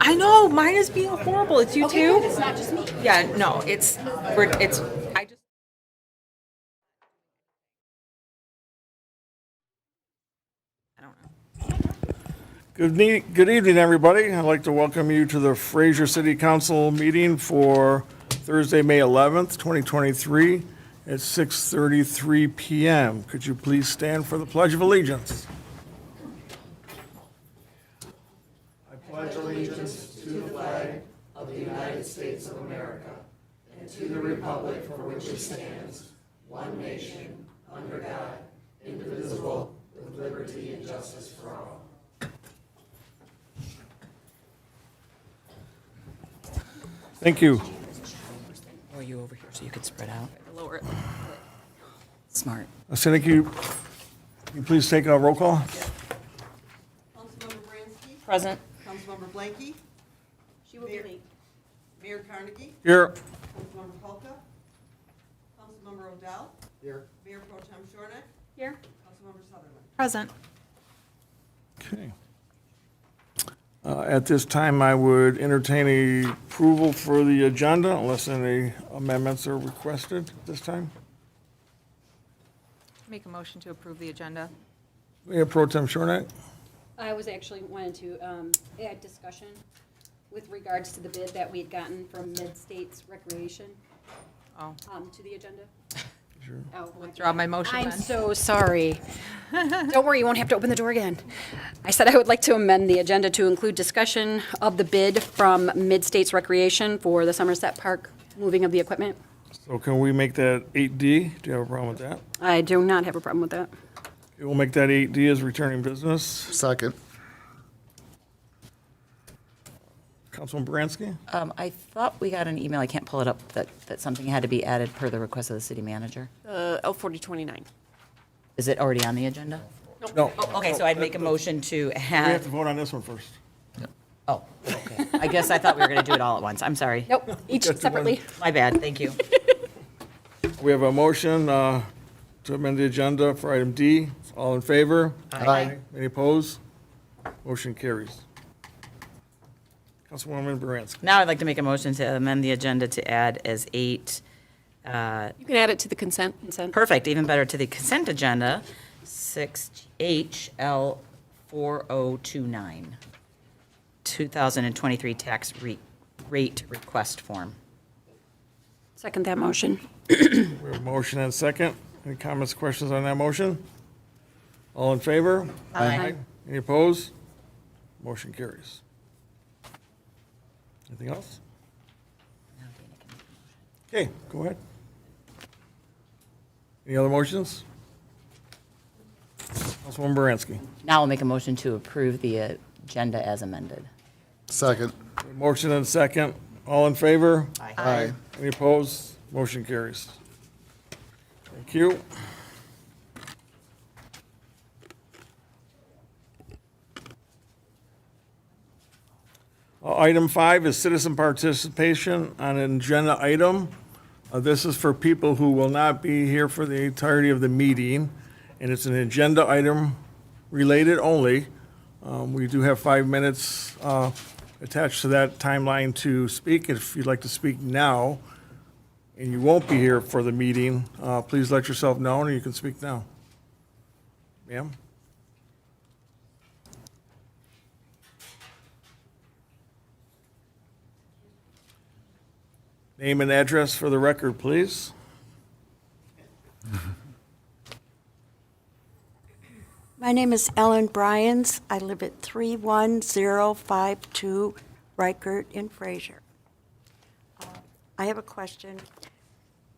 I know, mine is being horrible. It's you Okay, too? good. It's not just me. Yeah, no, I just. I don't know. Good evening, everybody. I'd like to welcome you to the Fraser City Council meeting for Thursday, May 11th, 2023 at 6:33 PM. Could you please stand for the Pledge of Allegiance? I pledge allegiance to the flag of the United States of America and to the republic for which it stands, one nation, under God, indivisible, with liberty and justice for all. Thank you. Or you over here so you could spread out. Lower it. Smart. Cynic, you please take a roll call? Councilmember Bransky? Present. Councilmember Blanky? She will be late. Mayor Carnegie? Here. Councilmember Polka? Councilmember O'Dell? Here. Mayor Pro Tem Shornack? Here. Councilmember Sutherland? Present. Okay. At this time, I would entertain a approval for the agenda unless any amendments are requested at this time. Make a motion to approve the agenda. Mayor Pro Tem Shornack? I was actually wanting to add discussion with regards to the bid that we had gotten from Mid-States Recreation Oh, to the agenda. Sure. Oh, withdraw my motion I'm then. so sorry. Don't worry, you won't have to open the door again. I said I would like to amend the agenda to include discussion of the bid from Mid-States Recreation for the Somerset Park moving of the equipment. So can we make that 8D? Do you have a problem with that? I do not have a problem with that. Okay, we'll make that 8D as returning business. Second. Councilman Baranski? I thought we got an email, I can't pull it up, that something had to be added per the request of the city manager. L4029. Is it already on the agenda? No. Oh, okay, so I'd make a motion to We have have, to vote on this one first. oh, okay. I guess I thought we were going to do it all at once. I'm sorry. Nope, each Just the one. separately. My bad, thank you. We have a motion to amend the agenda for item D. All in favor? Aye. Any opposed? Motion carries. Councilwoman Baranski. Now I'd like to make a motion to amend the agenda to add as 8, You can add it to the consent. perfect, even better, to the consent agenda, 6HL4029, 2023 tax rate request form. Second that motion. We have a motion and a second. Any comments, questions on that motion? All in favor? Aye. Any opposed? Motion carries. Anything else? Okay, go ahead. Any other motions? Councilwoman Baranski. Now I'll make a motion to approve the agenda as amended. Second. Motion and a second. All in favor? Aye. Any opposed? Motion carries. Thank you. Item 5 is citizen participation on an agenda item. This is for people who will not be here for the entirety of the meeting, and it's an agenda item related only. We do have 5 minutes attached to that timeline to speak. If you'd like to speak now, and you won't be here for the meeting, please let yourself know, and you can speak now. Ma'am? Name and address for the record, please. My name is Ellen Bryans. I live at 31052 Reichert in Fraser. I have a question.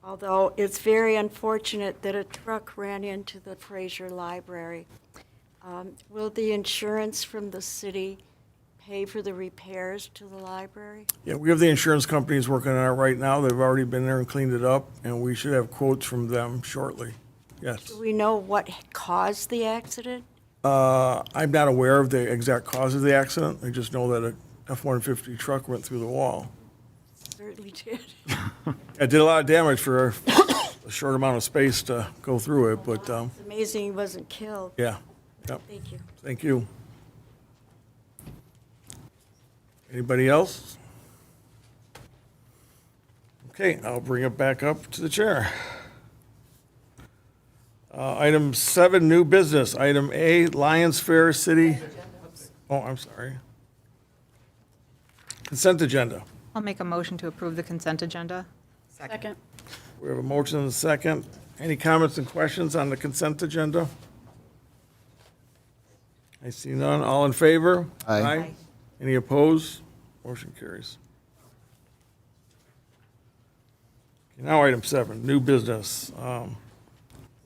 Although it's very unfortunate that a truck ran into the Fraser Library, will the insurance from the city pay for the repairs to the library? Yeah, we have the insurance companies working on it right now. They've already been there and cleaned it up, and we should have quotes from them shortly. Yes. Do we know what caused the accident? I'm not aware of the exact cause of the accident. I just know that a F-150 truck went through the wall. Certainly did. It did a lot of damage for a short amount of space to go through it, but, It's amazing he wasn't killed. yeah. Yep. Thank you. Thank you. Anybody else? Okay, I'll bring it back up to the chair. Item 7, new business. Item A, Lions Fair City. Oh, I'm sorry. Consent agenda. I'll make a motion to approve the consent agenda. Second. We have a motion and a second. Any comments and questions on the consent agenda? I see none. All in favor? Aye. Any opposed? Motion carries. Okay, now item 7, new business.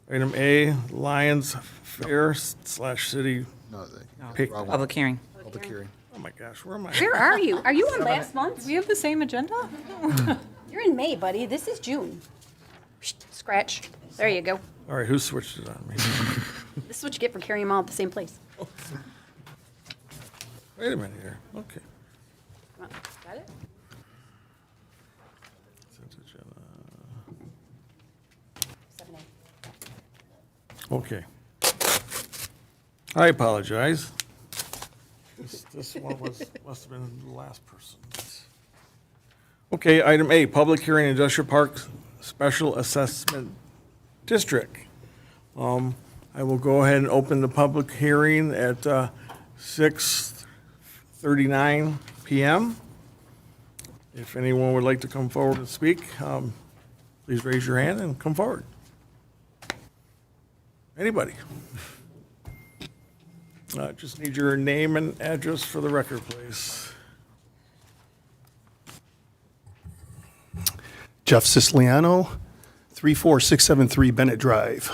Item A, Lions Fair / City. No, thank you. Pick- Wrong one. Public hearing. Public hearing. Oh my gosh, where am I? Where are you? Are you on last month? Do we have the same agenda? You're in May, buddy. This is June. Scratch. There you go. All right, who switched it on me? This is what you get for carrying them all at the same place. Wait a minute here. Okay. Come on. Got it? Consent agenda. 7A. Okay. I apologize. This one must have been the last person. Okay, item A, public hearing industrial park special assessment district. I will go ahead and open the public hearing at 6:39 PM. If anyone would like to come forward and speak, please raise your hand and come forward. Anybody? Just need your name and address for the record, please. Jeff Siciliano, 34673 Bennett Drive.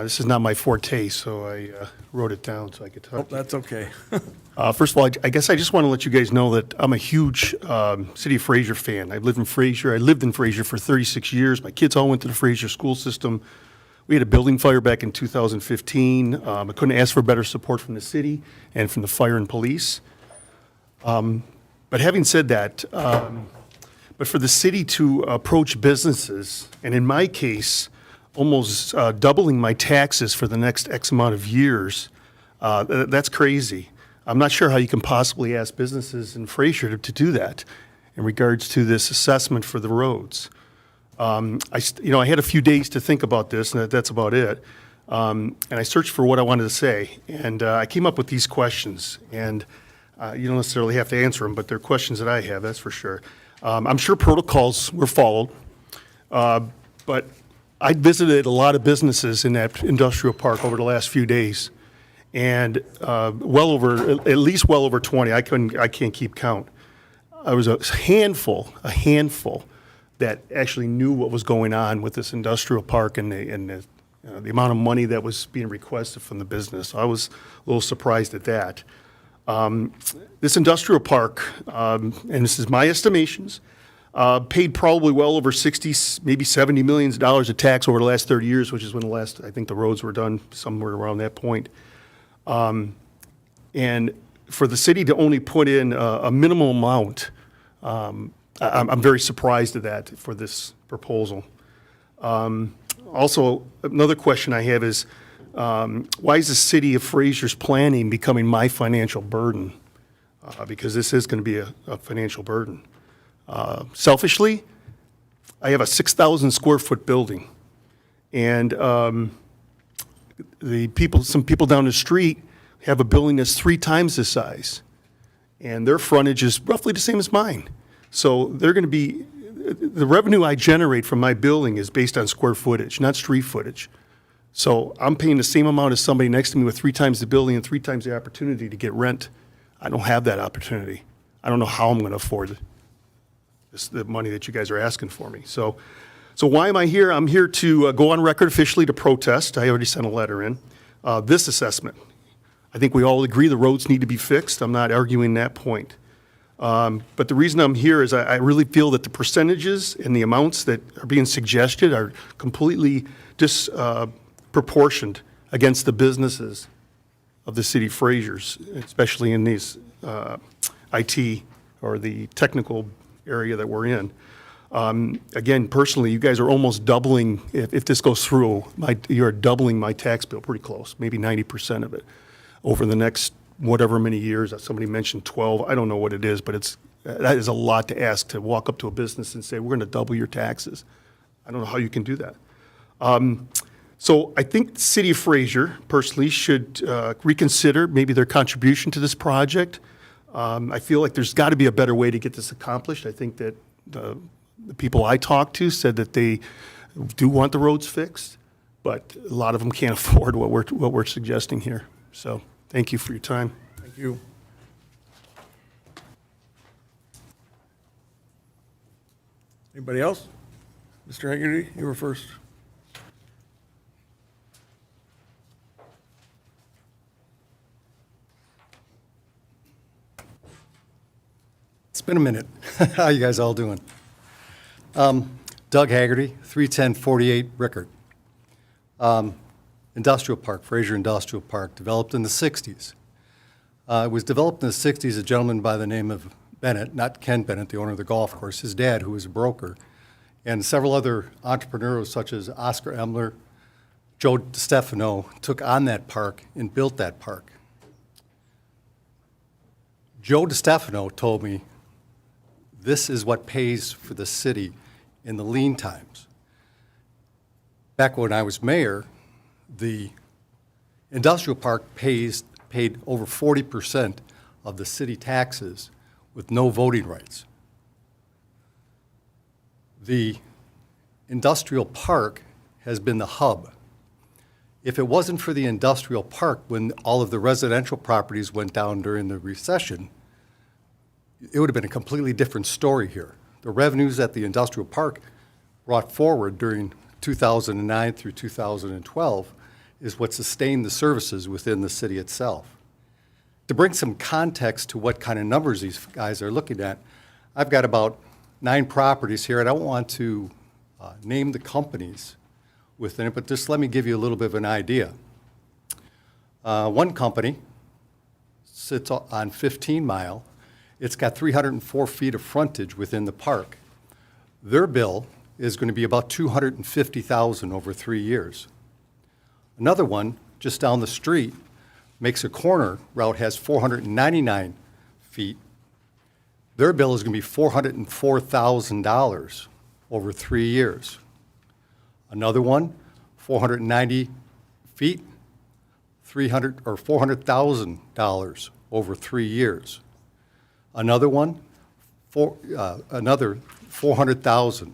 This is not my forte, so I wrote it down so I could Oh, talk. that's okay. First of all, I guess I just want to let you guys know that I'm a huge City of Fraser fan. I lived in Fraser for 36 years. My kids all went to the Fraser school system. We had a building fire back in 2015. I couldn't ask for better support from the city and from the fire and police. But having said that, but for the city to approach businesses, and in my case, almost doubling my taxes for the next X amount of years, that's crazy. I'm not sure how you can possibly ask businesses in Fraser to do that in regards to this assessment for the roads. I had a few days to think about this, and that's about it. And I searched for what I wanted to say, and I came up with these questions. And you don't necessarily have to answer them, but they're questions that I have, that's for sure. I'm sure protocols were followed, but I visited a lot of businesses in that industrial park over the last few days, and at least well over 20. I can't keep count. I was a handful that actually knew what was going on with this industrial park and the amount of money that was being requested from the business. I was a little surprised at that. This industrial park, and this is my estimations, paid probably well over 60, maybe $70 million of tax over the last 30 years, which is when I think the roads were done, somewhere around that point. And for the city to only put in a minimal amount, I'm very surprised at that for this proposal. Also, another question I have is, why is the city of Fraser's planning becoming my financial burden? Because this is going to be a financial burden. Selfishly, I have a 6,000 square foot building, and some people down the street have a building that's 3 times this size, and their frontage is roughly the same as mine. So they're going to be, the revenue I generate from my building is based on square footage, not street footage. So I'm paying the same amount as somebody next to me with 3 times the building and 3 times the opportunity to get rent. I don't have that opportunity. I don't know how I'm going to afford the money that you guys are asking for me. So why am I here? I'm here to go on record officially to protest. I already sent a letter in. This assessment. I think we all agree the roads need to be fixed. I'm not arguing that point. But the reason I'm here is I really feel that the percentages and the amounts that are being suggested are completely disproportioned against the businesses of the city of Fraser's, especially in these IT or the technical area that we're in. Again, personally, you guys are almost doubling, if this goes through, you're doubling my tax bill, pretty close, maybe 90% of it, over the next whatever many years. Somebody mentioned 12. I don't know what it is, but that is a lot to ask, to walk up to a business and say, we're going to double your taxes. I don't know how you can do that. So I think the City of Fraser personally should reconsider maybe their contribution to this project. I feel like there's got to be a better way to get this accomplished. I think that the people I talked to said that they do want the roads fixed, but a lot of them can't afford what we're suggesting here. So thank you for your time. Thank you. Anybody else? Mr. Hagerty, you were first. It's been a minute. How you guys all doing? Doug Haggerty, 31048 Rickard. Industrial Park, Fraser Industrial Park, developed in the 60s. It was developed in the 60s, a gentleman by the name of Bennett, not Ken Bennett, the owner of the golf course, his dad, who was a broker, and several other entrepreneurs such as Oscar Emler, Joe DiStefano, took on that park and built that park. Joe DiStefano told me, this is what pays for the city in the lean times. Back when I was mayor, the industrial park paid over 40% of the city taxes with no voting rights. The industrial park has been the hub. If it wasn't for the industrial park, when all of the residential properties went down during the recession, it would have been a completely different story here. The revenues that the industrial park brought forward during 2009 through 2012 is what sustained the services within the city itself. To bring some context to what kind of numbers these guys are looking at, I've got about 9 properties here. I don't want to name the companies within it, but just let me give you a little bit of an idea. One company sits on 15 Mile. It's got 304 feet of frontage within the park. Their bill is going to be about $250,000 over 3 years. Another one, just down the street, makes a corner route, has 499 feet. Their bill is going to be $404,000 over 3 years. Another one, 490 feet, $400,000 over 3 years. Another one, another 400,000.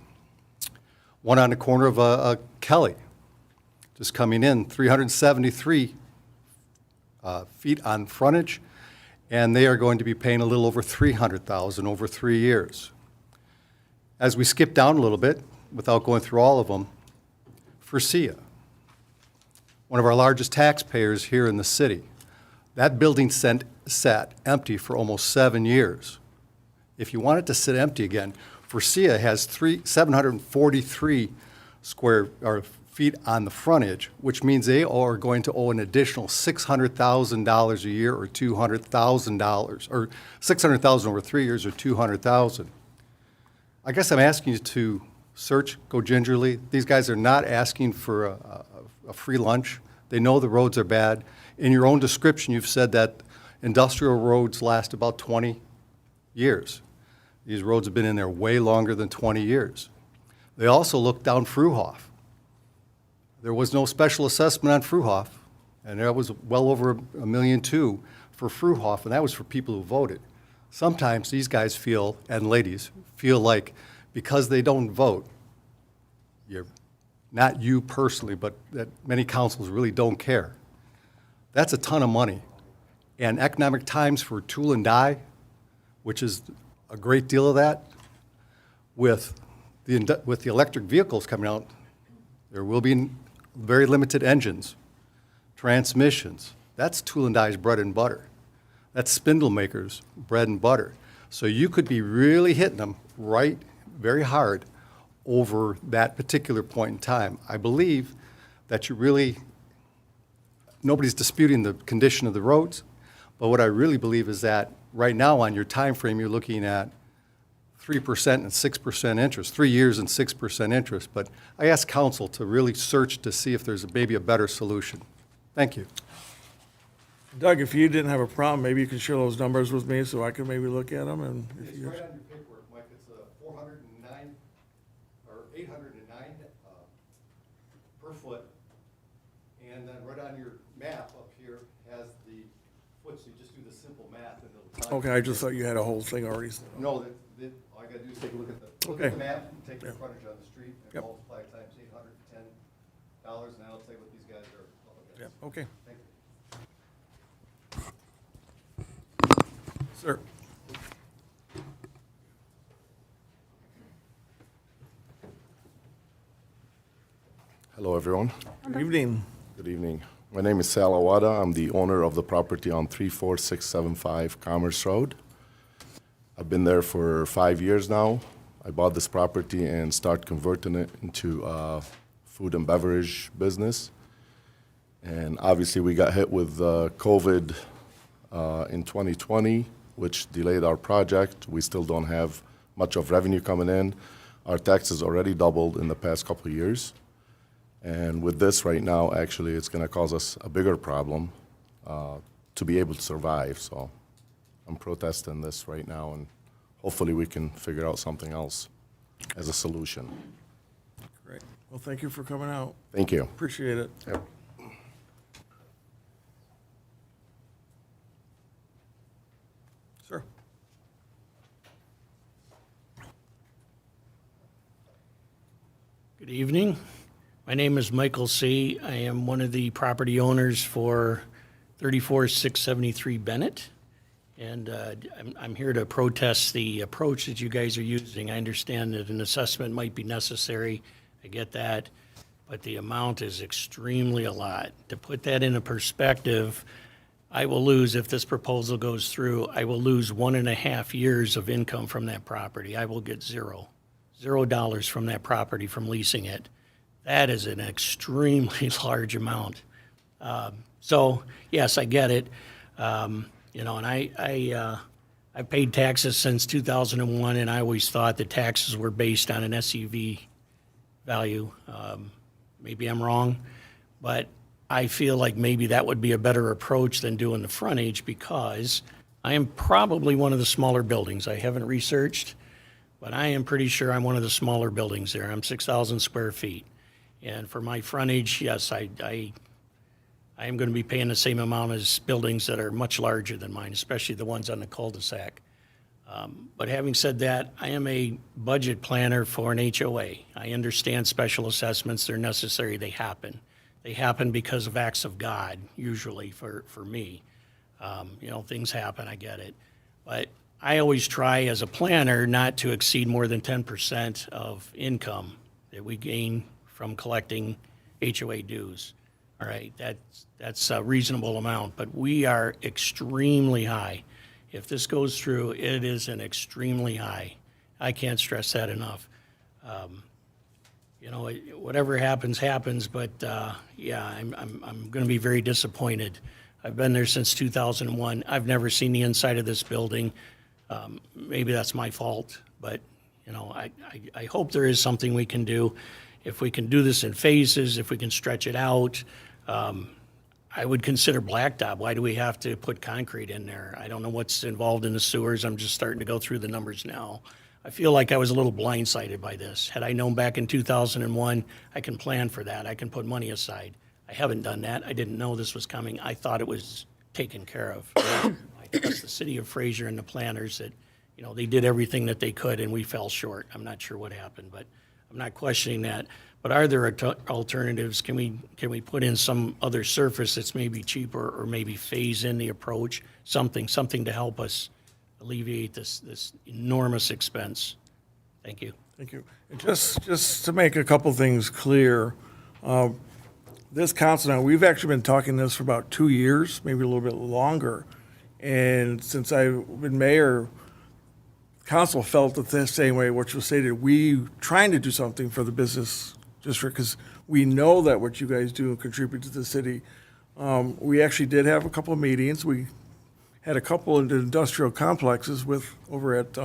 One on the corner of Kelly, just coming in, 373 feet on frontage, and they are going to be paying a little over 300,000 over 3 years. As we skip down a little bit, without going through all of them, Fraser, one of our largest taxpayers here in the city. That building sat empty for almost 7 years. If you want it to sit empty again, Fraser has 743 feet on the frontage, which means they are going to owe an additional $600,000 a year, or $200,000, or $600,000 over 3 years, or $200,000. I guess I'm asking you to search, go gingerly. These guys are not asking for a free lunch. They know the roads are bad. In your own description, you've said that industrial roads last about 20 years. These roads have been in there way longer than 20 years. They also looked down Fruhoff. There was no special assessment on Fruhoff, and there was well over $1.2 million for Fruhoff, and that was for people who voted. Sometimes these guys feel, and ladies, feel like because they don't vote, not you personally, but that many councils really don't care. That's a ton of money. And economic times for tool and die, which is a great deal of that, with the electric vehicles coming out, there will be very limited engines, transmissions. That's tool and die's bread and butter. That's spindle makers' bread and butter. So you could be really hitting them right very hard over that particular point in time. I believe that nobody's disputing the condition of the roads, but what I really believe is that right now on your time frame, you're looking at 3% and 6% interest, 3 years and 6% interest. But I asked council to really search to see if there's maybe a better solution. Thank you. Doug, if you didn't have a problem, maybe you could share those numbers with me so I could maybe look at them and. if It's you- right on your paperwork, Mike, it's 409, or 809 per foot. And then right on your map up here has the foot, so you just do the simple math and it'll. tell you. Okay, I just thought you had a whole thing already. No, all I gotta do is take a look at the Okay. map, take the Yeah. frontage on the street, and Yep. multiply it times $810, and that'll tell you what these guys are up Yeah, against. okay. Thank you. Sir. Hello, everyone. Good evening. Good evening. My name is Sal Awada. I'm the owner of the property on 34675 Commerce Road. I've been there for 5 years now. I bought this property and started converting it into a food and beverage business. And obviously, we got hit with COVID in 2020, which delayed our project. We still don't have much of revenue coming in. Our taxes already doubled in the past couple of years. And with this right now, actually, it's going to cause us a bigger problem to be able to survive. So I'm protesting this right now, and hopefully we can figure out something else as a solution. Great. Well, thank you for coming out. Thank you. Appreciate it. Yep. Sir. Good evening. My name is Michael C. I am one of the property owners for 34673 Bennett. And I'm here to protest the approach that you guys are using. I understand that an assessment might be necessary. I get that. But the amount is extremely a lot. To put that into perspective, I will lose, if this proposal goes through, I will lose 1.5 years of income from that property. I will get $0 from that property from leasing it. That is an extremely large amount. So, yes, I get it. You know, and I've paid taxes since 2001, and I always thought the taxes were based on an SUV value. Maybe I'm wrong, but I feel like maybe that would be a better approach than doing the frontage, because I am probably one of the smaller buildings. I haven't researched, but I am pretty sure I'm one of the smaller buildings there. I'm 6,000 square feet. And for my frontage, yes, I am going to be paying the same amount as buildings that are much larger than mine, especially the ones on the cul-de-sac. But having said that, I am a budget planner for an HOA. I understand special assessments, they're necessary, they happen. They happen because of acts of God, usually for me. You know, things happen, I get it. But I always try as a planner not to exceed more than 10% of income that we gain from collecting HOA dues. All right, that's a reasonable amount, but we are extremely high. If this goes through, it is an extremely high. I can't stress that enough. You know, whatever happens, happens, but yeah, I'm going to be very disappointed. I've been there since 2001. I've never seen the inside of this building. Maybe that's my fault, but, you know, I hope there is something we can do. If we can do this in phases, if we can stretch it out, I would consider blacktop. Why do we have to put concrete in there? I don't know what's involved in the sewers. I'm just starting to go through the numbers now. I feel like I was a little blindsided by this. Had I known back in 2001, I can plan for that. I can put money aside. I haven't done that. I didn't know this was coming. I thought it was taken care of. I trust the city of Fraser and the planners that, you know, they did everything that they could and we fell short. I'm not sure what happened, but I'm not questioning that. But are there alternatives? Can we put in some other surface that's maybe cheaper, or maybe phase in the approach? Something to help us alleviate this enormous expense. Thank you. Thank you. And just to make a couple things clear, this council, now, we've actually been talking this for about 2 years, maybe a little bit longer. And since I've been mayor, council felt the same way, which was stated, we trying to do something for the business district, because we know that what you guys do and contribute to the city. We actually did have a couple of meetings. We had a couple of industrial complexes over at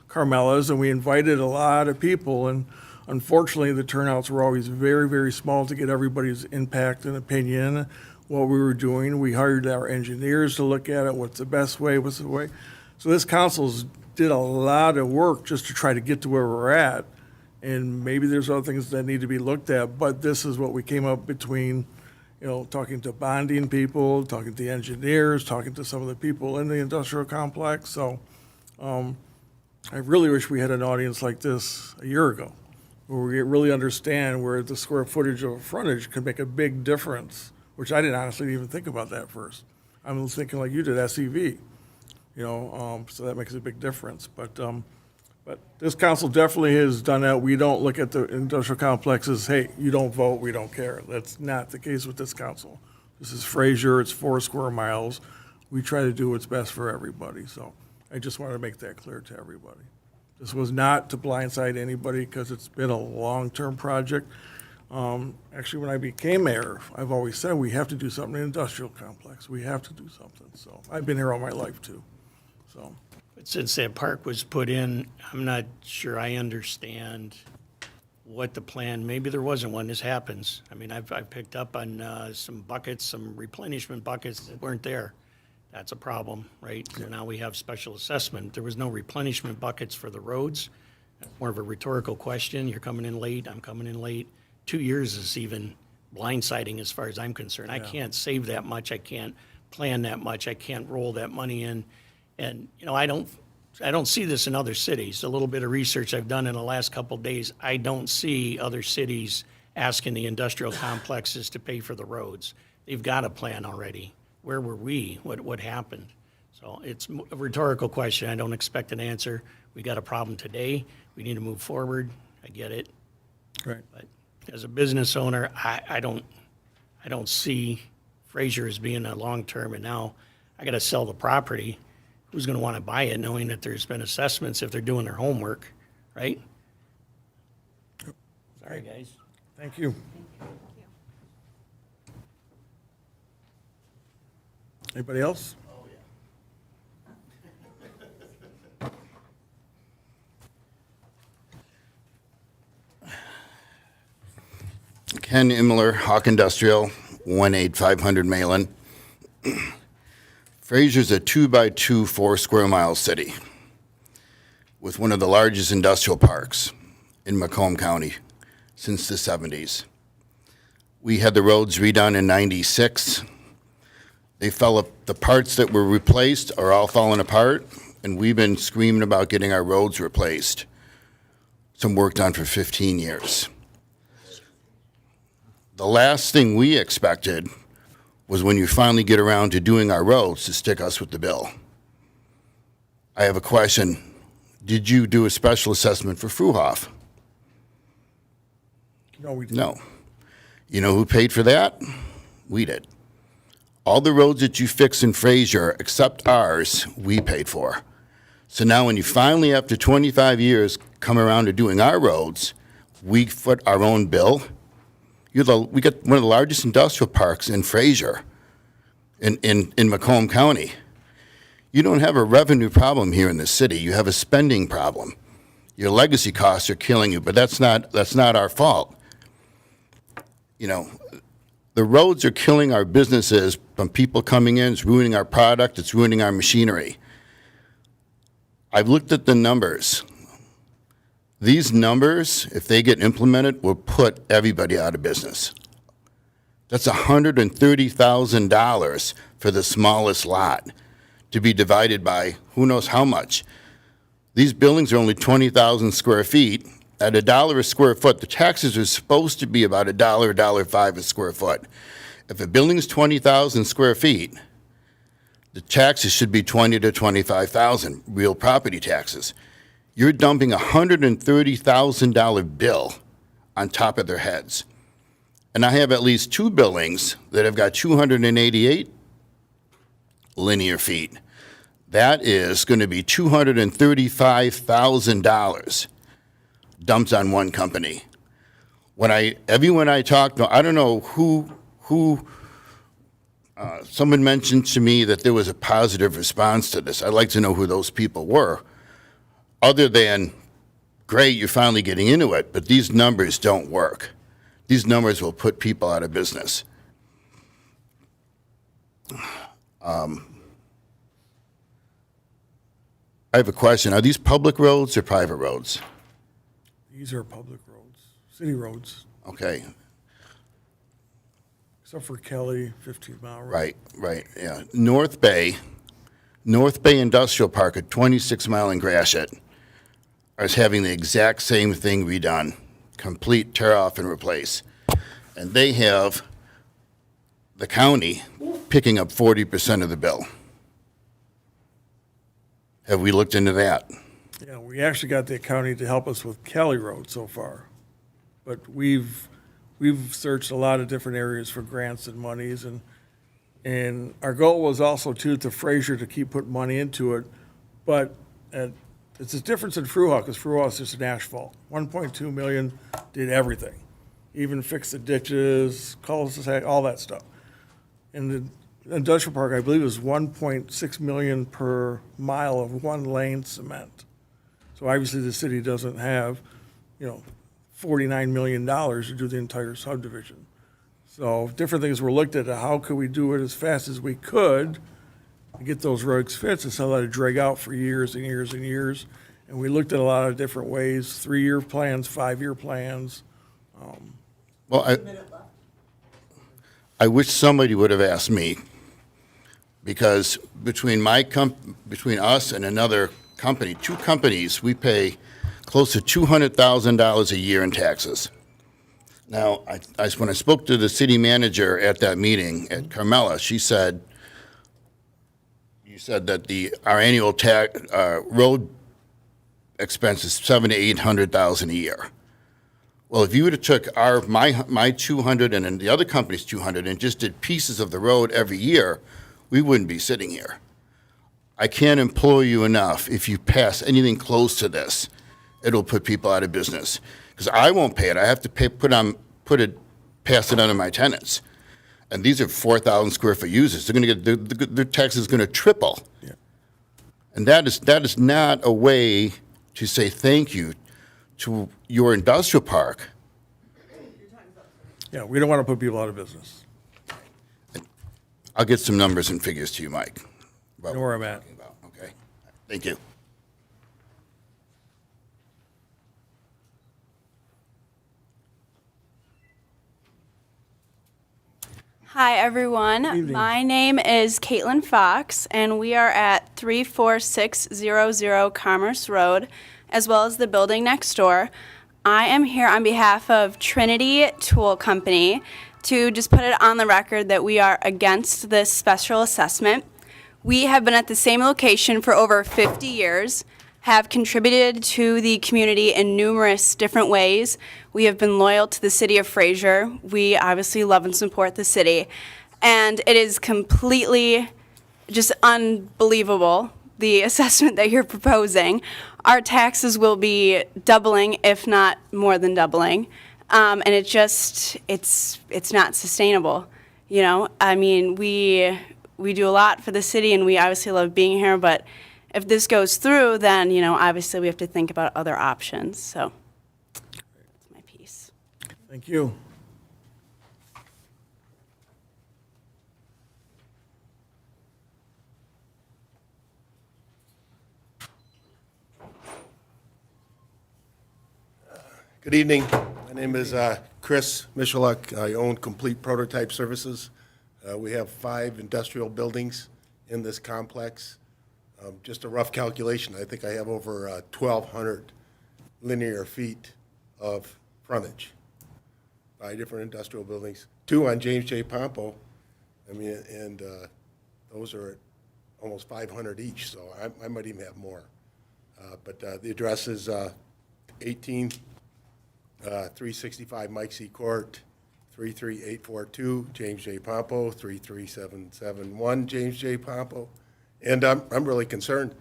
Carmela's, and we invited a lot of people, and unfortunately, the turnouts were always very, very small to get everybody's impact and opinion. what we were doing. We hired our engineers to look at it, what's the best way, what's the way. So this council's did a lot of work just to try to get to where we're at. And maybe there's other things that need to be looked at, but this is what we came up between, talking to bonding people, talking to the engineers, talking to some of the people in the industrial complex. So I really wish we had an audience like this a year ago, where we really understand where the square footage of a frontage could make a big difference, which I didn't honestly even think about that first. I'm thinking like you did, SEV, so that makes a big difference. But this council definitely has done that. We don't look at the industrial complexes, hey, you don't vote, we don't care. That's not the case with this council. This is Fraser, it's 4 square miles. We try to do what's best for everybody. So I just wanted to make that clear to everybody. This was not to blindside anybody because it's been a long-term project. Actually, when I became mayor, I've always said we have to do something in the industrial complex. We have to do something. So I've been here all my life too. So. But since that park was put in, I'm not sure I understand what the plan, maybe there wasn't one, this happens. I mean, I've picked up on some buckets, some replenishment buckets that weren't there. That's a problem, right? So now we have special assessment. There was no replenishment buckets for the roads. That's more of a rhetorical question. You're coming in late, I'm coming in late. 2 years is even blindsiding as far as I'm concerned. I can't save that much, I can't plan that much, I can't roll that money in. And, I don't see this in other cities. A little bit of research I've done in the last couple of days, I don't see other cities asking the industrial complexes to pay for the roads. They've got a plan already. Where were we? What happened? So it's a rhetorical question. I don't expect an answer. We got a problem today. We need to move forward. I get it. Right. But as a business owner, I don't see Fraser as being a long-term, and now I got to sell the property. Who's going to want to buy it knowing that there's been assessments if they're doing their homework, right? Sorry, guys. Thank you. Anybody else? Ken Immler, Hawk Industrial, 18500 Malin. Fraser's a 2x2, 4 square mile city with one of the largest industrial parks in Macomb County since the 70s. We had the roads redone in 96. The parts that were replaced are all falling apart, and we've been screaming about getting our roads replaced. Some work done for 15 years. The last thing we expected was when you finally get around to doing our roads to stick us with the bill. I have a question. Did you do a special assessment for Fruhoff? No, we didn't. No. You know who paid for that? We did. All the roads that you fix in Fraser, except ours, we paid for. So now when you finally, after 25 years, come around to doing our roads, we foot our own bill. We got one of the largest industrial parks in Fraser, in Macomb County. You don't have a revenue problem here in the city. You have a spending problem. Your legacy costs are killing you, but that's not our fault. The roads are killing our businesses from people coming in. It's ruining our product. It's ruining our machinery. I've looked at the numbers. These numbers, if they get implemented, will put everybody out of business. That's $130,000 for the smallest lot to be divided by who knows how much. These buildings are only 20,000 square feet. At $1 a square foot, the taxes are supposed to be about $1, $1.05 a square foot. If a building's 20,000 square feet, the taxes should be $20,000 to $25,000, real property taxes. You're dumping a $130,000 bill on top of their heads. And I have at least 2 buildings that have got 288 linear feet. That is going to be $235,000 dumped on one company. Everyone I talked to, I don't know who someone mentioned to me that there was a positive response to this. I'd like to know who those people were. Other than, great, you're finally getting into it, but these numbers don't work. These numbers will put people out of business. I have a question. Are these public roads or private roads? These are public roads, city roads, Okay, except for Kelly, 15-mile road. right, yeah. North Bay Industrial Park at 26 Mile and Gratiot is having the exact same thing redone, complete tear off and replace. And they have the county picking up 40% of the bill. Have we looked into that? Yeah, we actually got the county to help us with Kelly Road so far. But we've searched a lot of different areas for grants and monies, and our goal was also to Fraser to keep putting money into it. But it's a difference in Fruha, because Fruha is just an asphalt. 1.2 million did everything, even fixed the ditches, cul-de-sac, all that stuff. And the industrial park, I believe, is 1.6 million per mile of one-lane cement. So obviously, the city doesn't have, $49 million to do the entire subdivision. So different things were looked at, how could we do it as fast as we could to get those roads fixed instead of let it drag out for years and years and years. And we looked at a lot of different ways, 3-year plans, 5-year plans. Well, I wish somebody would have asked me, because between us and another company, 2 companies, we pay close to $200,000 a year in taxes. Now, when I spoke to the city manager at that meeting at Carmella, you said that our annual road expense is $700,000 to $800,000 a year. Well, if you would have took my 200 and then the other company's 200 and just did pieces of the road every year, we wouldn't be sitting here. I can't implore you enough. If you pass anything close to this, it'll put people out of business. Because I won't pay it. I have to pass it on to my tenants. And these are 4,000 square foot users. They're going to get their tax is going to triple. Yeah. And that is not a way to say thank you to your industrial park. Yeah, we don't want to put people out of business. I'll get some numbers and figures to you, Mike. You know where I'm at. Okay. Thank you. Hi, everyone. My name is Caitlin Fox, and we are at 34600 Commerce Road, as well as the building next door. I am here on behalf of Trinity Tool Company to just put it on the record that we are against this special assessment. We have been at the same location for over 50 years, have contributed to the community in numerous different ways. We have been loyal to the city of Fraser. We obviously love and support the city. And it is completely just unbelievable, the assessment that you're proposing. Our taxes will be doubling, if not more than doubling. And it's not sustainable. I mean, we do a lot for the city, and we obviously love being here, but if this goes through, then, obviously we have to think about other options. So that's my piece. Thank you. Good evening. My name is Chris Michaluk. I own Complete Prototype Services. We have 5 industrial buildings in this complex. Just a rough calculation, I think I have over 1,200 linear feet of frontage. 5 different industrial buildings, 2 on James J. Pompo. And those are almost 500 each, so I might even have more. But the address is 365 Mike C. Court, 33842 James J. Pompo, 33771 James J. Pompo. And I'm really concerned.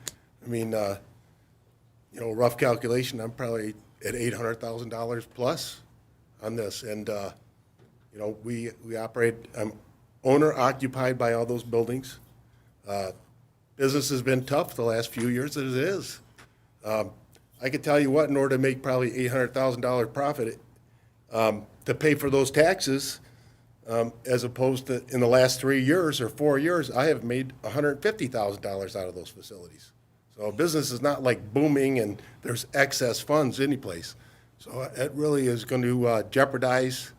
Rough calculation, I'm probably at $800,000 plus on this. And, we operate, I'm owner occupied by all those buildings. Business has been tough the last few years as it is. I could tell you what, in order to make probably $800,000 profit, to pay for those taxes, as opposed to in the last 3 years or 4 years, I have made $150,000 out of those facilities. So business is not like booming and there's excess funds anyplace. So it really is going to jeopardize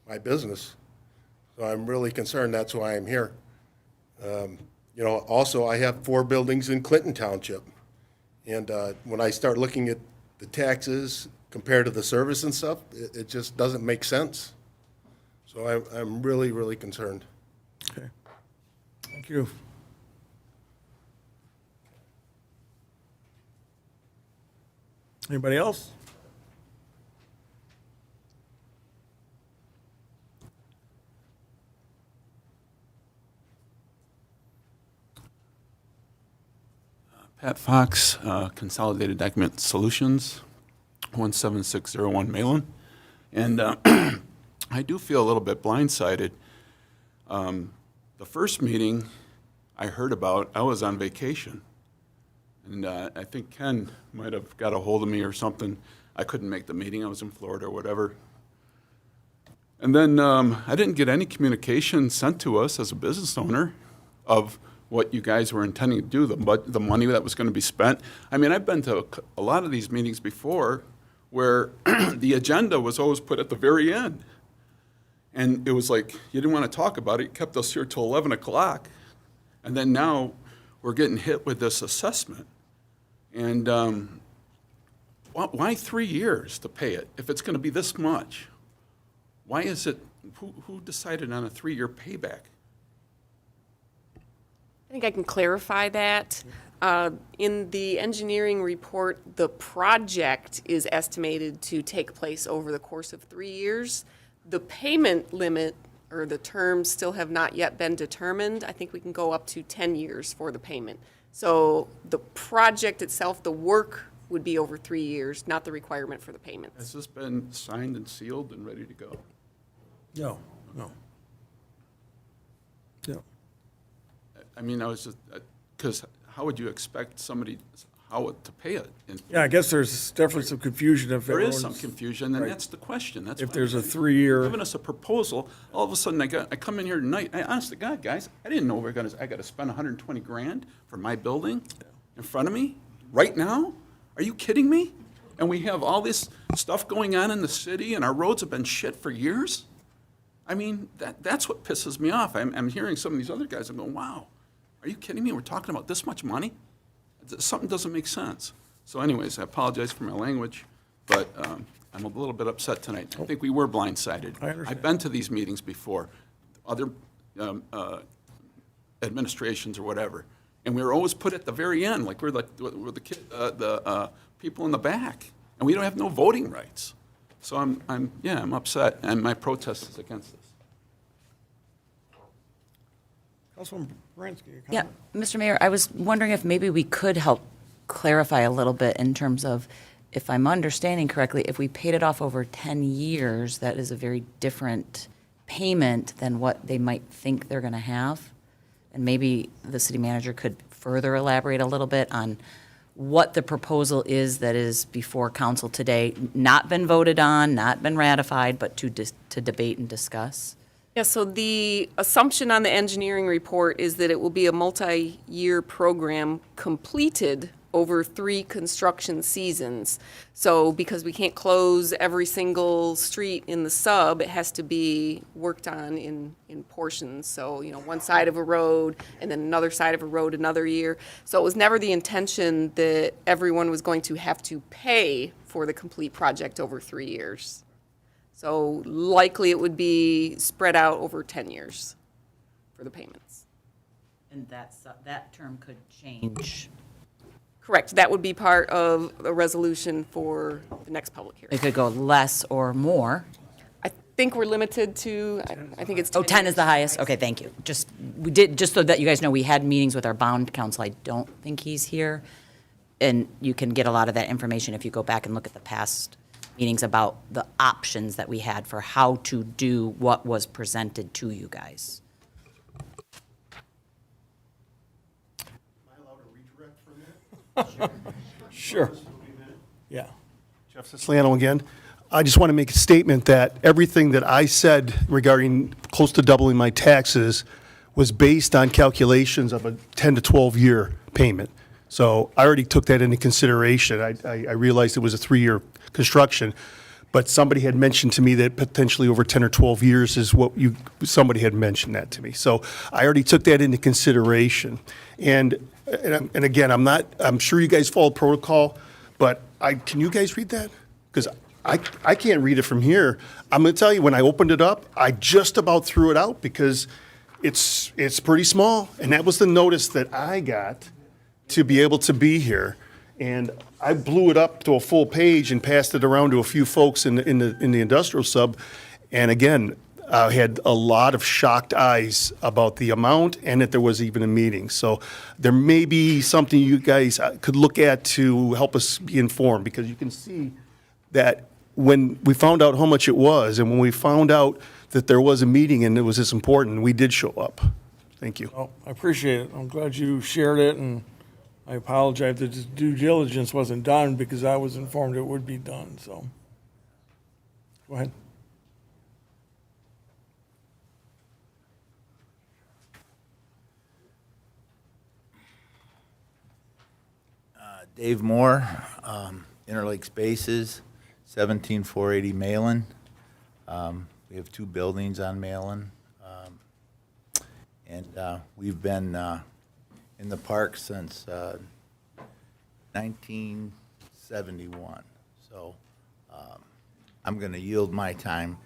my business. So I'm really concerned. That's why I'm here. Also, I have 4 buildings in Clinton Township. And when I start looking at the taxes compared to the service and stuff, it just doesn't make sense. So I'm really, really concerned. Okay. Thank you. Anybody else? Pat Fox, Consolidated Document Solutions, 17601 Malin. And I do feel a little bit blindsided. The first meeting I heard about, I was on vacation. And I think Ken might have got a hold of me or something. I couldn't make the meeting. I was in Florida or whatever. And then I didn't get any communication sent to us as a business owner of what you guys were intending to do, the money that was going to be spent. I mean, I've been to a lot of these meetings before where the agenda was always put at the very end. And it was like, you didn't want to talk about it. You kept us here till 11 o'clock. And then now we're getting hit with this assessment. And why 3 years to pay it if it's going to be this much? Why is it, who decided on a 3-year payback? I think I can clarify that. In the engineering report, the project is estimated to take place over the course of 3 years. The payment limit or the terms still have not yet been determined. I think we can go up to 10 years for the payment. So the project itself, the work would be over 3 years, not the requirement for the payments. Has this been signed and sealed and ready to go? No. I mean, I was just, because how would you expect somebody, to pay it? Yeah, I guess there's definitely some confusion if There is some everyone's- confusion, and right. that's the question. That's If why there's a you're 3-year. giving us a proposal, all of a sudden I come in here tonight, honest to God, guys, I didn't know I got to spend 120 grand for my building in front of me right now? Are you kidding me? And we have all this stuff going on in the city, and our roads have been shit for years? I mean, that's what pisses me off. I'm hearing some of these other guys, I'm going, wow, are you kidding me? We're talking about this much money? Something doesn't make sense. So anyways, I apologize for my language, but I'm a little bit upset tonight. I think we were blindsided. I understand. I've been to these meetings before, other administrations or whatever, and we were always put at the very end, like we're the people in the back, and we don't have no voting rights. So I'm upset, and my protest is against this. Councilman Baranski, your Yeah, comment? Mr. Mayor, I was wondering if maybe we could help clarify a little bit in terms of, if I'm understanding correctly, if we paid it off over 10 years, that is a very different payment than what they might think they're going to have. And maybe the city manager could further elaborate a little bit on what the proposal is that is before council today, not been voted on, not been ratified, but to debate and discuss. Yeah, so the assumption on the engineering report is that it will be a multi-year program completed over 3 construction seasons. So because we can't close every single street in the sub, it has to be worked on in portions. So, one side of a road and then another side of a road another year. So it was never the intention that everyone was going to have to pay for the complete project over 3 years. So likely it would be spread out over 10 years for the payments. And that term could change. Correct. That would be part of a resolution for the next public hearing. It could go less or more. I think we're limited to, I think it's 10 Oh, 10 is years. the highest? Okay, thank you. Just so that you guys know, we had meetings with our bond counsel. I don't think he's here. And you can get a lot of that information if you go back and look at the past meetings about the options that we had for how to do what was presented to you guys. Am I allowed to redirect for a minute? Sure. Yeah. Jeff Siciliano again. I just want to make a statement that everything that I said regarding close to doubling my taxes was based on calculations of a 10 to 12-year payment. So I already took that into consideration. I realized it was a 3-year construction, but somebody had mentioned to me that potentially over 10 or 12 years is what somebody had mentioned that to me. So I already took that into consideration. And again, I'm sure you guys follow protocol, but can you guys read that? Because I can't read it from here. I'm going to tell you, when I opened it up, I just about threw it out because it's pretty small. And that was the notice that I got to be able to be here. And I blew it up to a full page and passed it around to a few folks in the industrial sub. And again, I had a lot of shocked eyes about the amount and that there was even a meeting. So there may be something you guys could look at to help us be informed, because you can see that when we found out how much it was and when we found out that there was a meeting and it was this important, we did show up. Thank you. Well, I appreciate it. I'm glad you shared it, and I apologize that the due diligence wasn't done because I was informed it would be done, so. Go ahead. Dave Moore, Interlake Spaces, 17480 Malin. We have 2 buildings on Malin. And we've been in the park since 1971. So I'm going to yield my time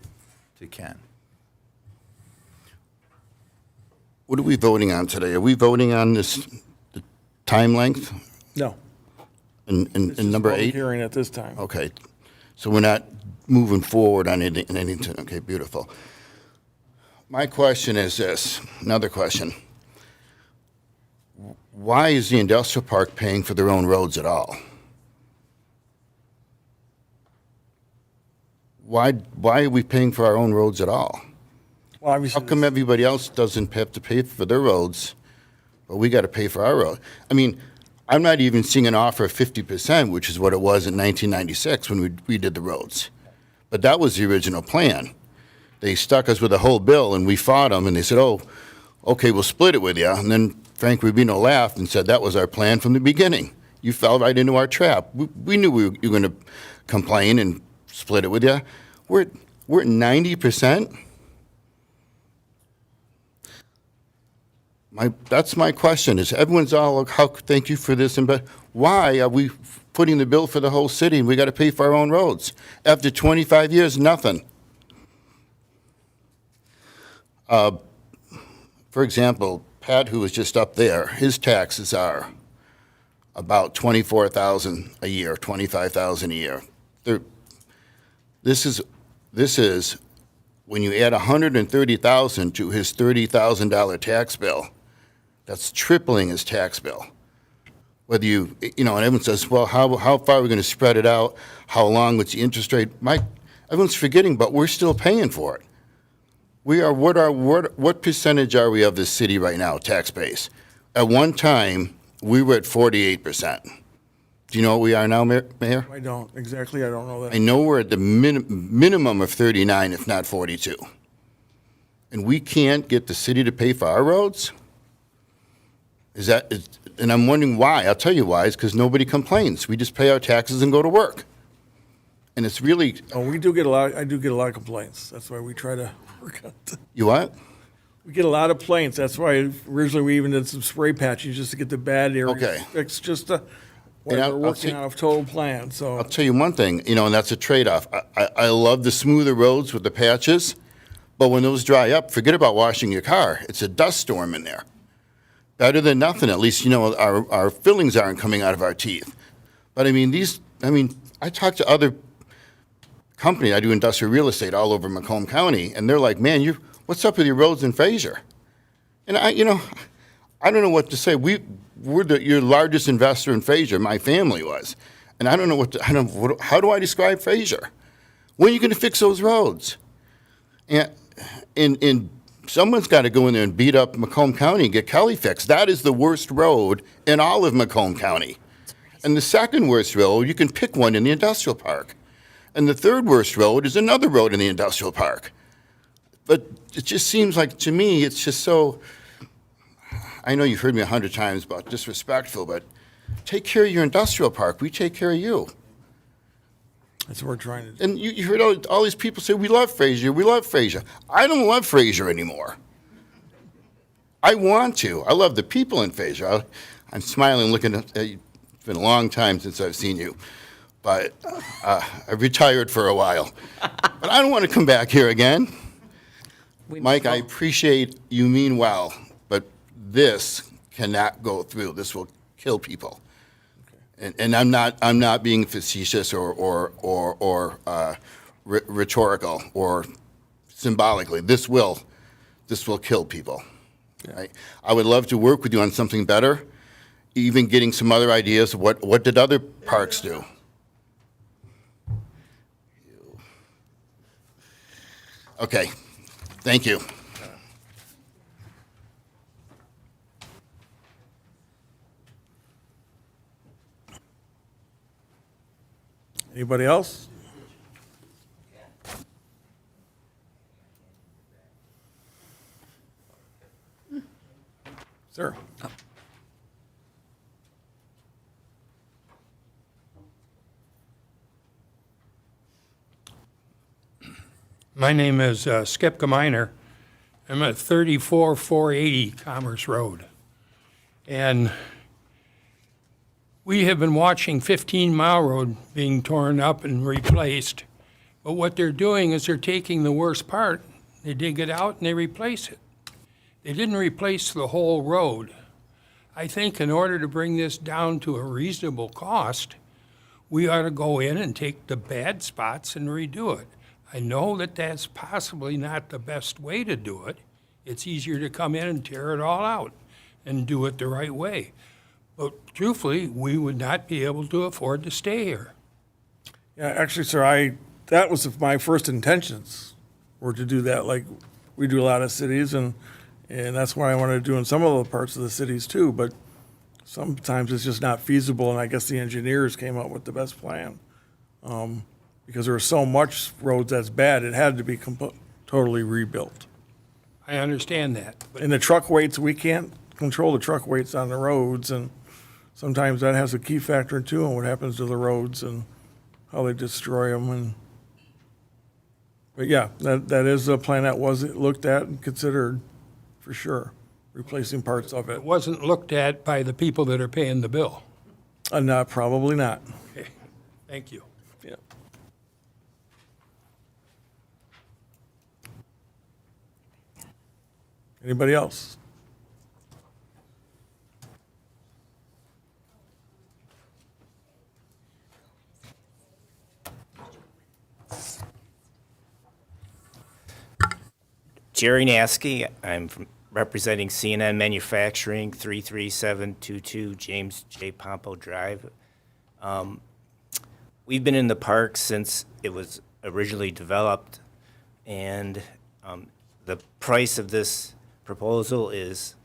to Ken. What are we voting on today? Are we voting on the time length? No. In This is number public 8? hearing at this time. Okay, so we're not moving forward on anything, okay, beautiful. My question is this, another question. Why is the industrial park paying for their own roads at all? Why are we paying for our own roads at all? Well, obviously, How come everybody else doesn't have to pay for their roads, but we got to pay for our road? I mean, I'm not even seeing an offer of 50%, which is what it was in 1996 when we did the roads. But that was the original plan. They stuck us with a whole bill, and we fought them, and they said, oh, okay, we'll split it with you. And then Frank Rubino laughed and said that was our plan from the beginning. You fell right into our trap. We knew you were going to complain and split it with you. We're at 90%. That's my question, is everyone's all, thank you for this, but why are we putting the bill for the whole city and we got to pay for our own roads? After 25 years, nothing. For example, Pat, who was just up there, his taxes are about $24,000 a year, $25,000 a year. This is when you add $130,000 to his $30,000 tax bill. That's tripling his tax bill. Whether and everyone says, well, how far are we going to spread it out? How long? What's the interest rate? Everyone's forgetting, but we're still paying for it. What percentage are we of this city right now, tax base? At one time, we were at 48%. Do you know what we are now, Mayor? I don't know that. I know we're at the minimum of 39, if not 42. And we can't get the city to pay for our roads? And I'm wondering why. I'll tell you why. It's because nobody complains. We just pay our taxes and go to work. And it's really... Oh, I do get a lot of complaints. That's why we try to work on it. You what? We get a lot of complaints. That's why originally we even did some spray patching just to get the bad areas fixed, just to... We're working on a total plan, so. I'll tell you one thing, and that's a trade-off. I love the smoother roads with the patches, but when those dry up, forget about washing your car. It's a dust storm in there. Better than nothing. At least, our fillings aren't coming out of our teeth. But I talk to other companies. I do industrial real estate all over Macomb County, and they're like, man, what's up with your roads in Fraser? And I don't know what to say. We're your largest investor in Fraser. My family was, and I don't know how do I describe Fraser? When are you going to fix those roads? And someone's got to go in there and beat up Macomb County and get Kelly fixed. That is the worst road in all of Macomb County. And the second worst road, you can pick one in the industrial park. And the third worst road is another road in the industrial park. But it just seems like, to me, it's just so, I know you've heard me 100 times about disrespectful, but take care of your industrial park. We take care of you. That's what we're trying to do. And you heard all these people say, we love Fraser, we love Fraser. I don't love Fraser anymore. I want to. I love the people in Fraser. I'm smiling looking at you. It's been a long time since I've seen you. But I've retired for a while. But I don't want to come back here again. Mike, I appreciate you mean well, but this cannot go through. This will kill people. And I'm not being facetious or rhetorical or symbolically. This will kill people. Right? I would love to work with you on something better, even getting some other ideas of what did other parks do. Okay, thank you. Anybody else? Sir? My name is Skip Geminer. I'm at 34480 Commerce Road. And we have been watching 15 Mile Road being torn up and replaced. But what they're doing is they're taking the worst part, they dig it out and they replace it. They didn't replace the whole road. I think in order to bring this down to a reasonable cost, we ought to go in and take the bad spots and redo it. I know that that's possibly not the best way to do it. It's easier to come in and tear it all out and do it the right way. But truthfully, we would not be able to afford to stay here. Yeah, actually, sir, that was my first intentions, were to do that like we do a lot of cities, and that's what I wanted to do in some of the parts of the cities too, but sometimes it's just not feasible, and I guess the engineers came up with the best plan. Because there was so much roads that's bad, it had to be totally rebuilt. I understand that. But And the truck weights, we can't control the truck weights on the roads, and sometimes that has a key factor too in what happens to the roads and how they destroy them. But yeah, that is a plan that was looked at and considered, for sure, replacing parts of it. it wasn't looked at by the people that are paying the bill. No, probably not. Okay, thank you. Yeah. Anybody else? Jerry Naskey, representing CNN Manufacturing, 33722 James J. Pompo Drive. We've been in the park since it was originally developed, and the price of this proposal is,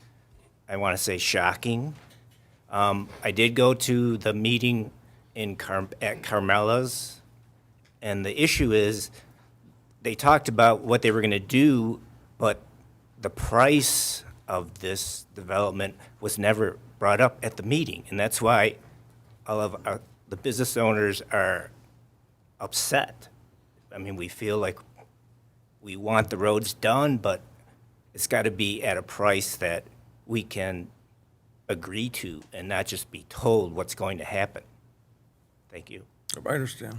I want to say, shocking. I did go to the meeting at Carmela's, and the issue is they talked about what they were going to do, but the price of this development was never brought up at the meeting, and that's why all of the business owners are upset. I mean, we feel like we want the roads done, but it's got to be at a price that we can agree to and not just be told what's going to happen. Thank you. I understand.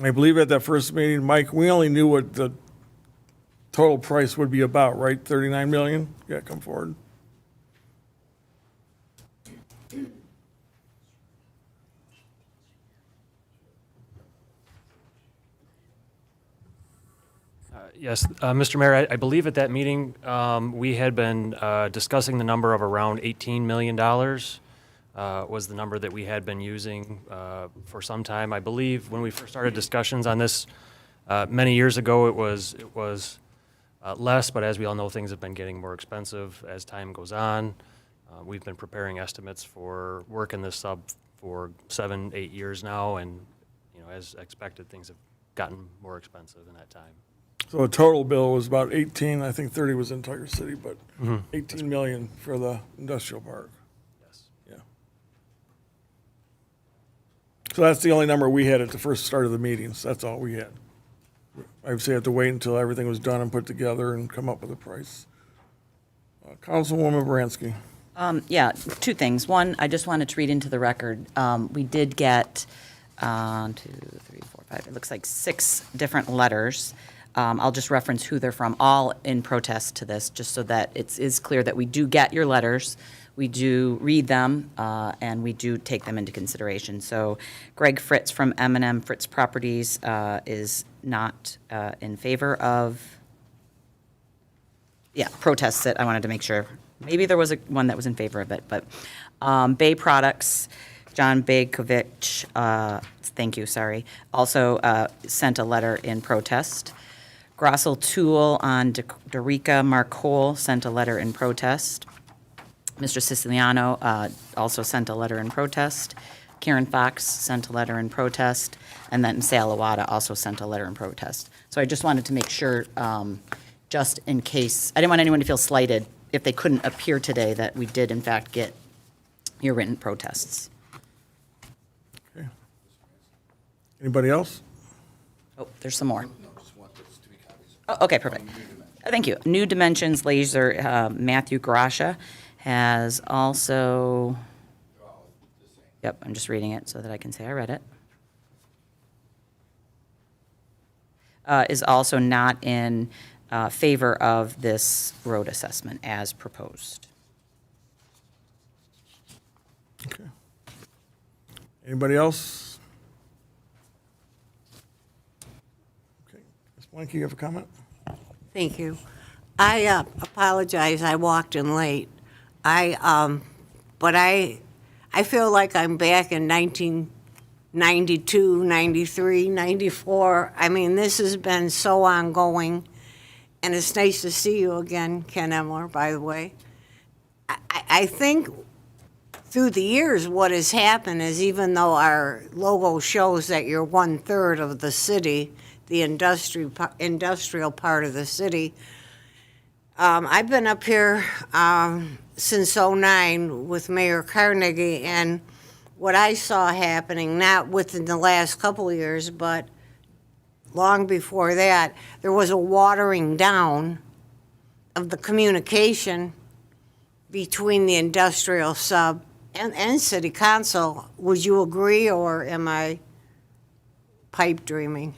I believe at that first meeting, Mike, we only knew what the total price would be about, right? 39 million? Yeah, come forward. Yes, Mr. Mayor, I believe at that meeting, we had been discussing the number of around $18 million was the number that we had been using for some time. I believe when we first started discussions on this many years ago, it was less, but as we all know, things have been getting more expensive as time goes on. We've been preparing estimates for work in this sub for 7-8 years now, and as expected, things have gotten more expensive in that time. So the total bill was about 18, I think 30 was the entire city, but Mhm. 18 million for the industrial park. Yes. Yeah. So that's the only number we had at the first start of the meetings. That's all we had. Obviously, I had to wait until everything was done and put together and come up with a price. Councilwoman Baranski. Yeah, two things. One, I just wanted to read into the record. We did get 2, 3, 4, 5, it looks like 6 different letters. I'll just reference who they're from, all in protest to this, just so that it is clear that we do get your letters, we do read them, and we do take them into consideration. So Greg Fritz from M&M Fritz Properties is not in favor of, protests it. I wanted to make sure. Maybe there was one that was in favor of it, but Bay Products, John Bejkovic, thank you, sorry, also sent a letter in protest. Grossel Tool on Dorica Marcole sent a letter in protest. Mr. Siciliano also sent a letter in protest. Karen Fox sent a letter in protest. And then Salawada also sent a letter in protest. So I just wanted to make sure, just in case, I didn't want anyone to feel slighted if they couldn't appear today, that we did in fact get your written protests. Okay. Anybody else? Oh, there's some more. Oh, okay, perfect. Thank you. New Dimensions Laser, Matthew Grasha has also, yep, I'm just reading it so that I can say I read it. Is also not in favor of this road assessment as proposed. Okay. Anybody else? Okay. Ms. Blanky, you have a comment? Thank you. I apologize, I walked in late. But I feel like I'm back in 1992, 93, 94. I mean, this has been so ongoing, and it's nice to see you again, Ken Emler, by the way. I think through the years, what has happened is, even though our logo shows that you're 1/3 of the city, the industrial part of the city, I've been up here since '09 with Mayor Carnegie, and what I saw happening, not within the last couple of years, but long before that, there was a watering down of the communication between the industrial sub and city council. Would you agree, or am I pipe dreaming?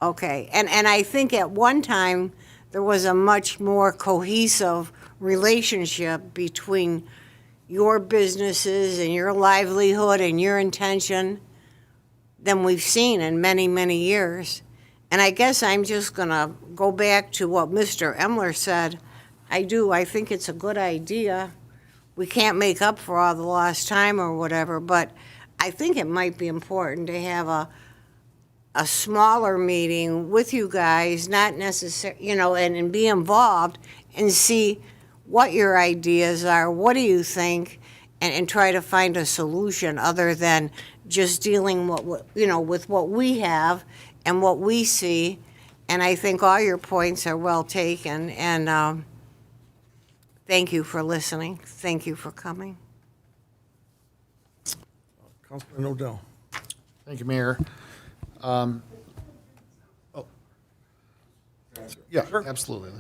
Okay, and I think at one time, there was a much more cohesive relationship between your businesses and your livelihood and your intention than we've seen in many, many years. And I guess I'm just gonna go back to what Mr. Emler said. I think it's a good idea. We can't make up for all the lost time or whatever, but I think it might be important to have a smaller meeting with you guys, not necessarily, and be involved and see what your ideas are, what do you think, and try to find a solution other than just dealing with what we have and what we see. And I think all your points are well taken, and thank you for listening. Thank you for coming. Councilman Odell. Thank you, Mayor. Yeah, absolutely.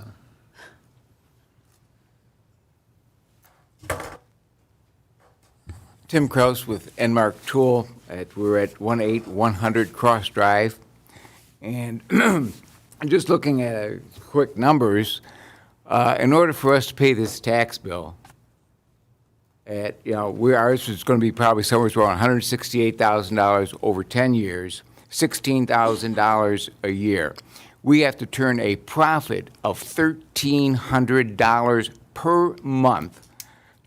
Tim Kraus with Enmark Tool. We're at 18100 Cross Drive. And just looking at quick numbers, in order for us to pay this tax bill, ours is going to be probably somewhere around $168,000 over 10 years, $16,000 a year. We have to turn a profit of $1,300 per month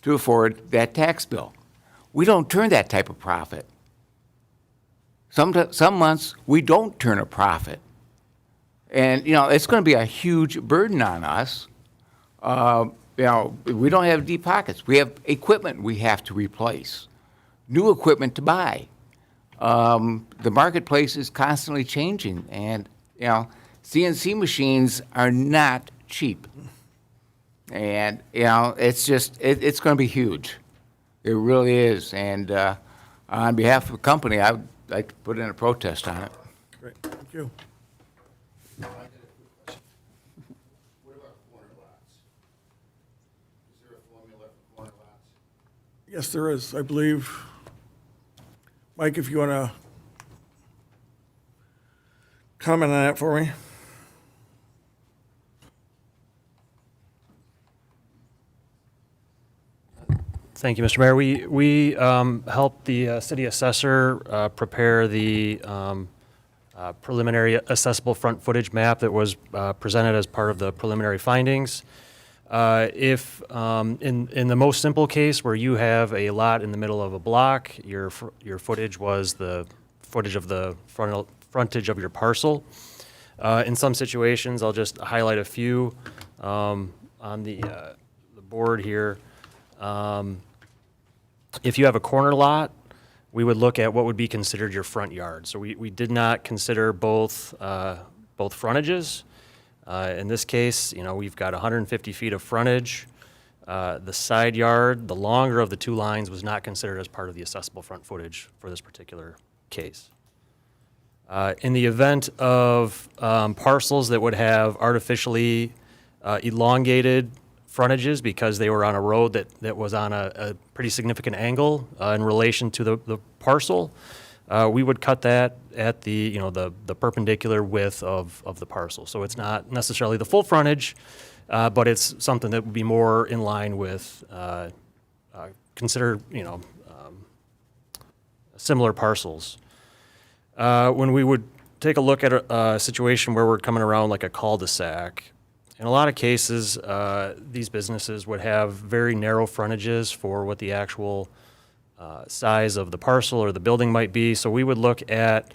to afford that tax bill. We don't turn that type of profit. Some months we don't turn a profit. And, it's going to be a huge burden on us. We don't have deep pockets. We have equipment we have to replace, new equipment to buy. The marketplace is constantly changing, and, you know, CNC machines are not cheap. And, you know, it's just, it's going to be huge. It really is. And on behalf of the company, I would like to put in a protest on it. Great, thank you. What about corner lots? Is there a formula for corner lots? Yes, there is, I believe. Mike, if you want to comment on that for me. Thank you, Mr. Mayor. We helped the city assessor prepare the preliminary assessable front footage map that was presented as part of the preliminary findings. If in the most simple case where you have a lot in the middle of a block, your footage was the footage of the frontage of your parcel. In some situations, I'll just highlight a few on the board here. If you have a corner lot, we would look at what would be considered your front yard. So we did not consider both frontages. In this case, you know, we've got 150 feet of frontage. The side yard, the longer of the two lines, was not considered as part of the assessable front footage for this particular case. In the event of parcels that would have artificially elongated frontages because they were on a road that was on a pretty significant angle in relation to the parcel, we would cut that at the perpendicular width of the parcel. So it's not necessarily the full frontage, but it's something that would be more in line with similar parcels. When we would take a look at a situation where we're coming around like a cul-de-sac, in a lot of cases, these businesses would have very narrow frontages for what the actual size of the parcel or the building might be. So we would look at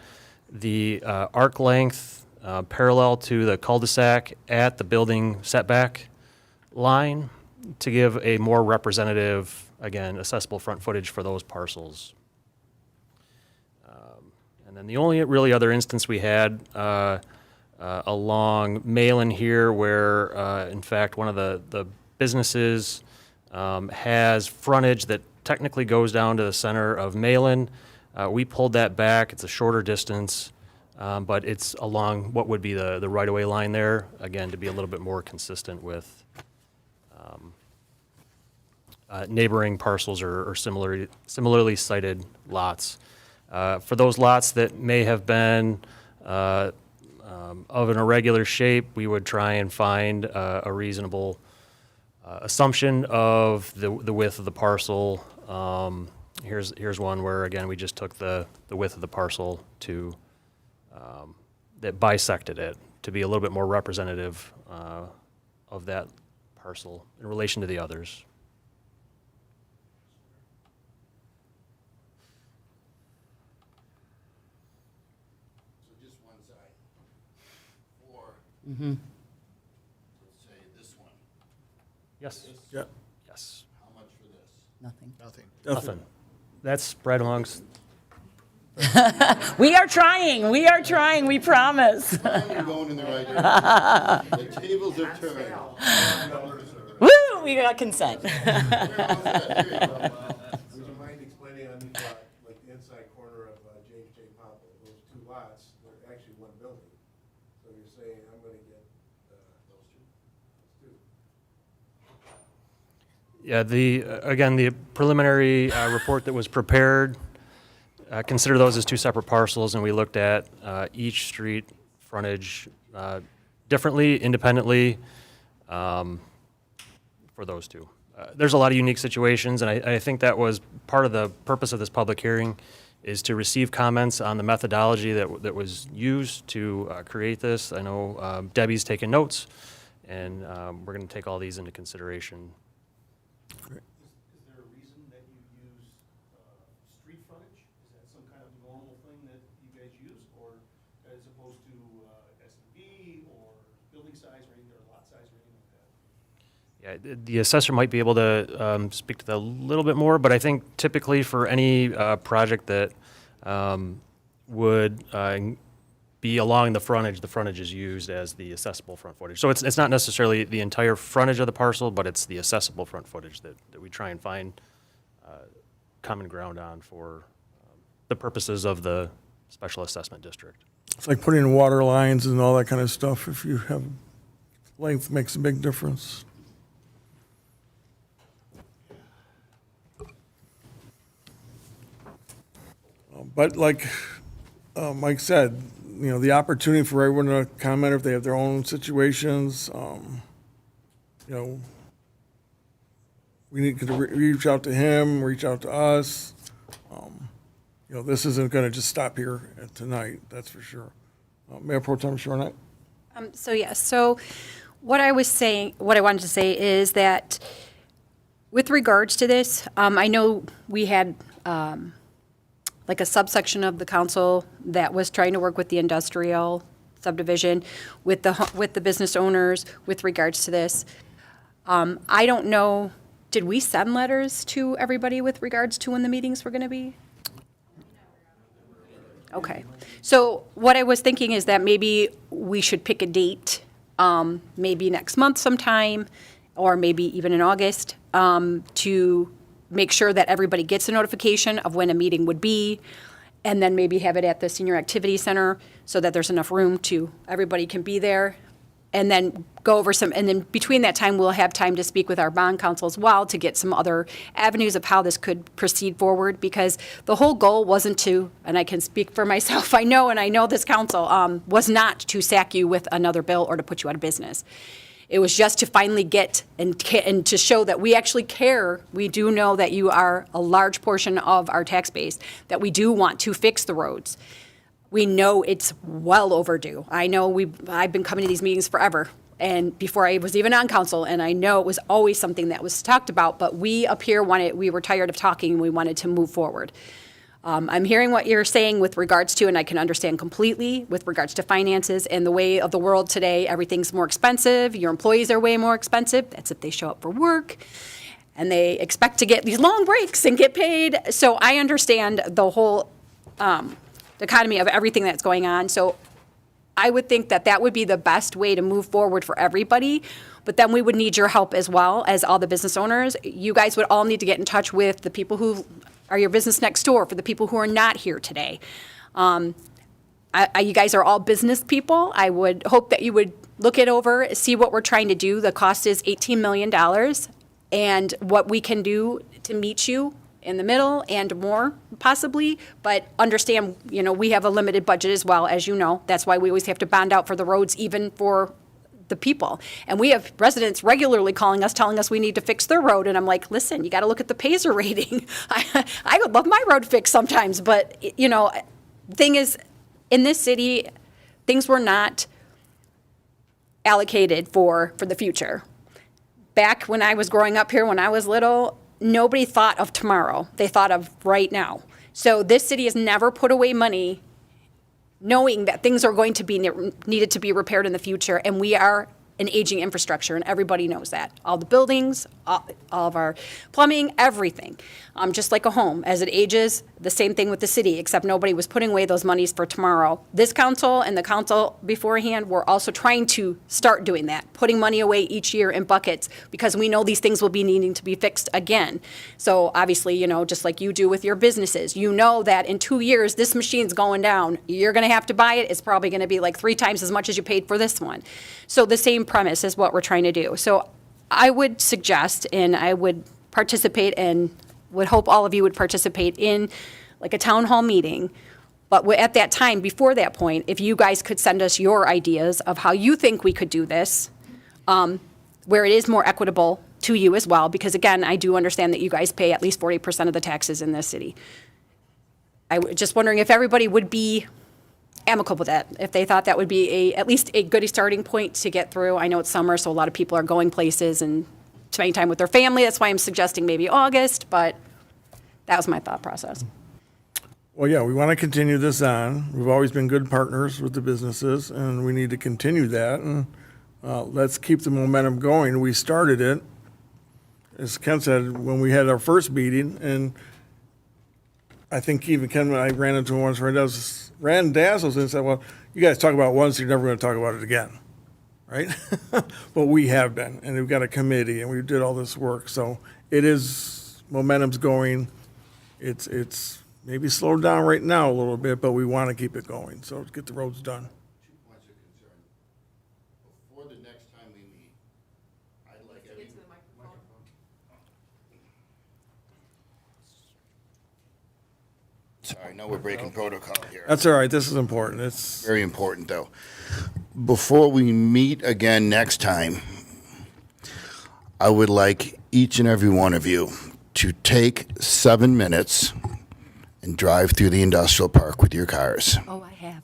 the arc length parallel to the cul-de-sac at the building setback line to give a more representative, again, accessible front footage for those parcels. And then the only really other instance we had along Malin here where, in fact, one of the businesses has frontage that technically goes down to the center of Malin. We pulled that back. It's a shorter distance, but it's along what would be the right-of-way line there, again, to be a little bit more consistent with neighboring parcels or similarly sited lots. For those lots that may have been of an irregular shape, we would try and find a reasonable assumption of the width of the parcel. Here's one where, again, we just took the width of the parcel to that bisected it to be a little bit more representative of that parcel in relation to the others. Mm-hmm. Let's say this one. Yes. Yeah. Yes. How much for this? Nothing. Nothing. That's spread amongst. We are trying, we promise. You're going in the right direction. The tables are turning. Woo, we got consent. Would you mind explaining on each lot, like the inside corner of James J. Popple, those two lots, they're actually one building. So you're saying, I'm going to get those two? Yeah, again, the preliminary report that was prepared, consider those as two separate parcels, and we looked at each street frontage differently, independently, for those two. There's a lot of unique situations, and I think that was part of the purpose of this public hearing, is to receive comments on the methodology that was used to create this. I know Debbie's taken notes, and we're going to take all these into consideration. Is there a reason that you use street frontage? Is that some kind of normal thing that you guys use, or as opposed to S&B or building size or anything, or lot size or anything like that? Yeah, the assessor might be able to speak to that a little bit more, but I think typically for any project that would be along the frontage. The frontage is used as the accessible front footage. So it's not necessarily the entire frontage of the parcel, but it's the accessible front footage that we try and find common ground on for the purposes of the special assessment district. It's like putting in water lines and all that kind of stuff. If you have length, makes a big difference. But like Mike said, you know, the opportunity for everyone to comment if they have their own situations, you know, we need to reach out to him, reach out to us. You know, this isn't going to just stop here tonight, that's for sure. Mayor Pro Tem Shornack? So what I wanted to say is that with regards to this, I know we had like a subsection of the council that was trying to work with the industrial subdivision, with the business owners with regards to this. I don't know, did we send letters to everybody with regards to when the meetings were going to be? Okay. So what I was thinking is that maybe we should pick a date, maybe next month sometime, or maybe even in August, to make sure that everybody gets a notification of when a meeting would be, and then maybe have it at the Senior Activity Center so that there's enough room to, everybody can be there. And then go over and then between that time, we'll have time to speak with our bond counsel as well to get some other avenues of how this could proceed forward, because the whole goal wasn't to, and I can speak for myself, I know this council, was not to sack you with another bill or to put you out of business. It was just to finally get and to show that we actually care. We do know that you are a large portion of our tax base, that we do want to fix the roads. We know it's well overdue. I know I've been coming to these meetings forever, and before I was even on council, and I know it was always something that was talked about, but we up here we were tired of talking, and we wanted to move forward. I'm hearing what you're saying with regards to, and I can understand completely, with regards to finances and the way of the world today, everything's more expensive, your employees are way more expensive, that's if they show up for work, and they expect to get these long breaks and get paid. So I understand the whole dichotomy of everything that's going on. So I would think that that would be the best way to move forward for everybody. But then we would need your help as well as all the business owners. You guys would all need to get in touch with the people who are your business next door, for the people who are not here today. You guys are all business people. I would hope that you would look it over, see what we're trying to do. The cost is $18 million, and what we can do to meet you in the middle and more possibly, but understand, you know, we have a limited budget as well, as you know. That's why we always have to bond out for the roads, even for the people. And we have residents regularly calling us, telling us we need to fix their road. And I'm like, listen, you got to look at the Pacer rating. I would love my road fixed sometimes, but, you know, thing is, in this city, things were not allocated for the future. Back when I was growing up here, when I was little, nobody thought of tomorrow. They thought of right now. So this city has never put away money knowing that things are going to be needed to be repaired in the future, and we are an aging infrastructure, and everybody knows that. All the buildings, all of our plumbing, everything. Just like a home, as it ages, the same thing with the city, except nobody was putting away those monies for tomorrow. This council and the council beforehand were also trying to start doing that, putting money away each year in buckets, because we know these things will be needing to be fixed again. So obviously, you know, just like you do with your businesses, you know that in 2 years, this machine's going down. You're gonna have to buy it. It's probably gonna be like 3 times as much as you paid for this one. So the same premise is what we're trying to do. So I would suggest, and I would participate and would hope all of you would participate in like a town hall meeting. But at that time, before that point, if you guys could send us your ideas of how you think we could do this, where it is more equitable to you as well, because again, I do understand that you guys pay at least 40% of the taxes in this city. I was just wondering if everybody would be amicable with that, if they thought that would be at least a good starting point to get through. I know it's summer, so a lot of people are going places and spending time with their family. That's why I'm suggesting maybe August, but that was my thought process. Well, yeah, we want to continue this on. We've always been good partners with the businesses, and we need to continue that. And let's keep the momentum going. We started it, as Ken said, when we had our first meeting, and I think even Ken, when I ran into him once, ran dazzles and said, well, you guys talk about it once, you're never going to talk about it again, right? But we have been, and we've got a committee, and we did all this work. So it is, momentum's going. It's maybe slowed down right now a little bit, but we want to keep it going, so get the roads done. 2 points of concern. Before the next time we meet, I'd like every... Sorry, I know we're breaking protocol here. That's all right, this is important. It's Very important, though. Before we meet again next time, I would like each and every one of you to take 7 minutes and drive through the industrial park with your cars. Oh, I have.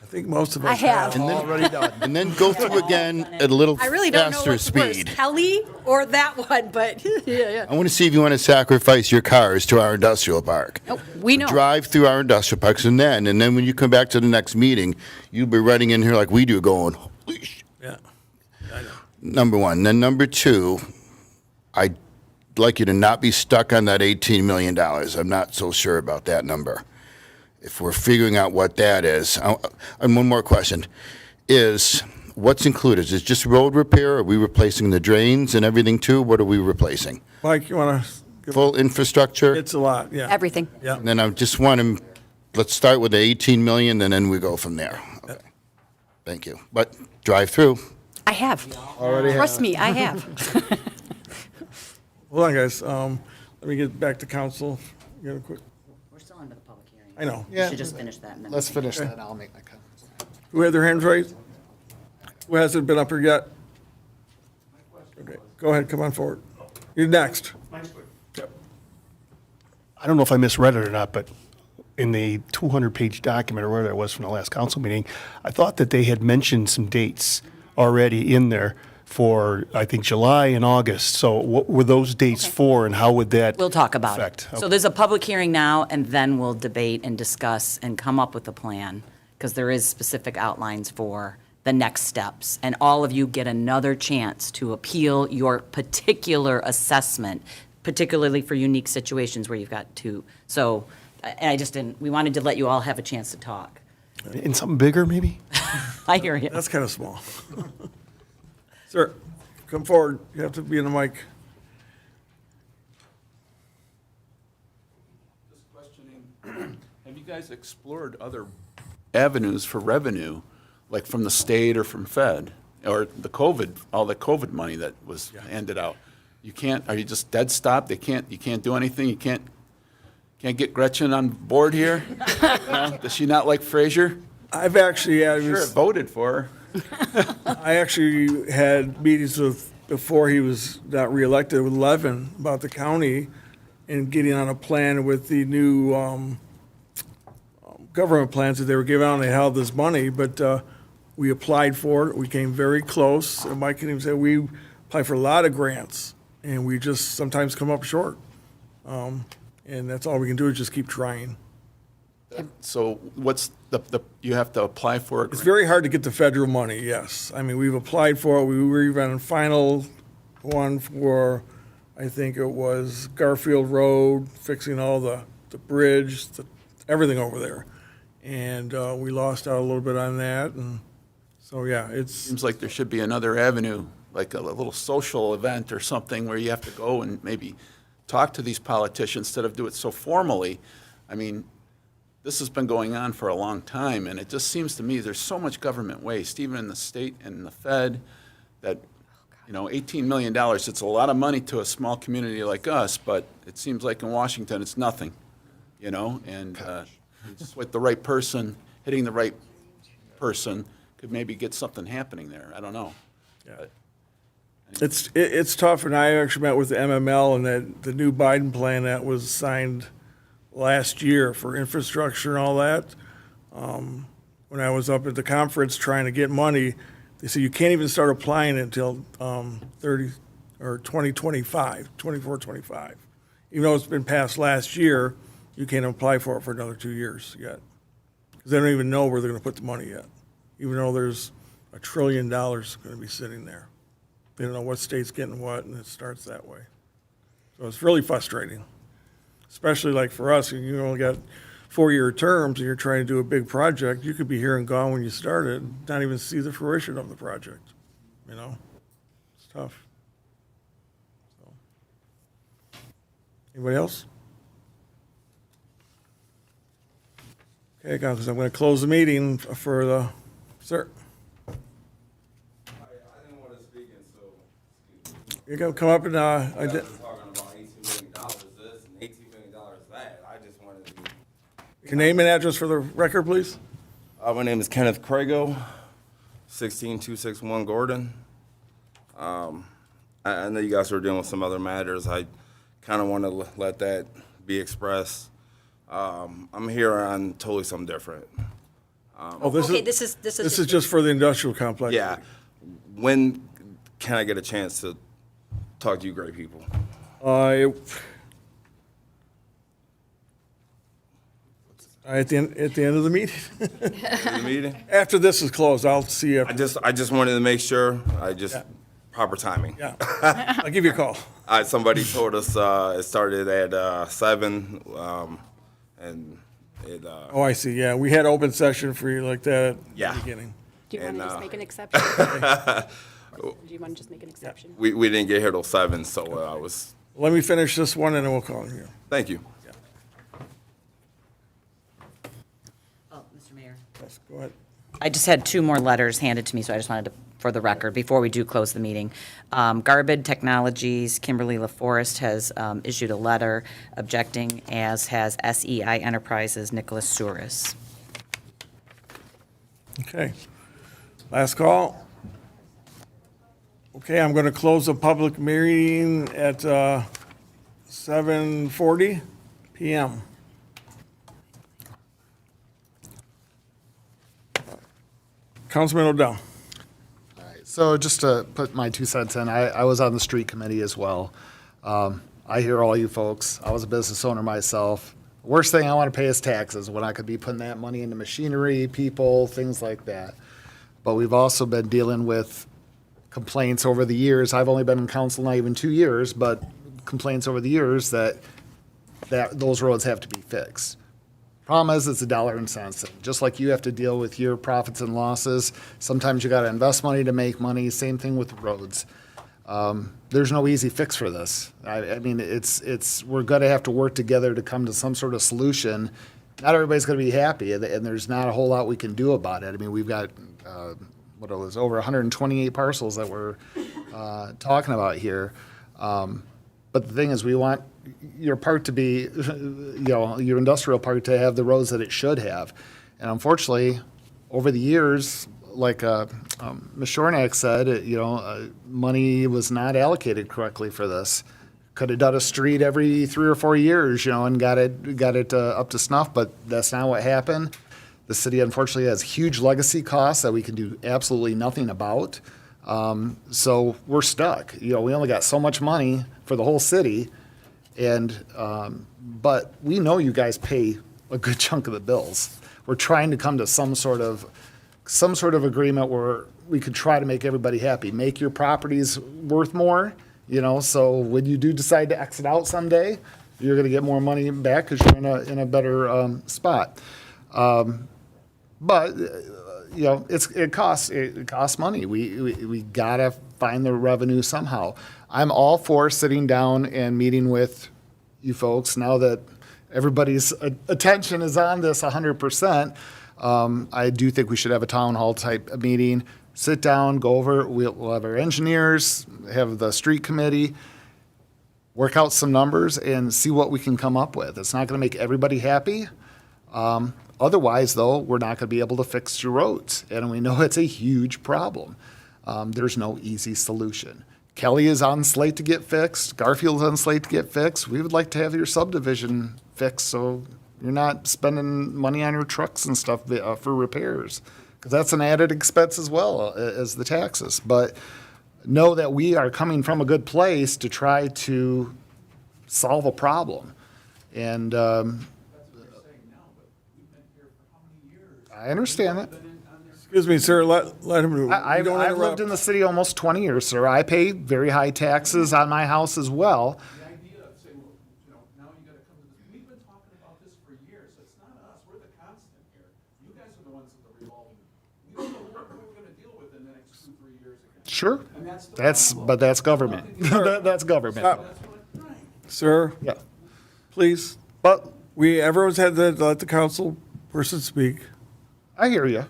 I think most of I us have. have. Already done. And then go through again at a little I really don't know faster what's worse, speed. Kelly or that one, but yeah. I want to see if you want to sacrifice your cars to our industrial park. Oh, we know. Drive through our industrial parks, and then when you come back to the next meeting, you'll be running in here like we do, going, "Holy sh-" Yeah. Number one. Then number two, I'd like you to not be stuck on that $18 million. I'm not so sure about that number. If we're figuring out what that is, and one more question, is what's included? Is it just road repair? Are we replacing the drains and everything too? What are we replacing? Mike, you want to? Full infrastructure? It's a lot, yeah. Everything. Yeah. And then I just want to, let's start with the 18 million and then we go from there. Okay. Thank you. But drive through. I have. Trust me, I have. Hold on, guys. Let me get back to council. Get a quick. We're still under the public hearing. I know. We Yeah. should just finish that. And then Let's we can- finish that, I'll make my comments. Who had their hands raised? Who hasn't been up here yet? Okay, go ahead, come on forward. You're next. Yep. I don't know if I misread it or not, but in the 200-page document, or whatever it was from the last council meeting, I thought that they had mentioned some dates already in there for, I think, July and August. So what were those dates for, and how would that We'll talk about affect? it. So there's a public hearing now, and then we'll debate and discuss and come up with a plan, because there is specific outlines for the next steps. And all of you get another chance to appeal your particular assessment, particularly for unique situations where you've got two. So, and I just didn't, we wanted to let you all have a chance to talk. In something bigger, maybe? I hear you. That's kind of small. Sir, come forward. You have to be in the mic. Just questioning, have you guys explored other avenues for revenue, like from the state or from Fed, or the COVID, all the COVID money that was handed out? You can't, are you just dead stop? You can't do anything? You can't get Gretchen on board here? No? Does she not like Fraser? I've actually, Sure, voted for her. I actually had meetings with, before he was not reelected, with Levin about the county and getting on a plan with the new government plans that they were giving out, and they held this money, but we applied for it. We came very close. And Mike can even say we apply for a lot of grants, and we just sometimes come up short. And that's all we can do is just keep trying. So what's you have to apply for it? It's very hard to get the federal money, yes. I mean, we've applied for it. We were even on final one for, I think it was Garfield Road, fixing all the bridge, everything over there. And we lost out a little bit on that. And so, yeah, it's. Seems like there should be another avenue, like a little social event or something where you have to go and maybe talk to these politicians instead of do it so formally. I mean, this has been going on for a long time, and it just seems to me there's so much government waste, even in the state and the Fed, that, you know, $18 million, it's a lot of money to a small community like us, but it seems like in Washington it's nothing, you know, and just with the right person, hitting the right person, could maybe get something happening there. I don't know. Yeah. It's tough, and I actually met with the MML and the new Biden plan that was signed last year for infrastructure and all that. When I was up at the conference trying to get money, they said you can't even start applying until 2025, 24, 25. Even though it's been passed last year, you can't apply for it for another 2 years yet. Because they don't even know where they're going to put the money yet, even though there's $1 trillion going to be sitting there. They don't know what state's getting what, and it starts that way. So it's really frustrating. especially like for us, you only got 4-year terms and you're trying to do a big project, you could be here and gone when you started, not even see the fruition of the project, you know? It's tough. So. Anybody else? Okay, guys, I'm going to close the meeting for the, sir. You're going to come up and, talking about $18 million this and $18 million that. I just wanted to be. Your name and address for the record, please? My name is Kenneth Crago, 16261 Gordon. I know you guys are dealing with some other matters. I kind of want to let that be expressed. I'm here on totally something different. This is just for the industrial complex. Yeah. When can I get a chance to talk to you great people? At the end of the meeting. The meeting? After this is closed, I'll see you. I just wanted to make sure. Proper timing. Yeah. I'll give you a call. Somebody told us it started at 7, and it. Oh, I see. Yeah, we had open session for you like that at Yeah. the beginning. Do you want to just make an exception? Do you want to just make an exception? We didn't get here till 7, so I was. Let me finish this one and then we'll call you. Thank you. Oh, Mr. Mayor. Yes, go ahead. I just had 2 more letters handed to me, so I just wanted to, for the record, before we do close the meeting. Garbid Technologies, Kimberly LaForest has issued a letter objecting, as has SEI Enterprises, Nicholas Souris. Okay. Last call. Okay, I'm going to close the public meeting at 7:40 PM. Councilman O'Dell. So just to put my 2 cents in, I was on the street committee as well. I hear all you folks. I was a business owner myself. Worst thing I want to pay is taxes when I could be putting that money into machinery, people, things like that. But we've also been dealing with complaints over the years. I've only been in council not even 2 years, but complaints over the years that those roads have to be fixed. Problem is, it's a dollar and cents thing. Just like you have to deal with your profits and losses, sometimes you got to invest money to make money. Same thing with roads. There's no easy fix for this. I mean, we're going to have to work together to come to some sort of solution. Not everybody's going to be happy, and there's not a whole lot we can do about it. I mean, we've got over 128 parcels that we're talking about here. But the thing is, we want your park to be, your industrial park to have the roads that it should have. And unfortunately, over the years, like Ms. Shornack said, money was not allocated correctly for this. Could have done a street every 3 or 4 years, and got it up to snuff, but that's not what happened. The city unfortunately has huge legacy costs that we can do absolutely nothing about. So we're stuck. We only got so much money for the whole city, but we know you guys pay a good chunk of the bills. We're trying to come to some sort of agreement where we could try to make everybody happy, make your properties worth more, so when you do decide to exit out someday, you're going to get more money back because you're in a better spot. But it costs money. We gotta find the revenue somehow. I'm all for sitting down and meeting with you folks now that everybody's attention is on this 100%. I do think we should have a town hall type meeting. Sit down, go over. We'll have our engineers, have the street committee, work out some numbers, and see what we can come up with. It's not going to make everybody happy. Otherwise, though, we're not going to be able to fix your roads, and we know it's a huge problem. There's no easy solution. Kelly is on slate to get fixed. Garfield's on slate to get fixed. We would like to have your subdivision fixed so you're not spending money on your trucks and stuff for repairs, because that's an added expense as well as the taxes. But know that we are coming from a good place to try to solve a problem. And I understand that. Excuse me, sir, let him. I've lived in the city almost 20 years, sir. I pay very high taxes on my house as well. Sure. But that's government. That's government. Sir? Yeah. Please? But Everyone's had to let the council person speak. I hear you.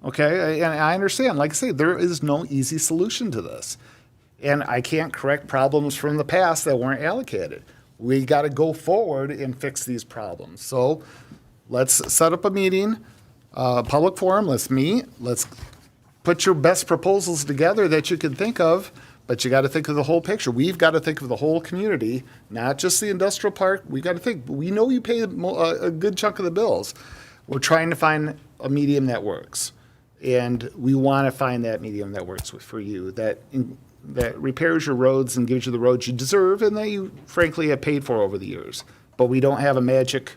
Okay, and I understand. Like I say, there is no easy solution to this. And I can't correct problems from the past that weren't allocated. We got to go forward and fix these problems. So let's set up a meeting, public forum, let's meet, let's put your best proposals together that you can think of, but you got to think of the whole picture. We've got to think of the whole community, not just the industrial park. We got to think, we know you pay a good chunk of the bills. We're trying to find a medium that works. And we want to find that medium that works for you, that repairs your roads and gives you the roads you deserve and that you frankly have paid for over the years. But we don't have a magic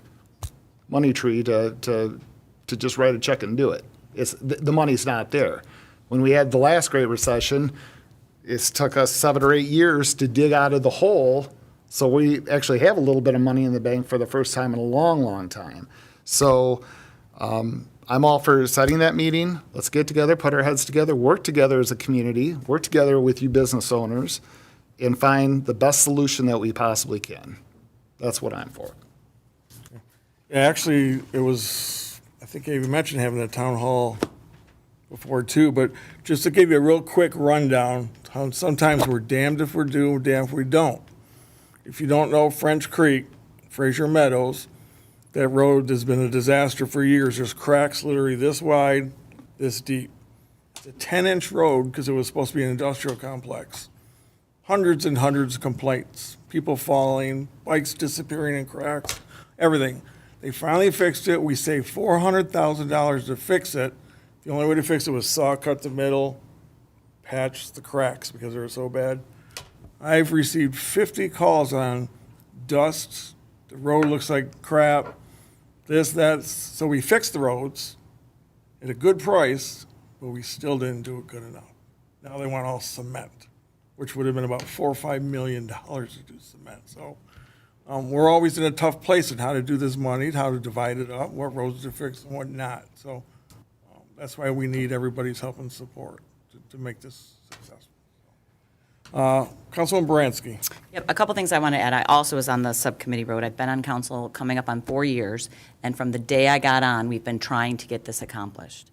money tree to just write a check and do it. The money's not there. When we had the last Great Recession, it took us 7 or 8 years to dig out of the hole. So we actually have a little bit of money in the bank for the first time in a long, long time. So I'm all for setting that meeting. Let's get together, put our heads together, work together as a community, work together with you business owners, and find the best solution that we possibly can. That's what I'm for. Yeah, actually, it was, I think I even mentioned having a town hall before too, but just to give you a real quick rundown, how sometimes we're damned if we do, damned if we don't. If you don't know French Creek, Fraser Meadows, that road has been a disaster for years. There's cracks literally this wide, this deep. It's a 10-inch road because it was supposed to be an industrial complex. Hundreds and hundreds of complaints, people falling, bikes disappearing in cracks, everything. They finally fixed it. We saved $400,000 to fix it. The only way to fix it was saw cut the middle, patch the cracks because they were so bad. I've received 50 calls on dust, the road looks like crap, this, that. So we fixed the roads at a good price, but we still didn't do it good enough. Now they want all cement, which would have been about $4 or $5 million to do cement. So we're always in a tough place in how to do this money, how to divide it up, what roads to fix and what not. So that's why we need everybody's help and support to make this successful. Councilman Baranski. Yep, a couple things I want to add. I also was on the subcommittee road. I've been on council coming up on 4 years, and from the day I got on, we've been trying to get this accomplished.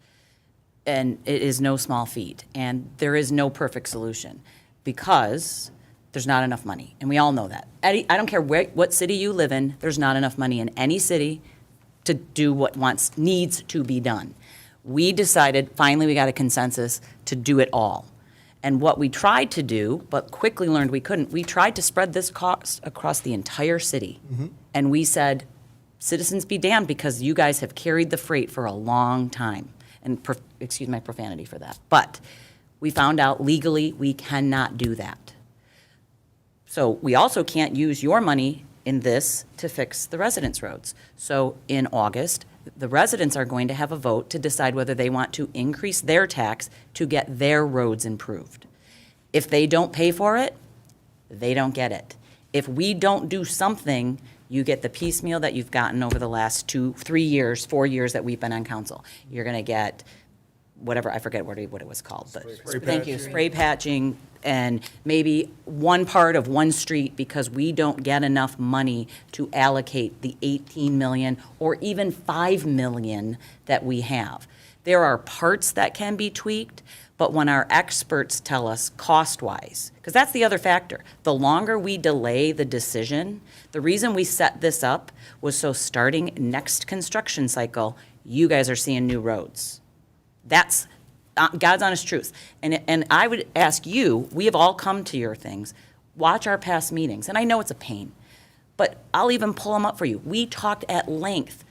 And it is no small feat, and there is no perfect solution because there's not enough money, and we all know that. I don't care what city you live in, there's not enough money in any city to do what needs to be done. We decided, finally we got a consensus to do it all. And what we tried to do, but quickly learned we couldn't, we tried to spread this cost across the entire city. And we said, citizens be damned because you guys have carried the freight for a long time. And excuse my profanity for that. But we found out legally we cannot do that. So we also can't use your money in this to fix the residents' roads. So in August, the residents are going to have a vote to decide whether they want to increase their tax to get their roads improved. If they don't pay for it, they don't get it. If we don't do something, you get the piecemeal that you've gotten over the last 2, 3 years, 4 years that we've been on council. You're going to get whatever, I forget what it was called, but thank you, spray patching, and maybe one part of one street because we don't get enough money to allocate the 18 million or even 5 million that we have. There are parts that can be tweaked, but when our experts tell us cost-wise, because that's the other factor, the longer we delay the decision, the reason we set this up was so starting next construction cycle, you guys are seeing new roads. That's God's honest truth. And I would ask you, we have all come to your things, watch our past meetings. And I know it's a pain, but I'll even pull them up for you. We talked at length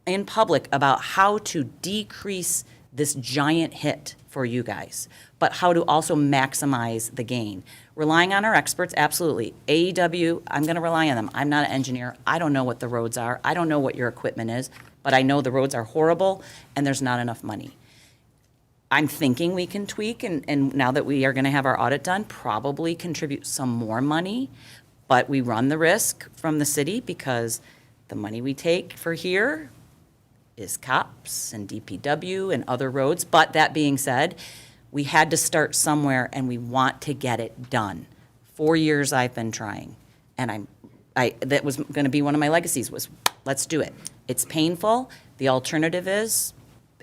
in public about how to decrease this giant hit for you guys, but how to also maximize the gain. Relying on our experts, absolutely. AEW, I'm going to rely on them. I'm not an engineer. I don't know what the roads are. I don't know what your equipment is, but I know the roads are horrible and there's not enough money. I'm thinking we can tweak, and now that we are going to have our audit done, probably contribute some more money, but we run the risk from the city because the money we take for here is COPS and DPW and other roads. But that being said, We had to start somewhere, and we want to get it done. 4 years I've been trying, and that was going to be one of my legacies was, let's do it. It's painful. The alternative is,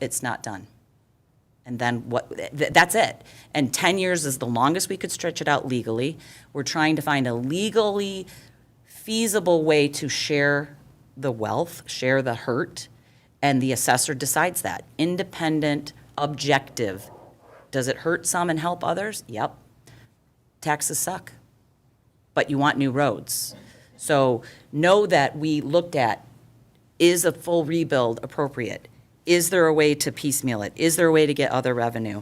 it's not done. And then that's it. And 10 years is the longest we could stretch it out legally. We're trying to find a legally feasible way to share the wealth, share the hurt, and the assessor decides that. Independent, objective. Does it hurt some and help others? Yep. Taxes suck. But you want new roads. So know that we looked at, is a full rebuild appropriate? Is there a way to piecemeal it? Is there a way to get other revenue?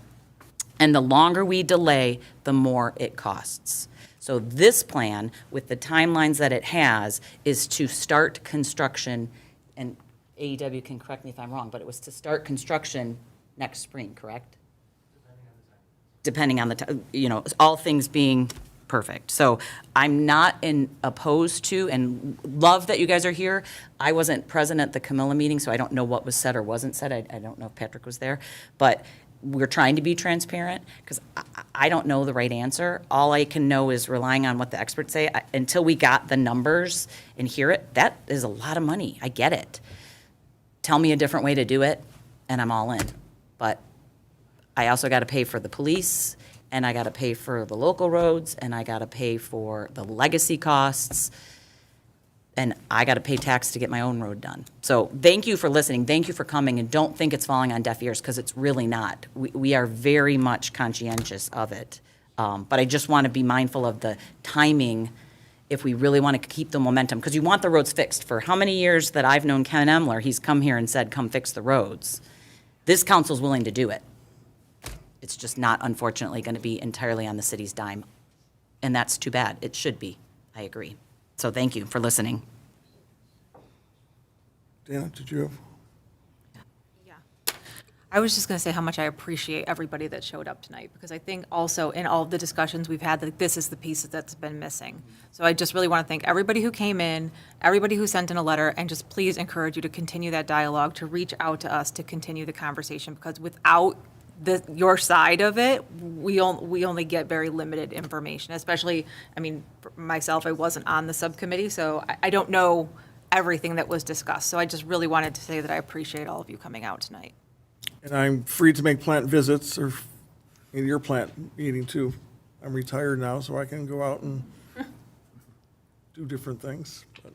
And the longer we delay, the more it costs. So this plan, with the timelines that it has, is to start construction, and AEW can correct me if I'm wrong, but it was to start construction next spring, correct? Depending on the, all things being perfect. So I'm not opposed to, and love that you guys are here. I wasn't present at the Camilla meeting, so I don't know what was said or wasn't said. I don't know if Patrick was there. But we're trying to be transparent, because I don't know the right answer. All I can know is relying on what the experts say. Until we got the numbers and hear it, that is a lot of money. I get it. Tell me a different way to do it, and I'm all in. But I also got to pay for the police, and I got to pay for the local roads, and I got to pay for the legacy costs, and I got to pay tax to get my own road done. So thank you for listening. Thank you for coming, and don't think it's falling on deaf ears, because it's really not. We are very much conscientious of it. But I just want to be mindful of the timing if we really want to keep the momentum, because you want the roads fixed. For how many years that I've known Ken Emler, he's come here and said, come fix the roads. This council's willing to do it. It's just not, unfortunately, going to be entirely on the city's dime. And that's too bad. It should be. I agree. So thank you for listening. Dana, did you have? I was just going to say how much I appreciate everybody that showed up tonight, because I think also in all of the discussions we've had, that this is the piece that's been missing. So I just really want to thank everybody who came in, everybody who sent in a letter, and just please encourage you to continue that dialogue, to reach out to us, to continue the conversation, because without your side of it, we only get very limited information, especially, I mean, for myself, I wasn't on the subcommittee, so I don't know everything that was discussed. So I just really wanted to say that I appreciate all of you coming out tonight. And I'm free to make plant visits, or in your plant meeting too. I'm retired now, so I can go out and do different things. But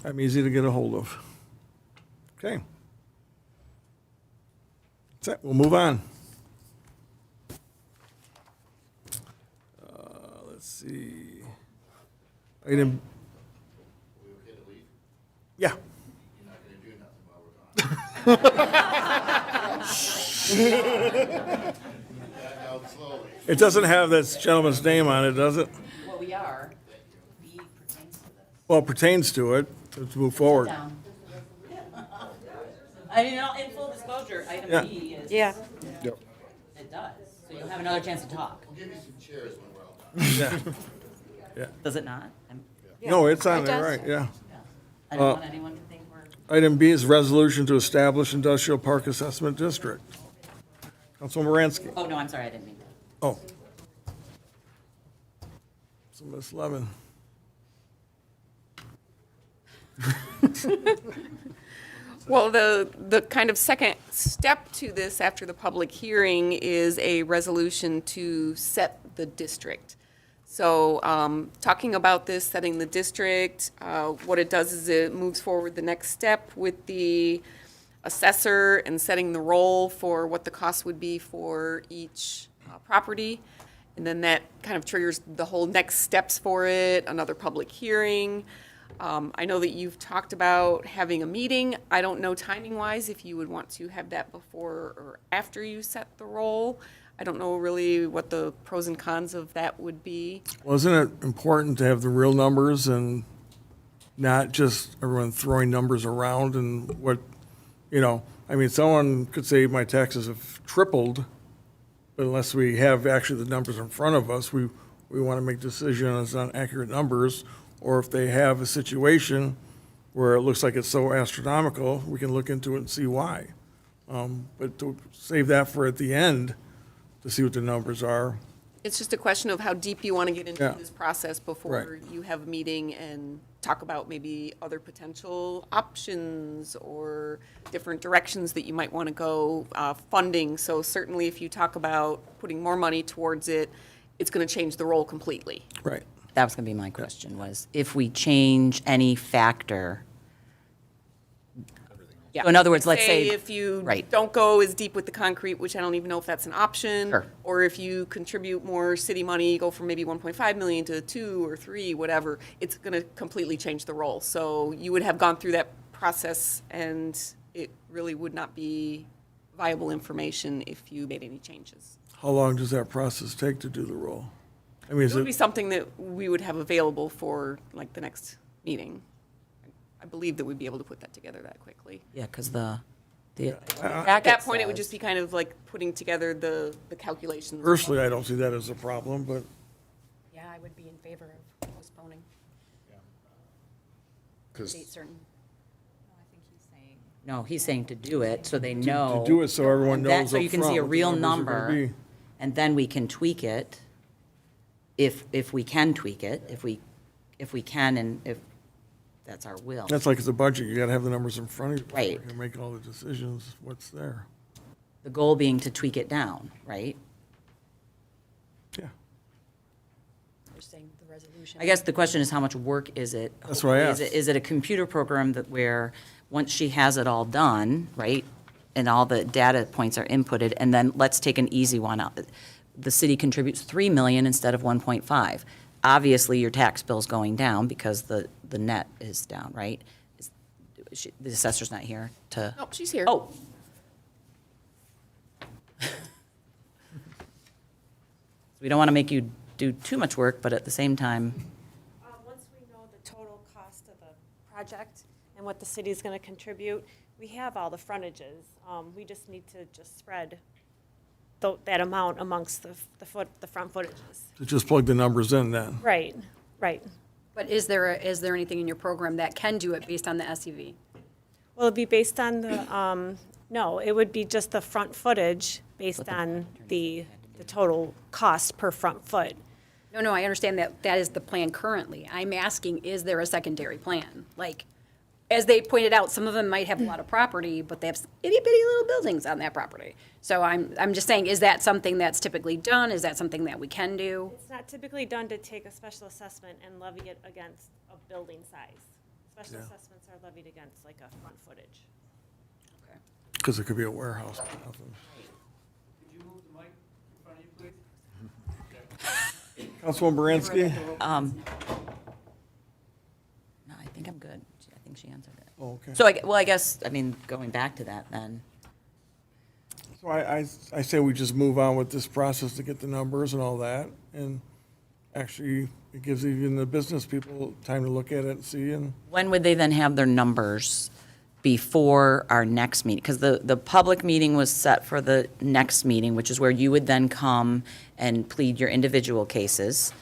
I'm easy to get a hold of. Okay. That's it. We'll move on. Let's see. Item. Yeah. It doesn't have this gentleman's name on it, does it? Well, we are. Well, it pertains to it. Let's move forward. I mean, in full disclosure, item B is. Yeah. Yep. It does. So you'll have another chance to talk. We'll give you some chairs when we're all done. Yeah. Does it not? No, it's on It there, does. right, yeah. I don't want anyone to think we're. Item B is resolution to establish industrial park assessment district. Councilman Moransky. Oh, no, I'm sorry, I didn't mean that. Oh. So Ms. Levin. Well, the kind of second step to this after the public hearing is a resolution to set the district. So talking about this, setting the district, what it does is it moves forward the next step with the assessor and setting the role for what the cost would be for each property. And then that kind of triggers the whole next steps for it, another public hearing. I know that you've talked about having a meeting. I don't know timing-wise if you would want to have that before or after you set the role. I don't know really what the pros and cons of that would be. Well, isn't it important to have the real numbers and not just everyone throwing numbers around and what, I mean, someone could say my taxes have tripled, but unless we have actually the numbers in front of us, we want to make decisions on accurate numbers. Or if they have a situation where it looks like it's so astronomical, we can look into it and see why. But to save that for at the end, to see what the numbers are. It's just a question of how deep you want to get into Yeah. this process before Right. you have a meeting and talk about maybe other potential options or different directions that you might want to go, funding. So certainly if you talk about putting more money towards it, it's going to change the role completely. Right. That was going to be my question, was if we change any factor. So in other words, let's say. If you Right. don't go as deep with the concrete, which I don't even know if that's an option. Sure. Or if you contribute more city money, go from maybe 1.5 million to 2 or 3, whatever, it's going to completely change the role. So you would have gone through that process, and it really would not be viable information if you made any changes. How long does that process take to do the roll? I mean, is It would be it, something that we would have available for like the next meeting. I believe that we'd be able to put that together that quickly. Yeah, because the At packet that point, it would says- just be kind of like putting together the calculations. personally, I don't see that as a problem, but Yeah, I would be in favor of postponing. Because Date certain. No, he's saying to do it so they know. do it so everyone And that- knows So you can upfront see a what the real numbers are gonna number, be. and then we can tweak it if we can tweak it, if we can and if that's our will. that's like the budget, you gotta have the numbers in front of you. before Right. You can make all the decisions, what's there. The goal being to tweak it down, right? Yeah. You're saying the resolution. I guess the question is, how much work is it? That's what I Is it- asked. Is it a computer program that where, once she has it all done, right, and all the data points are inputted, and then let's take an easy one out. The city contributes 3 million instead of 1.5. Obviously, your tax bill's going down because the net is down, right? The assessor's not here to. Nope, she's here. Oh. We don't want to make you do too much work, but at the same time. Once we know the total cost of the project and what the city's going to contribute, we have all the frontages. We just need to just spread that amount amongst the front footages. To just plug the numbers in then. Right, right. But is there anything in your program that can do it based on the SUV? Well, it'd be based on the, no, it would be just the front footage based on the total cost per front foot. No, I understand that is the plan currently. I'm asking, is there a secondary plan? Like, as they pointed out, some of them might have a lot of property, but they have itty bitty little buildings on that property. So I'm just saying, is that something that's typically done? Is that something that we can do? It's not typically done to take a special assessment and levy it against a building size. Special Yeah. assessments are levied against like a front footage. Because it could be a warehouse. or nothing. Councilwoman Baranski? No, I think I'm good. I think she answered it. Oh, okay. So, I guess, going back to that then, So I say we just move on with this process to get the numbers and all that, and actually, it gives even the business people time to look at it and see, and when would they then have their numbers before our next meeting? Because the public meeting was set for the next meeting, which is where you would then come and plead your individual cases,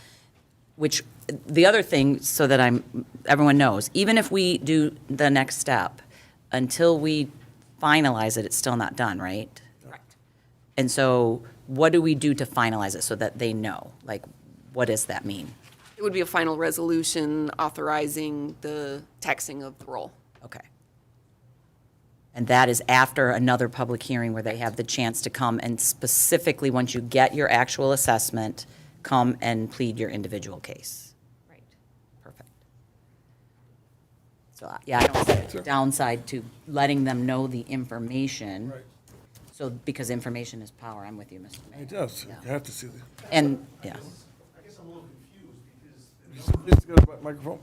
which, the other thing, so that everyone knows, even if we do the next step, until we finalize it, it's still not done, right? Correct. And so what do we do to finalize it so that they know? Like, what does that mean? It would be a final resolution authorizing the taxing of the roll. Okay. And that is after another public hearing where they have the chance to come and specifically, once you get your actual assessment, come and plead your individual case. Right. Perfect. So, yeah, I don't see a downside to letting them know the information. Right. So, because information is power, I'm with you, Mr. Mayor. it does, you have to see the. And, yeah. I guess I'm a little confused because. Please go to the microphone.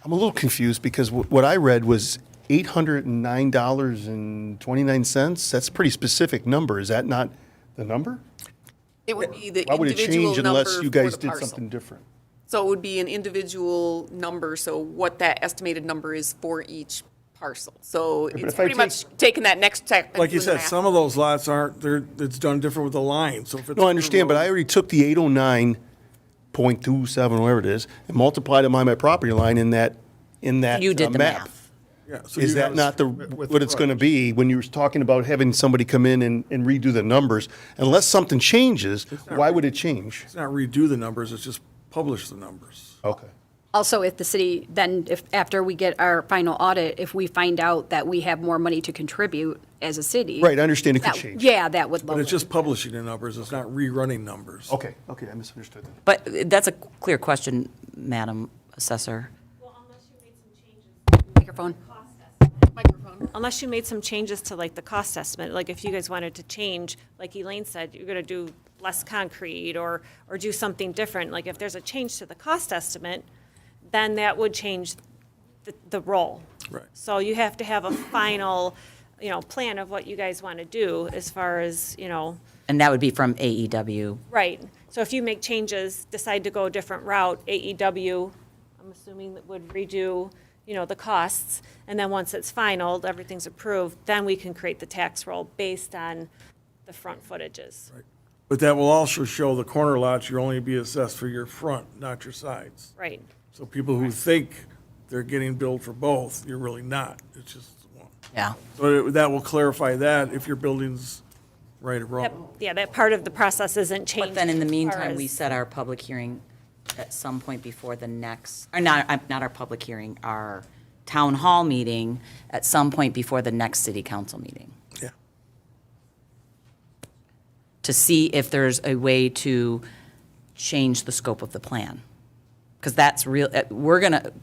I'm a little confused because what I read was $809.29. That's a pretty specific number. Is that not the number? It would be the Why would it individual change number unless you for guys the did parcel. something different? So it would be an individual number, so what that estimated number is for each parcel. So but it's if I pretty much taking that next step. and Like you doing the said, math. some of those lots aren't, it's done different with the line, so if it's. No, I understand, but I already took the 809.27, whatever it is, and multiplied it by my property line in that You did the map. math. Yeah, so Is you that have- not what it's going to be when you were talking about having somebody come in and redo the numbers? Unless something changes, why would it change? It's not redo the numbers, it's just publish the numbers. Okay. Also, if the city, then if, after we get our final audit, if we find out that we have more money to contribute as a city. Right, I understand it could that- change. Yeah, that would But lower it's just publishing the numbers, it's not rerunning numbers. Okay, I misunderstood that. But that's a clear question, Madam Assessor. microphone. Unless you made some changes to like the cost estimate, like if you guys wanted to change, like Elaine said, you're gonna do less concrete or do something different, like if there's a change to the cost estimate, then that would change the role. Right. So you have to have a final, plan of what you guys want to do as far as, And that would be from AEW. right. So if you make changes, decide to go a different route, AEW, I'm assuming that would redo, the costs. And then once it's final, everything's approved, then we can create the tax roll based on the front footages. But that will also show the corner lots, you're only be assessed for your front, not your sides. Right. So people who think they're getting billed for both, you're really not. It's just one. Yeah. So that will clarify that if your building's right or That- wrong. Yeah, that part of the process isn't changed. But then in the as far meantime, we as- set our public hearing at some point before the next, or not our public hearing, our town hall meeting at some point before the next city council meeting. Yeah. To see if there's a way to change the scope of the plan. Because that's real,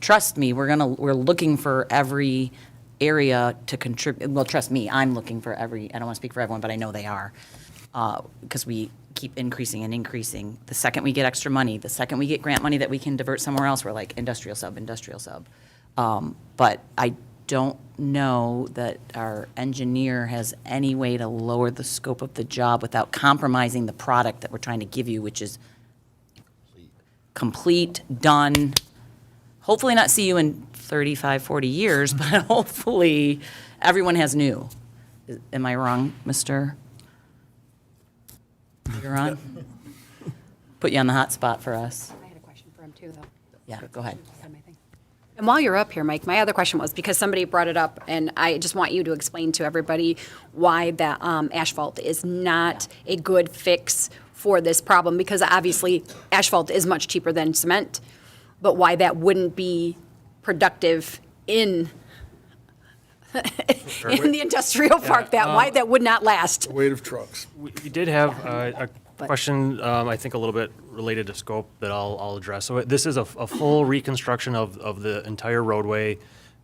trust me, we're looking for every area to contribute, well, trust me, I'm looking for every, I don't want to speak for everyone, but I know they are. Because we keep increasing and increasing. The second we get extra money, the second we get grant money that we can divert somewhere else, we're like industrial sub. But I don't know that our engineer has any way to lower the scope of the job without compromising the product that we're trying to give you, which is complete, done. Hopefully not see you in 35, 40 years, but hopefully everyone has new. Am I wrong, Mr.? You're on? Put you on the hot spot for us. I had a question for him too, though. Yeah, go ahead. And while you're up here, Mike, my other question was, because somebody brought it up, and I just want you to explain to everybody why that asphalt is not a good fix for this problem, because obviously asphalt is much cheaper than cement, but why that wouldn't be productive in in the industrial park, why that would not last. Weight of trucks. We did have a question, I think a little bit related to scope that I'll address. So this is a full reconstruction of the entire roadway,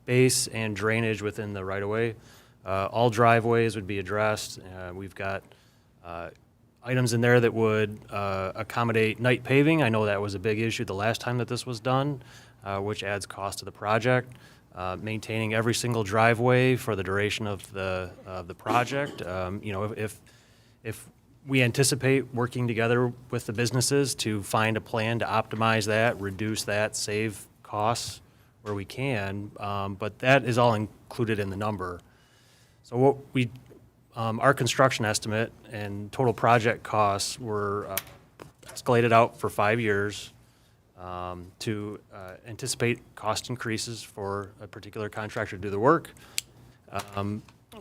base and drainage within the right-of-way. All driveways would be addressed. We've got items in there that would accommodate night paving. I know that was a big issue the last time that this was done, which adds cost to the project. Maintaining every single driveway for the duration of the project. If we anticipate working together with the businesses to find a plan to optimize that, reduce that, save costs where we can, but that is all included in the number. So what our construction estimate and total project costs were escalated out for 5 years to anticipate cost increases for a particular contractor to do the work.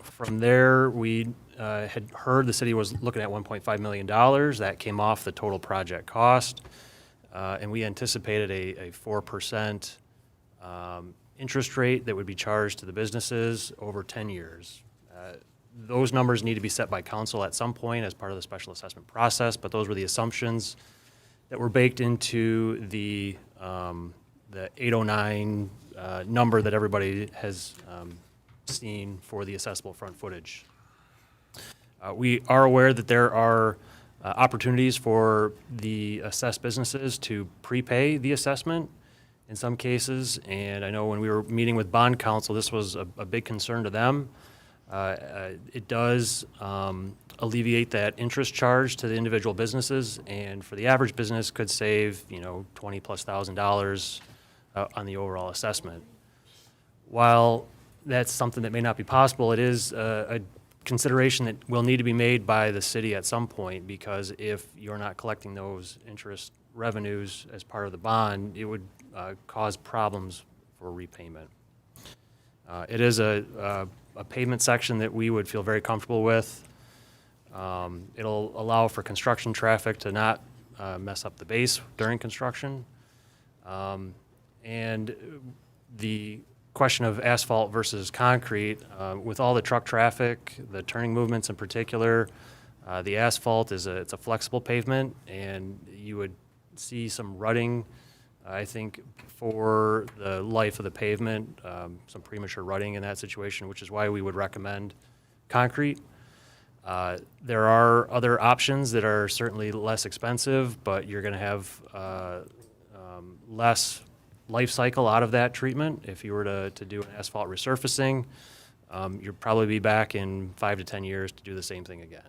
From there, we had heard the city was looking at $1.5 million. That came off the total project cost. And we anticipated a 4% interest rate that would be charged to the businesses over 10 years. Those numbers need to be set by council at some point as part of the special assessment process, but those were the assumptions that were baked into the 809 number that everybody has seen for the assessable front footage. We are aware that there are opportunities for the assessed businesses to prepay the assessment in some cases, and I know when we were meeting with bond counsel, this was a big concern to them. It does alleviate that interest charge to the individual businesses, and for the average business could save, $20,000+ on the overall assessment. While that's something that may not be possible, it is a consideration that will need to be made by the city at some point, because if you're not collecting those interest revenues as part of the bond, it would cause problems for repayment. It is a pavement section that we would feel very comfortable with. It'll allow for construction traffic to not mess up the base during construction. And the question of asphalt versus concrete, with all the truck traffic, the turning movements in particular, the asphalt it's a flexible pavement, and you would see some rutting, I think, for the life of the pavement, some premature rutting in that situation, which is why we would recommend concrete. There are other options that are certainly less expensive, but you're going to have less life cycle out of that treatment. If you were to do an asphalt resurfacing, you'll probably be back in 5 to 10 years to do the same thing again.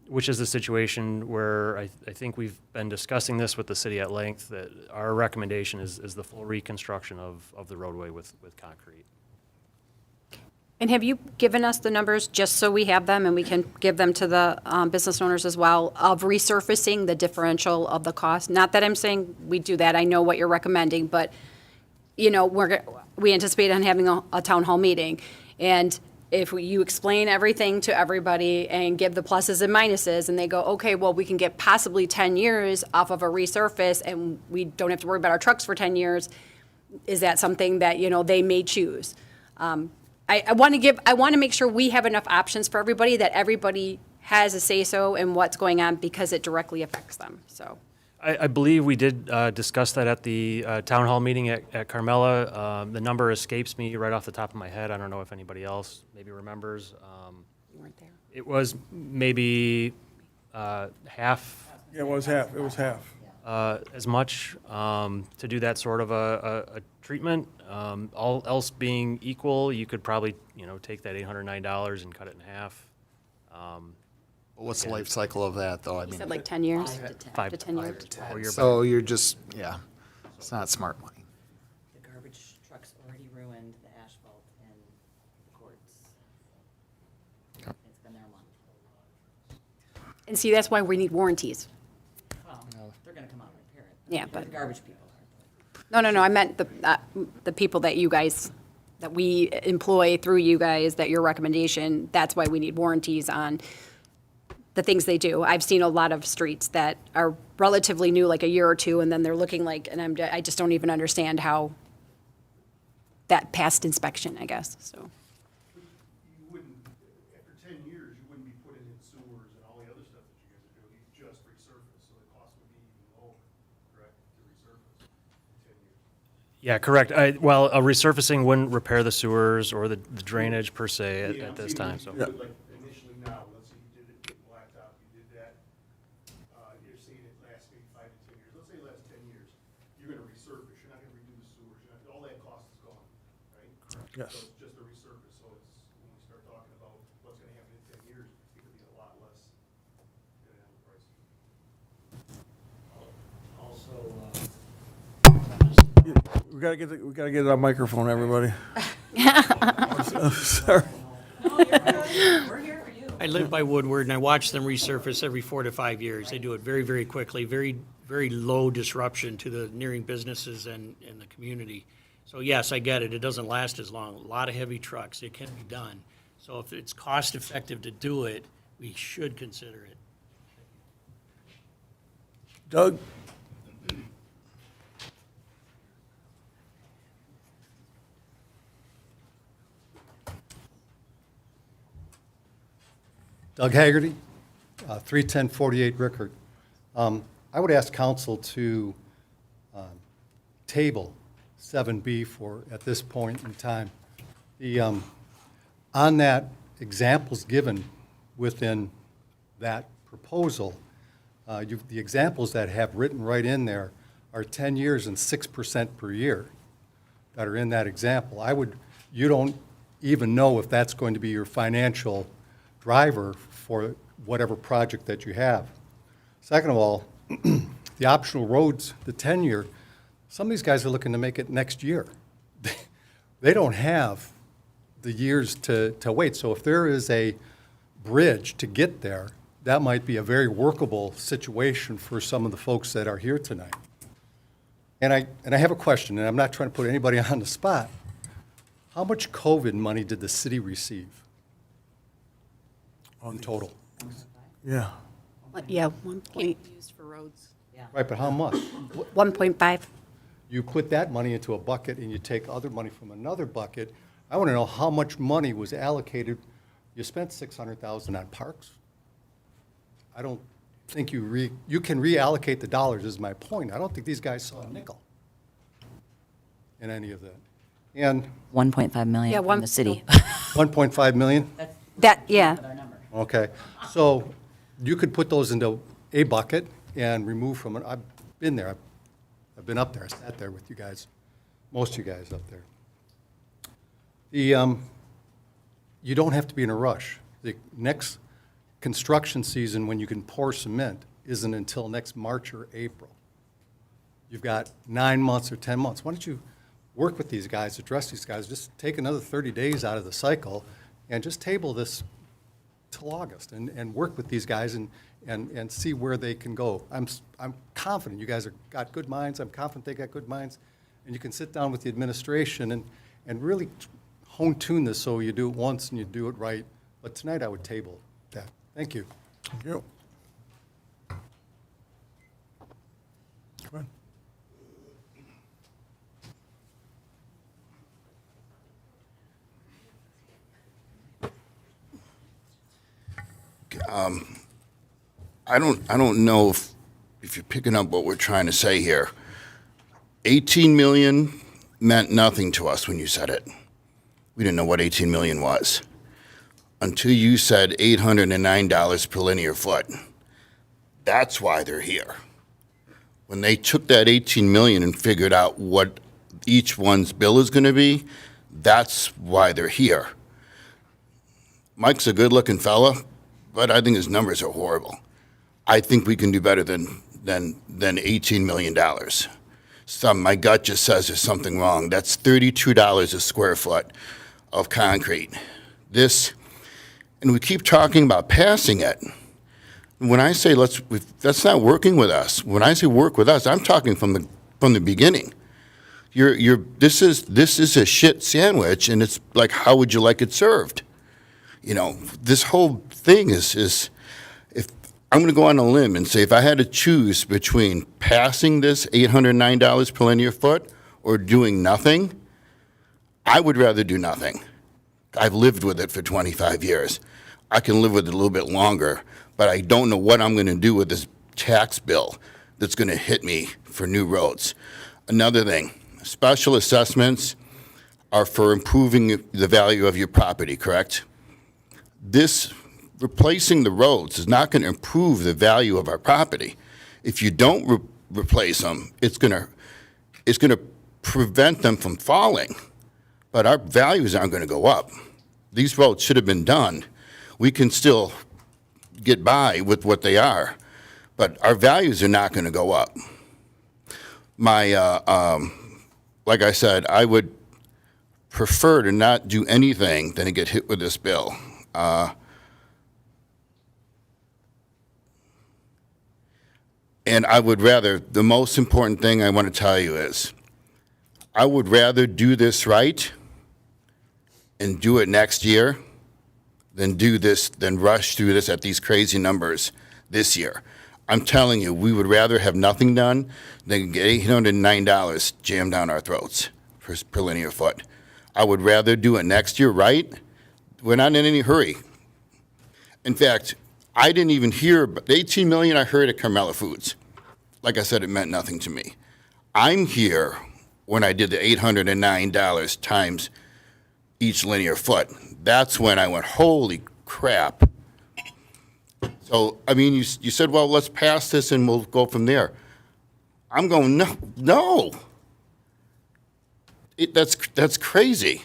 Which is the situation where I think we've been discussing this with the city at length, that our recommendation is the full reconstruction of the roadway with concrete. And have you given us the numbers, just so we have them and we can give them to the business owners as well, of resurfacing, the differential of the cost? Not that I'm saying we do that, I know what you're recommending, but, you know, we anticipate on having a town hall meeting. And if you explain everything to everybody and give the pluses and minuses, and they go, okay, well, we can get possibly 10 years off of a resurface, and we don't have to worry about our trucks for 10 years, is that something that, you know, they may choose? I want to make sure we have enough options for everybody, that everybody has a say-so in what's going on, because it directly affects them, so. I believe we did discuss that at the town hall meeting at Carmella. The number escapes me right off the top of my head. I don't know if anybody else maybe remembers. You weren't there. It was maybe half. Yeah, it was half. As much to do that sort of a treatment. All else being equal, you could probably, you know, take that $809 and cut it in half. What's the life cycle of that, though? I You mean, said like 10 years? 5 to 10 years. so you're just, yeah, it's not smart money. The garbage truck's already ruined the asphalt and the courts. It's been there a month. And see, that's why we need warranties. Well, they're gonna come out and repair it. Yeah, The but, garbage people. no, I meant the people that you guys, that we employ through you guys, that your recommendation, that's why we need warranties on the things they do. I've seen a lot of streets that are relatively new, like a year or two, and then they're looking like, and I just don't even understand how that passed inspection, I guess, so. You wouldn't, after 10 years, you wouldn't be putting in sewers and all the other stuff that you guys are doing. You'd just resurface, so the cost would be even lower, correct, to resurface in 10 years? Yeah, correct. Well, a resurfacing wouldn't repair the sewers or the drainage per se at this time, so. Like initially now, let's say you did it with blacktop, you did that, you're saying it lasts maybe 5 to 10 years. Let's say it lasts 10 years. You're gonna resurface, you're not gonna redo the sewers, all that cost is gone, right? Yes. So it's just a resurface, so it's, when we start talking about what's gonna happen in 10 years, it could be a lot less depending on the price. Also, We gotta get it on microphone, everybody. Sorry. I live by Woodward, and I watch them resurface every 4 to 5 years. They do it very, very quickly, very, very low disruption to the nearing businesses and the community. So yes, I get it, it doesn't last as long. A lot of heavy trucks, it can be done. So if it's cost-effective to do it, we should consider it. Doug? Doug Haggerty, 31048 Rickard. I would ask council to table 7B for, at this point in time. On that, examples given within that proposal, the examples that have written right in there are 10 years and 6% per year that are in that example. You don't even know if that's going to be your financial driver for whatever project that you have. Second of all, the optional roads, the 10-year, some of these guys are looking to make it next year. They don't have the years to wait. So if there is a bridge to get there, that might be a very workable situation for some of the folks that are here tonight. And I have a question, and I'm not trying to put anybody on the spot, How much COVID money did the city receive in total? Yeah. Yeah, 1 point, Used for roads. Right, but how much? 1.5. You put that money into a bucket and you take other money from another bucket. I want to know how much money was allocated. You spent $600,000 on parks. I don't think you can reallocate the dollars is my point. I don't think these guys saw a nickel in any of that. And 1.5 million Yeah, from one- the city. 1.5 million? That, yeah. Okay, so you could put those into a bucket and remove from it. I've been there. I've been up there. I sat there with you guys, most of you guys up there. You don't have to be in a rush. The next construction season, when you can pour cement, isn't until next March or April. You've got 9 months or 10 months. Why don't you work with these guys, address these guys, just take another 30 days out of the cycle and just table this till August and work with these guys and see where they can go. I'm confident you guys got good minds. I'm confident they got good minds. And you can sit down with the administration and really hone-tune this so you do it once and you do it right. But tonight I would table that. Thank you. Thank you. Go ahead. I don't know if you're picking up what we're trying to say here. 18 million meant nothing to us when you said it. We didn't know what 18 million was until you said $809 per linear foot. That's why they're here. When they took that 18 million and figured out what each one's bill is going to be, that's why they're here. Mike's a good-looking fella, but I think his numbers are horrible. I think we can do better than $18 million. My gut just says there's something wrong. That's $32 a square foot of concrete. And we keep talking about passing it. When I say that's not working with us. When I say work with us, I'm talking from the beginning. This is a shit sandwich, and it's like, how would you like it served? You know, this whole thing is if I'm going to go on a limb and say if I had to choose between passing this $809 per linear foot or doing nothing, I would rather do nothing. I've lived with it for 25 years. I can live with it a little bit longer, but I don't know what I'm going to do with this tax bill that's going to hit me for new roads. Another thing, special assessments are for improving the value of your property, correct? This replacing the roads is not going to improve the value of our property. If you don't replace them, it's going to prevent them from falling, but our values aren't going to go up. These roads should have been done. We can still get by with what they are, but our values are not going to go up. Like I said, I would prefer to not do anything than to get hit with this bill. And I would rather, the most important thing I want to tell you is, I would rather do this right and do it next year than rush through this at these crazy numbers this year. I'm telling you, we would rather have nothing done than get $809 jammed down our throats per linear foot. I would rather do it next year right. We're not in any hurry. In fact, I didn't even hear the 18 million I heard at Carmela Foods. Like I said, it meant nothing to me. I'm here when I did the $809 times each linear foot. That's when I went, holy crap. So, I mean, you said, well, let's pass this and we'll go from there. I'm going, no. That's crazy.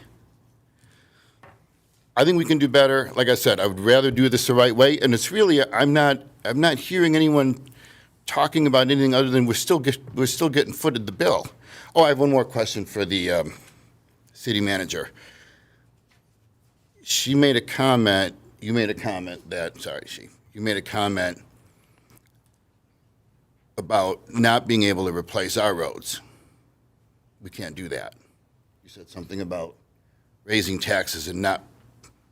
I think we can do better. Like I said, I would rather do this the right way. And it's really, I'm not hearing anyone talking about anything other than we're still getting footed the bill. Oh, I have one more question for the city manager. You made a comment about not being able to replace our roads. We can't do that. You said something about raising taxes and not,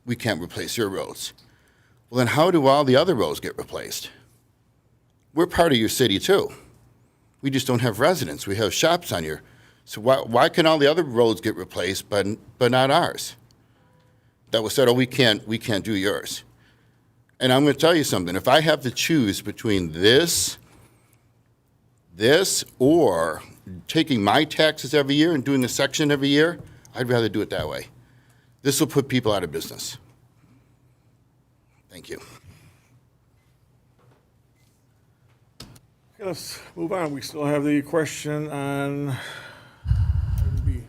we can't replace your roads. Well, then how do all the other roads get replaced? We're part of your city too. We just don't have residents. We have shops on your, so why can all the other roads get replaced but not ours? That was said, oh, we can't do yours. And I'm going to tell you something. If I have to choose between this or taking my taxes every year and doing a section every year, I'd rather do it that way. This will put people out of business. Thank you. Okay, let's move on. We still have the question on item B.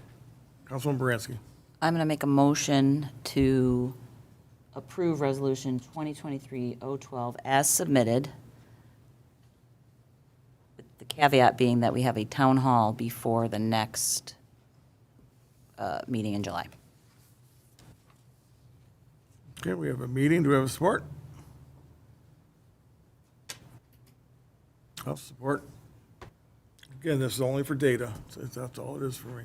Councilman Baranski. I'm going to make a motion to approve Resolution 2023-012 as submitted, with the caveat being that we have a town hall before the next meeting in July. Okay, we have a meeting. Do we have support? I'll support. Again, this is only for data. So that's all it is for me.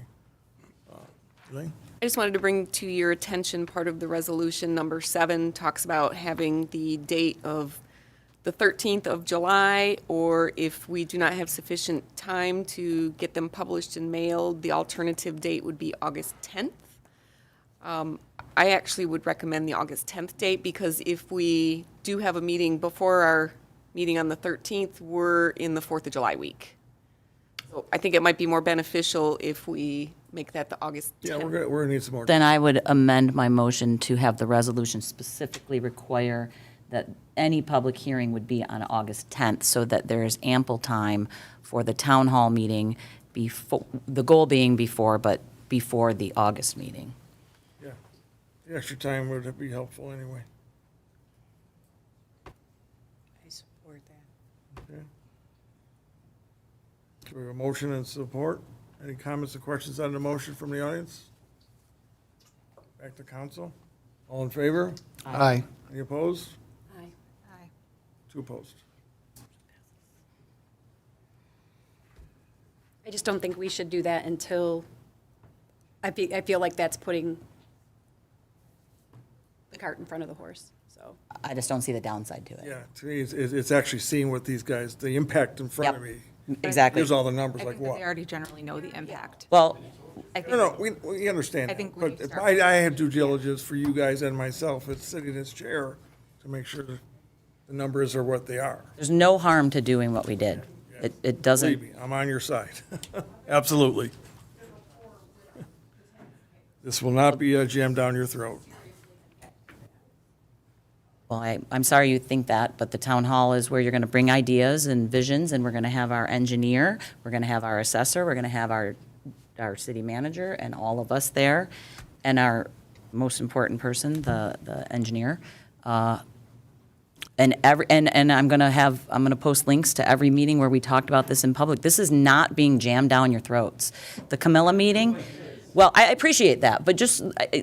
Elaine? I just wanted to bring to your attention part of the resolution, number 7, talks about having the date of the 13th of July, or if we do not have sufficient time to get them published and mailed, the alternative date would be August 10th. I actually would recommend the August 10th date, because if we do have a meeting before our meeting on the 13th, we're in the 4th of July week. So I think it might be more beneficial if we make that the August 10th. Yeah, we're gonna need some more. Then I would amend my motion to have the resolution specifically require that any public hearing would be on August 10th, so that there is ample time for the town hall meeting before, the goal being before, but before the August meeting. Yeah, the extra time would be helpful anyway. I support that. Okay. So we have a motion and support. Any comments or questions on the motion from the audience? Back to council. All in favor? Aye. Any opposed? Aye. Aye. 2 opposed. I just don't think we should do that until, I feel like that's putting the cart in front of the horse, so. I just don't see the downside to it. Yeah, to me, it's actually seeing what these guys, the impact in front of Yep. me. Exactly. Here's all the numbers, I like think that what? they already generally know the impact. Well, I think No, we understand I that. think we But need to if start- I had due diligence for you guys and myself, it's sitting in this chair to make sure the numbers are what they are. there's no harm to doing what we did. It doesn't, Believe me, I'm on your side. Absolutely. This will not be jammed down your throat. well, I'm sorry you think that, but the town hall is where you're going to bring ideas and visions, and we're going to have our engineer, we're going to have our assessor, we're going to have our city manager, and all of us there, and our most important person, the engineer. And I'm going to post links to every meeting where we talked about this in public. This is not being jammed down your throats. The Camilla meeting, well, I appreciate that, but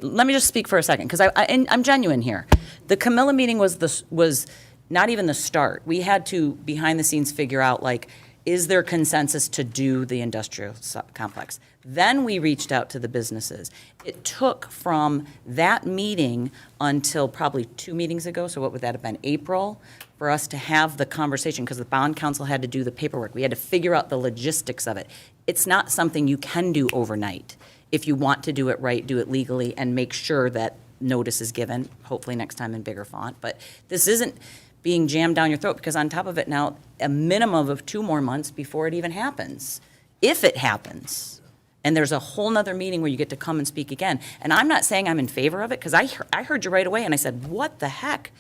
let me just speak for a second, because I'm genuine here. The Camilla meeting was not even the start. We had to, behind the scenes, figure out, like, is there consensus to do the industrial complex? Then we reached out to the businesses. It took from that meeting until probably 2 meetings ago, so what would that have been, April, for us to have the conversation, because the bond council had to do the paperwork. We had to figure out the logistics of it. It's not something you can do overnight. If you want to do it right, do it legally, and make sure that notice is given, hopefully next time in bigger font. But this isn't being jammed down your throat, because on top of it now, a minimum of 2 more months before it even happens, if it happens. And there's a whole nother meeting where you get to come and speak again. And I'm not saying I'm in favor of it, because I heard you right away, and I said, what the heck?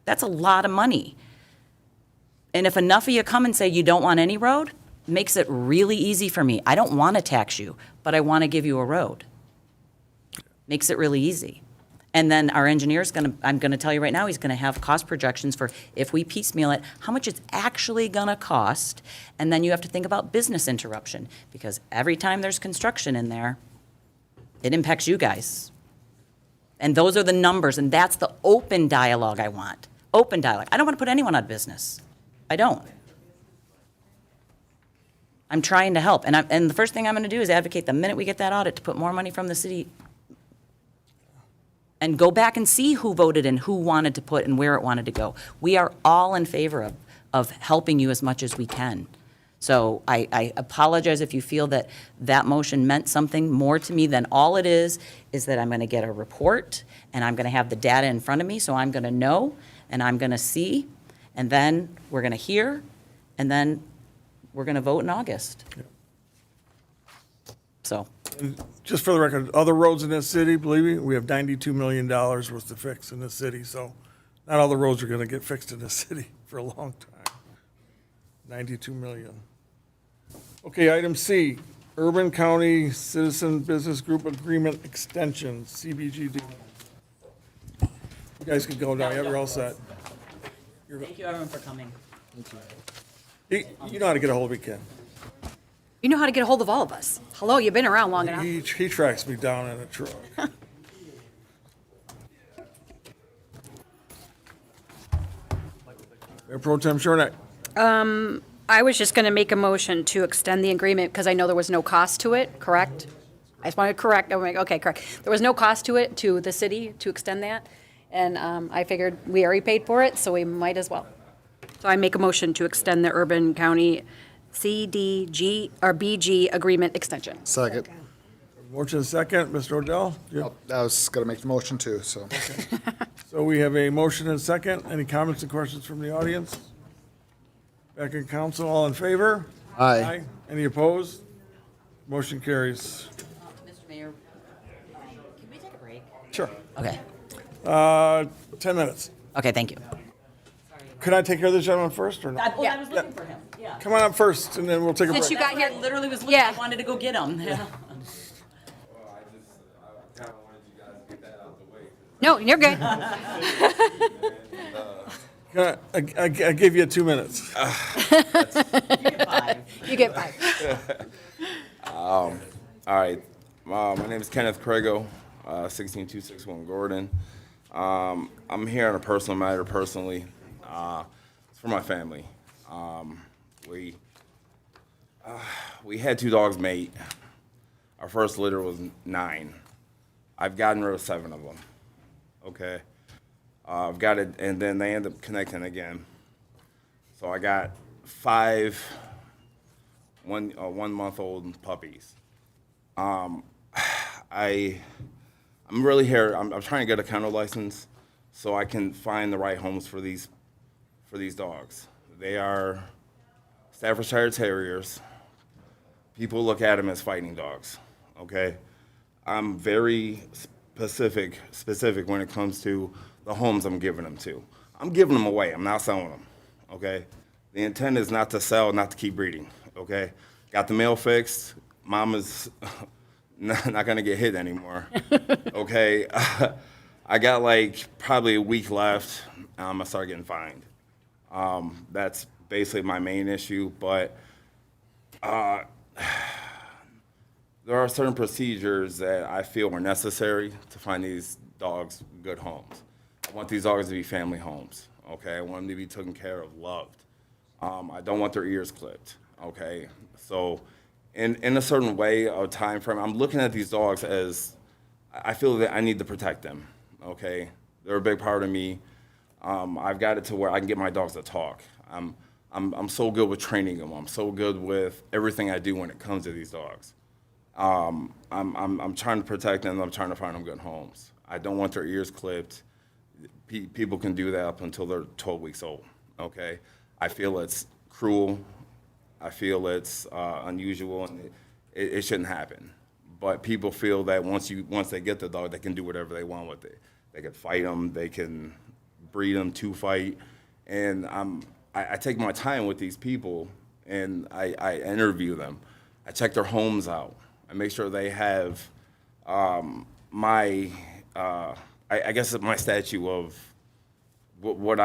That's a lot of money. And if enough of you come and say you don't want any road, makes it really easy for me. I don't want to tax you, but I want to give you a road. Makes it really easy. And then our engineer's I'm going to tell you right now, he's going to have cost projections for, if we piecemeal it, how much it's actually going to cost. And then you have to think about business interruption, because every time there's construction in there, it impacts you guys. And those are the numbers, and that's the open dialogue I want. Open dialogue. I don't want to put anyone out of business. I don't. I'm trying to help. And the first thing I'm going to do is advocate the minute we get that audit to put more money from the city and go back and see who voted and who wanted to put and where it wanted to go. We are all in favor of helping you as much as we can. So I apologize if you feel that that motion meant something more to me than all it is that I'm going to get a report, and I'm going to have the data in front of me, so I'm going to know, and I'm going to see, and then we're going to hear, and then we're going to vote in August. So, And just for the record, other roads in this city, believe me, we have $92 million worth to fix in this city, so not all the roads are going to get fixed in this city for a long time. 92 million. Okay, item C, Urban County Citizen Business Group Agreement Extension, CBGD. You guys can go now, you're all set. thank you everyone for coming. You know how to get a hold of me, Ken. You know how to get a hold of all of us. Hello, you've been around long enough. He tracks me down in a truck. Mayor Pro Tem Shornack. I was just going to make a motion to extend the agreement because I know there was no cost to it, correct? I just wanted to correct, okay, correct. There was no cost to it, to the city, to extend that. And I figured we already paid for it, so we might as well. So I make a motion to extend the Urban County CDG, or BG agreement extension. Second. Motion second, Mr. Odell. I was going to make the motion too, so. So we have a motion and second. Any comments and questions from the audience? Back in council, all in favor? Aye. Any opposed? Motion carries. Mr. Mayor, can we take a break? Sure. Okay. 10 minutes. Okay, thank you. Can I take care of this gentleman first or not? I was looking for him, yeah. Come on up first and then we'll take a break. Since you got here, Literally was looking, I wanted to go get him. No, you're good. I give you 2 minutes. You get five. All right. My name is Kenneth Crago, 16261 Gordon. I'm here on a personal matter personally. It's for my family. We had 2 dogs mate. Our first litter was 9. I've gotten rid of 7 of them. Okay. I've got it, and then they end up connecting again. So I got 5 1-month-old puppies. I'm really here. I'm trying to get a kennel license so I can find the right homes for these dogs. They are Staffordshire Terriers. People look at them as fighting dogs. Okay, I'm very specific when it comes to the homes I'm giving them to. I'm giving them away. I'm not selling them. Okay, the intent is not to sell, not to keep breeding. Okay, got the mail fixed. Mama's not gonna get hit anymore. Okay, I got like probably a week left. I'm gonna start getting fined. That's basically my main issue, but there are certain procedures that I feel are necessary to find these dogs good homes. I want these dogs to be family homes, okay? I want them to be taken care of, loved. I don't want their ears clipped, okay? So in a certain way or time frame, I'm looking at these dogs as I feel that I need to protect them, okay? They're a big part of me. I've got it to where I can get my dogs to talk. I'm so good with training them. I'm so good with everything I do when it comes to these dogs. I'm trying to protect them. I'm trying to find them good homes. I don't want their ears clipped. People can do that up until they're 12 weeks old. Okay, I feel it's cruel. I feel it's unusual, and it shouldn't happen. But people feel that once they get the dog, they can do whatever they want with it. They can fight them. They can breed them to fight. And I take my time with these people, and I interview them. I check their homes out. I make sure they have I guess it's my statue of what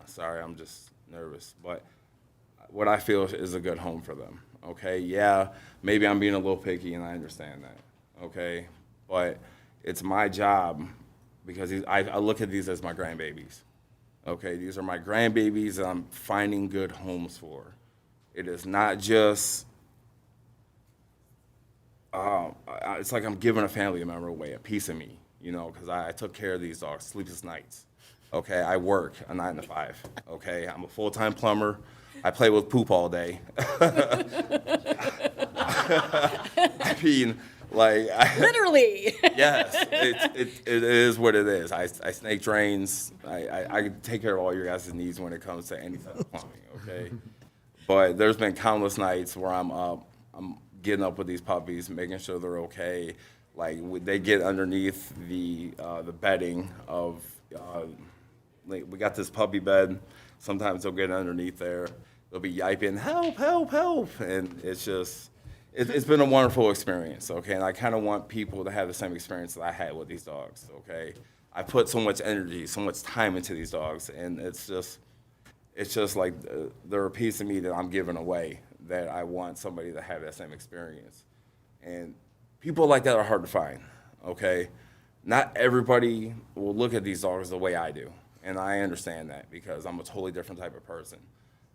sorry, I'm just nervous, but what I feel is a good home for them, okay? Yeah, maybe I'm being a little picky, and I understand that, okay? But it's my job because I look at these as my grandbabies, okay? These are my grandbabies that I'm finding good homes for. It is not just it's like I'm giving a family member away, a piece of me, you know, because I took care of these dogs, sleepless nights. Okay, I work a 9 to 5. Okay, I'm a full-time plumber. I play with poop all day. I mean, like, Literally. yes, it is what it is. I snake drains. I take care of all your guys' needs when it comes to any type of plumbing. Okay, but there's been countless nights where I'm getting up with these puppies, making sure they're okay. Like they get underneath the bedding of. We got this puppy bed. Sometimes they'll get underneath there. They'll be yiping, help, help, help, and it's just. It's been a wonderful experience, okay? And I kind of want people to have the same experience that I had with these dogs, okay? I put so much energy, so much time into these dogs, and it's just like they're a piece of me that I'm giving away that I want somebody to have that same experience. And people like that are hard to find, okay? Not everybody will look at these dogs the way I do, and I understand that because I'm a totally different type of person.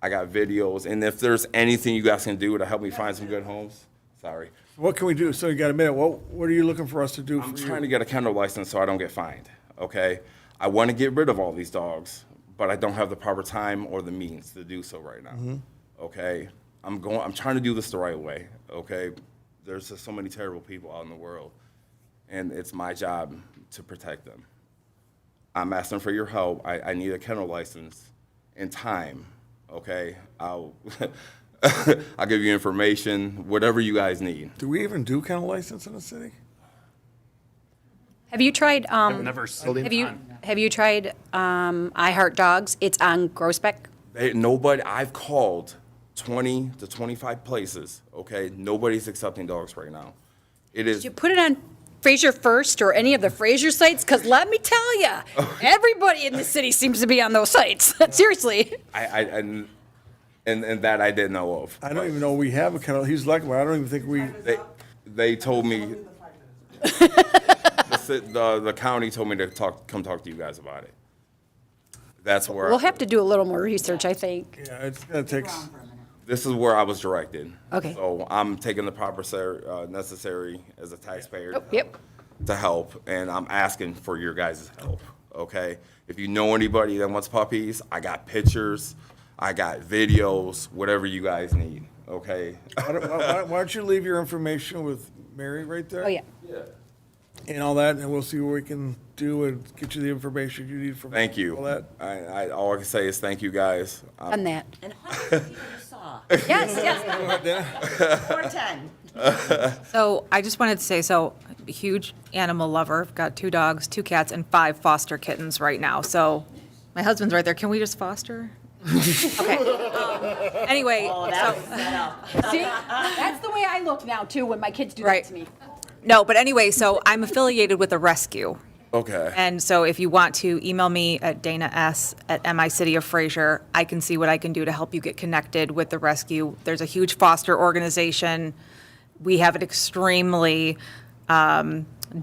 I got videos, and if there's anything you guys can do to help me find some good homes, sorry. What can we do? So you got a minute. What are you looking for us to do? I'm for trying to you? get a kennel license so I don't get fined, okay? I want to get rid of all these dogs, but I don't have the proper time or the means to do so right now, okay? I'm trying to do this the right way, okay? There's just so many terrible people out in the world, and it's my job to protect them. I'm asking for your help. I need a kennel license and time. Okay, I'll give you information, whatever you guys need. Do we even do kennel license in the city? Have you tried, Never seen have you tried, I Heart Dogs? It's on Groesbeck. Nobody. I've called 20 to 25 places. Okay, nobody's accepting dogs right now. It is. Did you put it on Fraser First or any of the Fraser sites? Because let me tell you, everybody in the city seems to be on those sites. Seriously. And that I didn't know of. I don't even know we have a kennel. He's lucky. I don't even think we. They told me. The county told me to come talk to you guys about it. That's where We'll have to do a little more research, I think. Yeah, it's gonna take. This is where I was directed. Okay. So I'm taking the proper necessary as a taxpayer Yep. to help, and I'm asking for your guys' help, okay? If you know anybody that wants puppies, I got pictures, I got videos, whatever you guys need, okay? Why don't you leave your information with Mary right there? Oh, yeah. And all that, and we'll see what we can do and get you the information you need from. Thank you. All that. All I can say is thank you, guys. On that. And how many people you saw? Yes, yes. 410. So I just wanted to say, so huge animal lover. I've got 2 dogs, 2 cats, and 5 foster kittens right now. So my husband's right there. Can we just foster? Okay. Anyway, See, that's the way I look now, too, when my kids do that Right. to me. no, but anyway, so I'm affiliated with a rescue. Okay. And so if you want to email me at dana.s@micityofFraser, I can see what I can do to help you get connected with the rescue. There's a huge foster organization. We have an extremely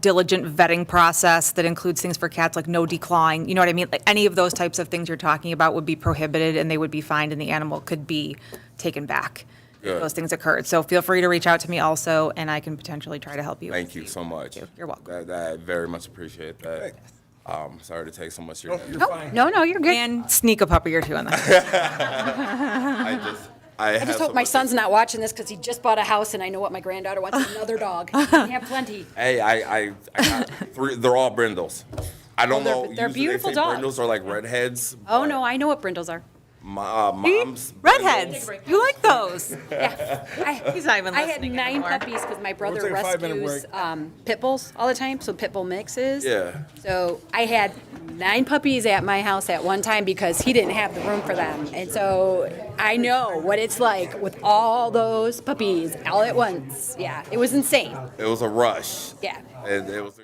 diligent vetting process that includes things for cats like no declawing. You know what I mean? Like any of those types of things you're talking about would be prohibited and they would be fined and the animal could be taken back if Good. those things occurred. So feel free to reach out to me also and I can potentially try to help you. Thank you so much. You're welcome. I very much appreciate that. Sorry to take so much of your time. You're fine. No, you're good. And sneak a puppy or 2 in there. I I just hope my son's not watching this because he just bought a house and I know what my granddaughter wants, another dog. We have plenty. Hey, I got 3. They're all brindles. I don't they're- know. they're usually beautiful they say dogs. Brindles are like redheads. Oh, no, I know what brindles are. Mom's Redheads. You like those? Yeah. He's not even I had listening 9 anymore. puppies because my brother take a 5-minute rescues break. pit bulls all the time, so pit bull mixes. Yeah. So I had 9 puppies at my house at one time because he didn't have the room for them. And so I know what it's like with all those puppies all at once. Yeah, it was insane. It was a rush. Yeah. It was.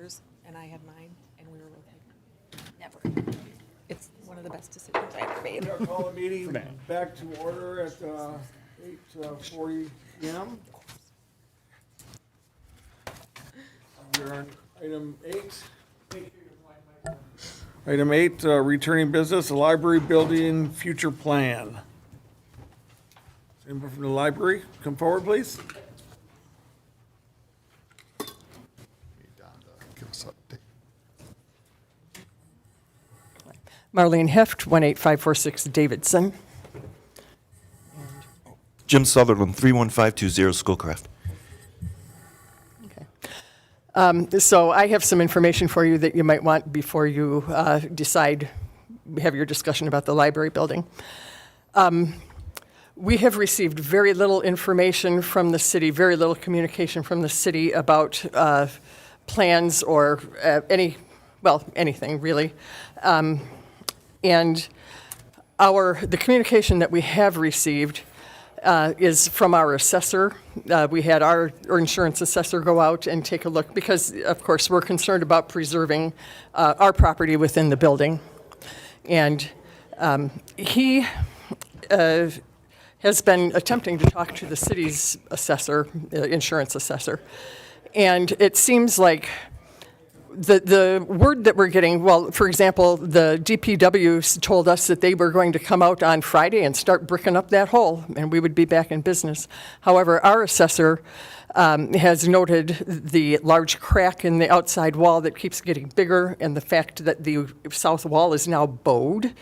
yours, and I had mine, and we were both like, never. It's one of the best decisions I ever made. Call the meeting back to order at 8:40 p.m. We're on item 8. Item 8, returning business, the library building future plan. Anyone from the library, come forward, please. Give us an update. Marlene Heft, 18546 Davidson. Jim Sutherland, 31520 Schoolcraft. So I have some information for you that you might want before you decide, have your discussion about the library building. We have received very little information from the city, very little communication from the city about plans or anything really. And the communication that we have received is from our assessor. We had our insurance assessor go out and take a look because, of course, we're concerned about preserving our property within the building. And he has been attempting to talk to the city's assessor, insurance assessor. And it seems like the word that we're getting, well, for example, the DPW told us that they were going to come out on Friday and start bricking up that hole, and we would be back in business. However, our assessor has noted the large crack in the outside wall that keeps getting bigger, and the fact that the south wall is now bowed,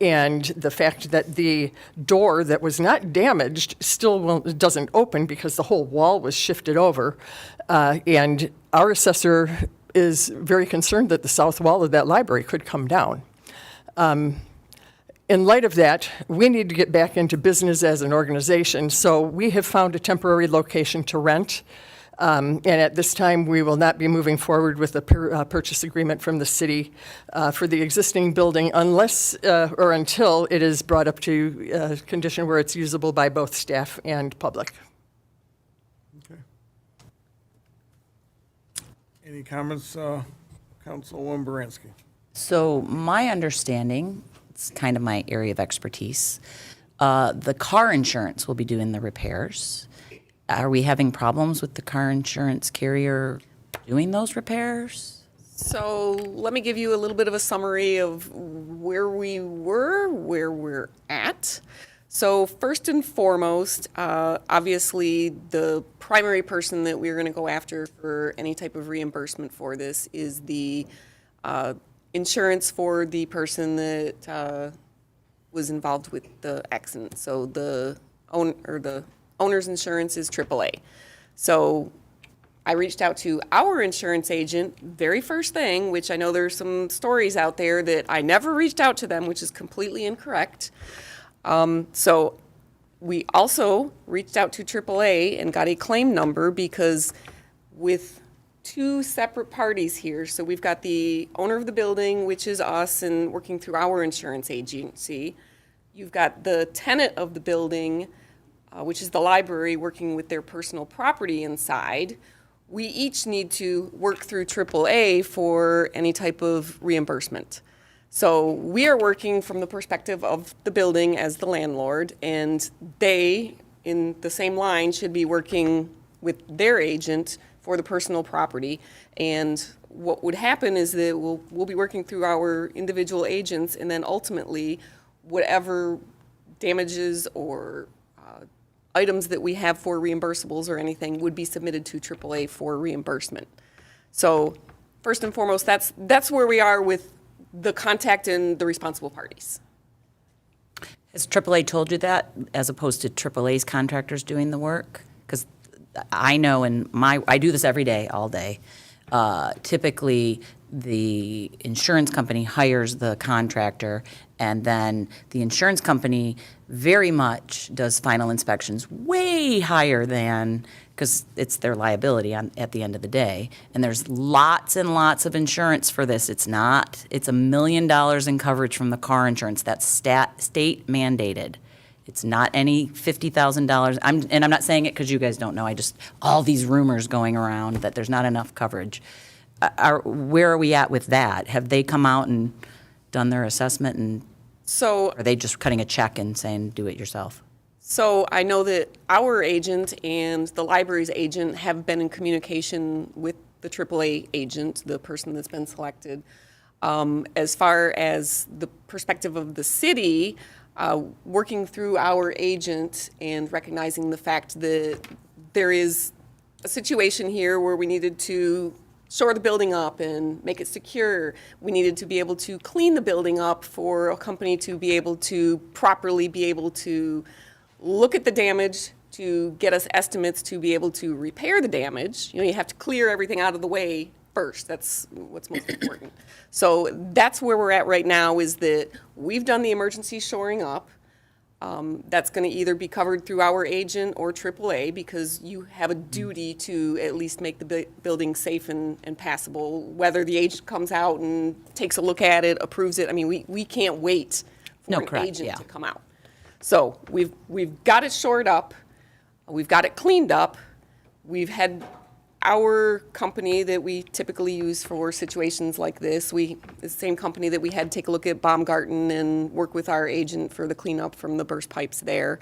and the fact that the door that was not damaged still doesn't open because the whole wall was shifted over. And our assessor is very concerned that the south wall of that library could come down. In light of that, we need to get back into business as an organization, so we have found a temporary location to rent. And at this time, we will not be moving forward with a purchase agreement from the city for the existing building unless or until it is brought up to a condition where it's usable by both staff and public. Any comments, Councilwoman Baranski? So my understanding, it's kind of my area of expertise, the car insurance will be doing the repairs. Are we having problems with the car insurance carrier doing those repairs? So let me give you a little bit of a summary of where we were, where we're at. So first and foremost, obviously the primary person that we're going to go after for any type of reimbursement for this is the insurance for the person that was involved with the accident. So the owner's insurance is AAA. So I reached out to our insurance agent, very first thing, which I know there's some stories out there that I never reached out to them, which is completely incorrect. So we also reached out to AAA and got a claim number because with two separate parties here, so we've got the owner of the building, which is us and working through our insurance agency. You've got the tenant of the building, which is the library, working with their personal property inside. We each need to work through AAA for any type of reimbursement. So we are working from the perspective of the building as the landlord, and they, in the same line, should be working with their agent for the personal property. And what would happen is that we'll be working through our individual agents, and then ultimately, whatever damages or items that we have for reimbursables or anything would be submitted to AAA for reimbursement. So first and foremost, that's where we are with the contact and the responsible parties. Has AAA told you that, as opposed to AAA's contractors doing the work? Because I know I do this every day, all day. Typically, the insurance company hires the contractor, and then the insurance company very much does final inspections way higher than, because it's their liability at the end of the day. And there's lots and lots of insurance for this. It's $1 million in coverage from the car insurance. That's state mandated. It's not any $50,000. And I'm not saying it because you guys don't know. All these rumors going around that there's not enough coverage. where are we at with that? Have they come out and done their assessment, and So are they just cutting a check and saying, do it yourself? So I know that our agent and the library's agent have been in communication with the AAA agent, the person that's been selected. As far as the perspective of the city, working through our agent and recognizing the fact that there is a situation here where we needed to shore the building up and make it secure. We needed to be able to clean the building up for a company to be able to properly be able to look at the damage, to get us estimates to be able to repair the damage. You know, you have to clear everything out of the way first. That's what's most important. So that's where we're at right now, is that we've done the emergency shoring up. That's going to either be covered through our agent or AAA, because you have a duty to at least make the building safe and passable. Whether the agent comes out and takes a look at it, approves it, I mean, we can't wait for an correct, agent yeah. to come out. So we've got it shored up, we've got it cleaned up, we've had our company that we typically use for situations like this, the same company that we had take a look at Baumgarten and work with our agent for the cleanup from the burst pipes there.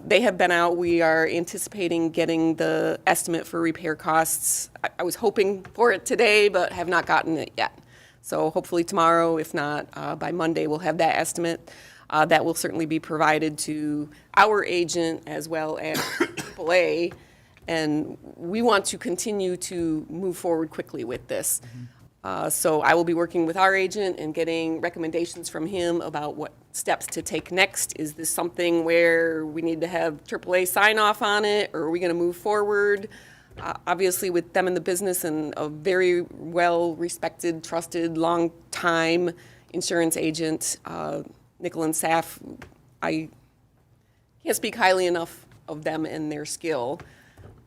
They have been out. We are anticipating getting the estimate for repair costs. I was hoping for it today, but have not gotten it yet. So hopefully tomorrow, if not by Monday, we'll have that estimate. That will certainly be provided to our agent as well as AAA. And we want to continue to move forward quickly with this. So I will be working with our agent and getting recommendations from him about what steps to take next. Is this something where we need to have AAA sign off on it, or are we going to move forward? Obviously, with them in the business and a very well-respected, trusted, long-time insurance agent, Nickel and Saff, I can't speak highly enough of them and their skill.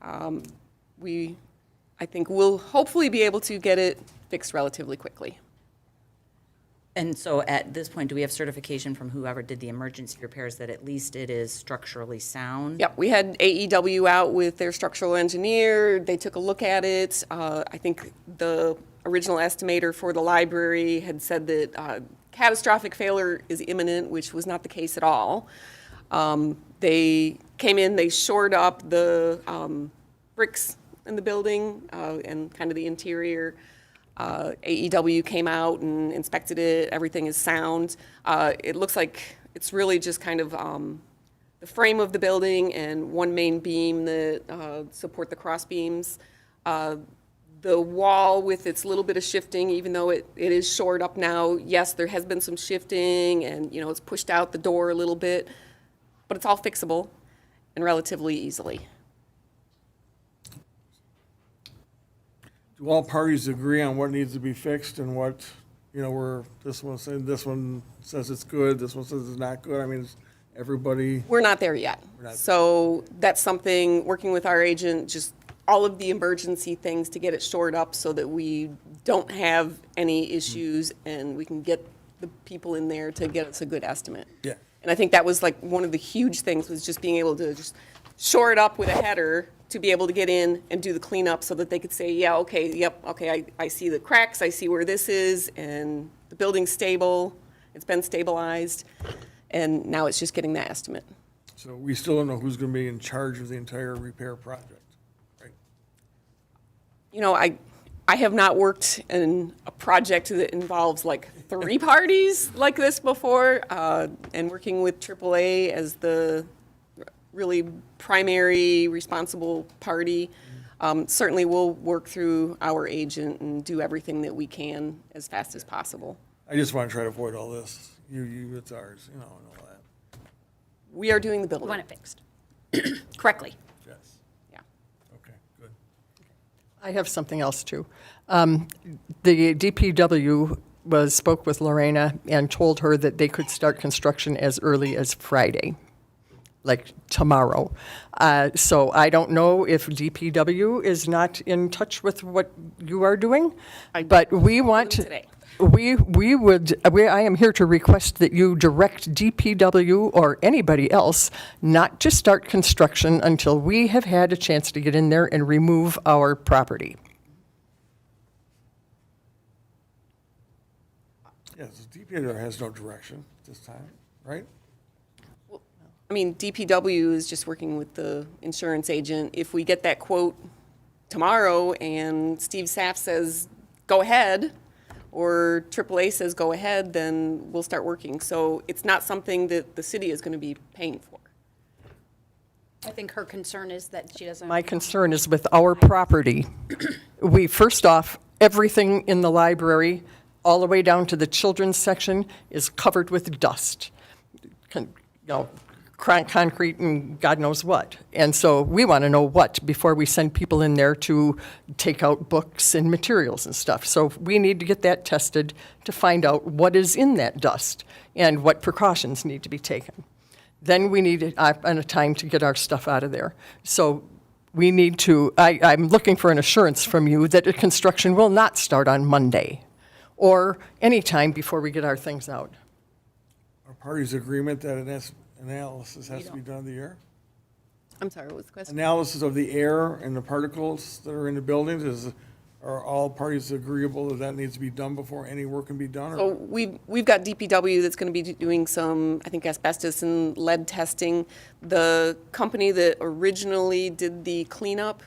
I think we'll hopefully be able to get it fixed relatively quickly. And so at this point, do we have certification from whoever did the emergency repairs that at least it is structurally sound? Yep, we had AEW out with their structural engineer. They took a look at it. I think the original estimator for the library had said that catastrophic failure is imminent, which was not the case at all. They came in, they shored up the bricks in the building and kind of the interior. AEW came out and inspected it. Everything is sound. It looks like it's really just kind of the frame of the building and one main beam that support the cross beams. The wall with its little bit of shifting, even though it is shored up now, yes, there has been some shifting and, you know, it's pushed out the door a little bit, but it's all fixable and relatively easily. Do all parties agree on what needs to be fixed and what, you know, this one says it's good, this one says it's not good? I mean, is everybody? We're not there yet. So that's something, working with our agent, just all of the emergency things to get it shored up so that we don't have any issues and we can get the people in there to get us a good estimate. Yeah. And I think that was like one of the huge things, was just being able to just shore it up with a header to be able to get in and do the cleanup so that they could say, yeah, okay, yep, okay, I see the cracks, I see where this is, and the building's stable, it's been stabilized, and now it's just getting that estimate. So we still don't know who's going to be in charge of the entire repair project, right? You know, I have not worked in a project that involves like 3 parties like this before, and working with AAA as the really primary responsible party. Certainly we'll work through our agent and do everything that we can as fast as possible. I just want to try to avoid all this. It's ours, you know, and all that. We are doing the building. We want it fixed correctly. Yes. Yeah. Okay, good. I have something else too. The DPW spoke with Lorena and told her that they could start construction as early as Friday, like tomorrow. So I don't know if DPW is not in touch with what you are doing, but we want Today. I am here to request that you direct DPW or anybody else not to start construction until we have had a chance to get in there and remove our property. Yes, the DPW has no direction this time, right? I mean, DPW is just working with the insurance agent. If we get that quote tomorrow and Steve Saff says, go ahead, or AAA says, go ahead, then we'll start working. So it's not something that the city is going to be paying for. I think her concern is that she doesn't. My concern is with our property. We, first off, everything in the library, all the way down to the children's section, is covered with dust. Concrete and God knows what. And so we want to know what before we send people in there to take out books and materials and stuff. So we need to get that tested to find out what is in that dust and what precautions need to be taken. Then we need a time to get our stuff out of there. So we need to, I'm looking for an assurance from you that the construction will not start on Monday or any time before we get our things out. Are parties agreement that analysis has to be done of the air? I'm sorry, what was the question? Analysis of the air and the particles that are in the buildings, are all parties agreeable that needs to be done before any work can be done? So we've got DPW that's going to be doing some, I think, asbestos and lead testing. The company that originally did the cleanup,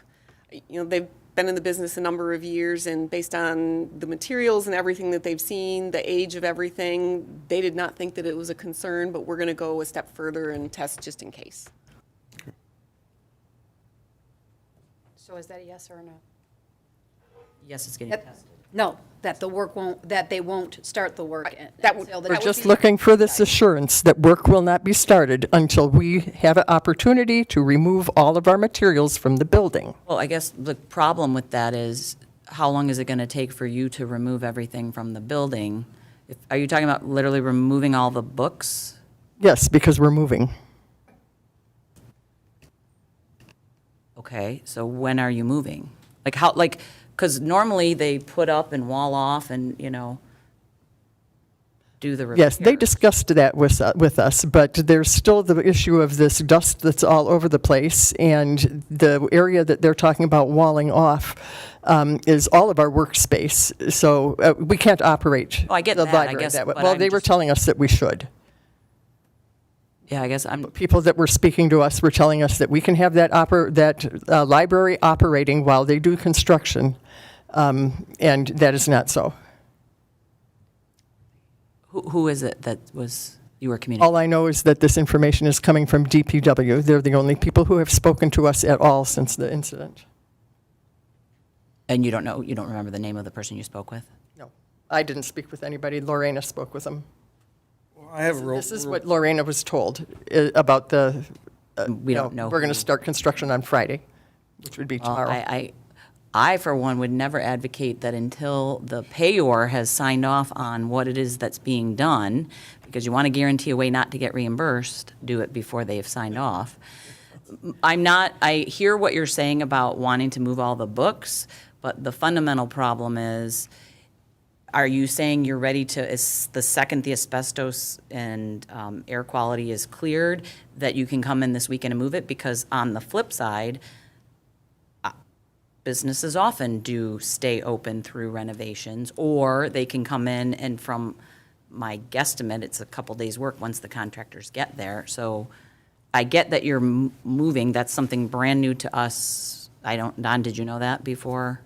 they've been in the business a number of years, and based on the materials and everything that they've seen, the age of everything, they did not think that it was a concern, but we're going to go a step further and test just in case. So is that a yes or a no? Yes, it's getting That- tested. No, that they won't start the work. We're just looking for this assurance that work will not be started until we have an opportunity to remove all of our materials from the building. Well, I guess the problem with that is, how long is it going to take for you to remove everything from the building? Are you talking about literally removing all the books? Yes, because we're moving. Okay, so when are you moving? Because normally they put up and wall off and, do the repair. Yes, they discussed that with us, but there's still the issue of this dust that's all over the place, and the area that they're talking about walling off is all of our workspace, so we can't operate Oh, I get the that, I library guess, that way. but Well, I'm they were just- telling us that we should. Yeah, I guess People that were speaking to us were telling us that we can have that library operating while they do construction, and that is not so. Who is it that you were communicating? All I know is that this information is coming from DPW. They're the only people who have spoken to us at all since the incident. And you don't remember the name of the person you spoke with? No, I didn't speak with anybody. Lorena spoke with them. I have a real. This is what Lorena was told about the, We don't know we're going who. to start construction on Friday, which would be Well, tomorrow. I, for one, would never advocate that until the payor has signed off on what it is that's being done, because you want to guarantee a way not to get reimbursed, do it before they have signed off. I hear what you're saying about wanting to move all the books, but the fundamental problem is, are you saying you're ready to, the second the asbestos and air quality is cleared, that you can come in this weekend and move it? Because on the flip side, businesses often do stay open through renovations, or they can come in and, from my guesstimate, it's a couple days' work once the contractors get there. So I get that you're moving. That's something brand new to us. Don, did you know that before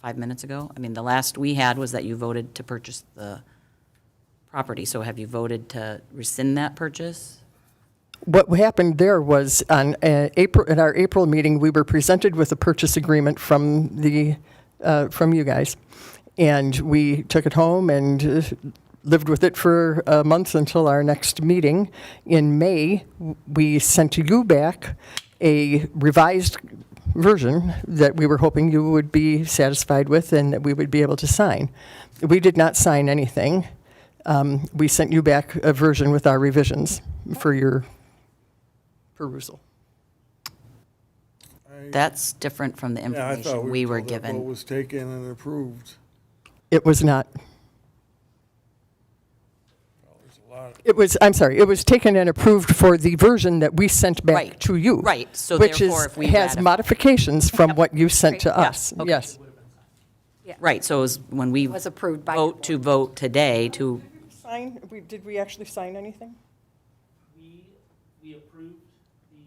5 minutes ago? I mean, the last we had was that you voted to purchase the property. So have you voted to rescind that purchase? What happened there was on at our April meeting, we were presented with a purchase agreement from you guys, and we took it home and lived with it for a month until our next meeting. In May, we sent you back a revised version that we were hoping you would be satisfied with and that we would be able to sign. We did not sign anything. We sent you back a version with our revisions for your perusal. That's different from the Yeah, I thought information we were told that vote given. was taken and approved. It was not. There's a lot. It was taken and approved for the version that we sent back Right. to you. Right. So which therefore, is, if we has ratify- modifications from what you sent to Yeah, us. okay. Yes. Right, so it was when we Was approved by. vote today to, Sign, did we actually sign anything? We approved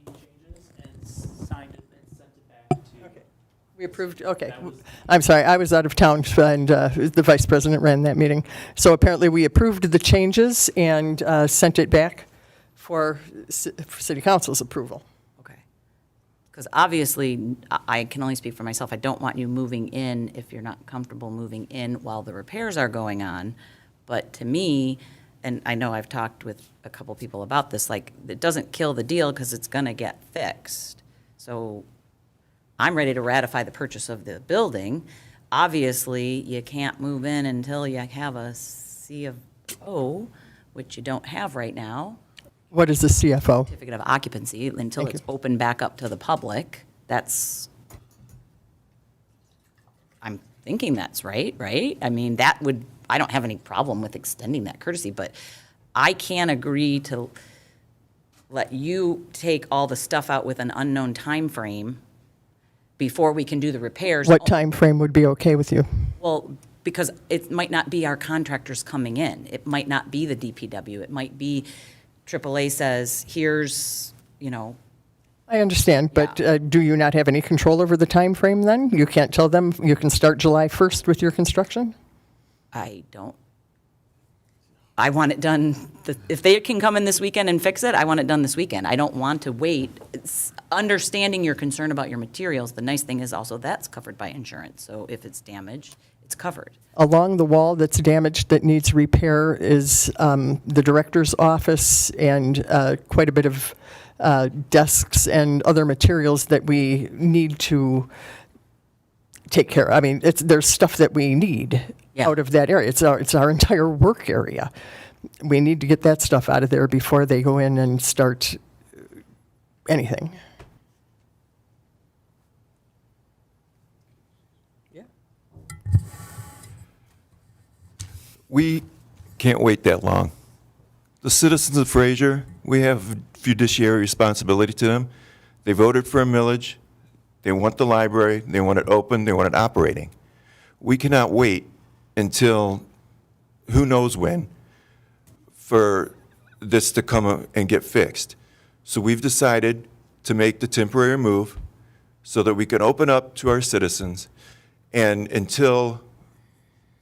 the changes and signed it and sent it back to. Okay. We approved, okay. I'm sorry, I was out of town, and the vice president ran that meeting. So apparently, we approved the changes and sent it back for city council's approval. okay. Because obviously, I can only speak for myself, I don't want you moving in if you're not comfortable moving in while the repairs are going on. But to me, and I know I've talked with a couple people about this, like, it doesn't kill the deal because it's going to get fixed. So I'm ready to ratify the purchase of the building. Obviously, you can't move in until you have a CFO, which you don't have right now, What is the CFO? certificate of occupancy, until Thank it's opened back up to the public. I'm thinking that's right? I mean, I don't have any problem with extending that courtesy, but I can't agree to let you take all the stuff out with an unknown time frame before we can do the repairs. What time frame would be okay with you? Well, because it might not be our contractors coming in. It might not be the DPW. It might be AAA says, here's, I understand, but do you not have any control over the time frame then? You can't tell them you can start July 1st with your construction? I don't. I want it done, if they can come in this weekend and fix it, I want it done this weekend. I don't want to wait. It's understanding your concern about your materials, the nice thing is also that's covered by insurance. So if it's damaged, it's covered. Along the wall that's damaged that needs repair is the director's office and quite a bit of desks and other materials that we need to take care of. I mean, there's stuff that we need out of that area. It's our entire work area. We need to get that stuff out of there before they go in and start anything. We can't wait that long. The citizens of Fraser, we have fiduciary responsibility to them. They voted for a millage. They want the library. They want it open. They want it operating. We cannot wait until who knows when for this to come and get fixed. So we've decided to make the temporary move so that we can open up to our citizens, and until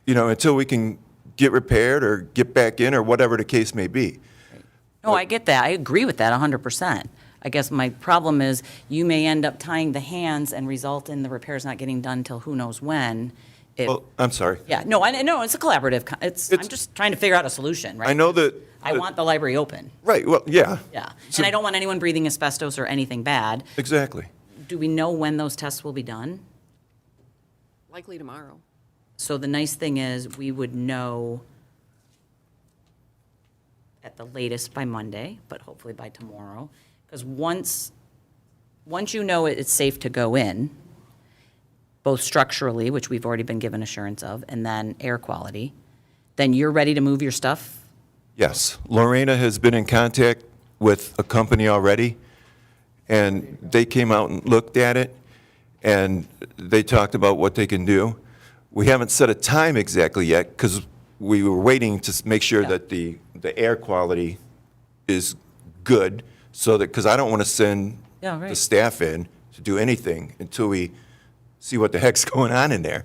we can get repaired or get back in or whatever the case may be. No, I get that. I agree with that 100%. I guess my problem is you may end up tying the hands and result in the repairs not getting done till who knows when. Well, I'm sorry. Yeah, no, it's a collaborative, I'm just trying to figure out a solution, right? I know that. I want the library open. Right, well, yeah. Yeah, So- and I don't want anyone breathing asbestos or anything bad. Exactly. Do we know when those tests will be done? Likely tomorrow. So the nice thing is, we would know at the latest by Monday, but hopefully by tomorrow. Because once you know it's safe to go in, both structurally, which we've already been given assurance of, and then air quality, then you're ready to move your stuff? Yes. Lorena has been in contact with a company already, and they came out and looked at it, and they talked about what they can do. We haven't set a time exactly yet, because we were waiting to make sure that the air quality is good, so that, because I don't want to send Yeah, right. the staff in to do anything until we see what the heck's going on in there.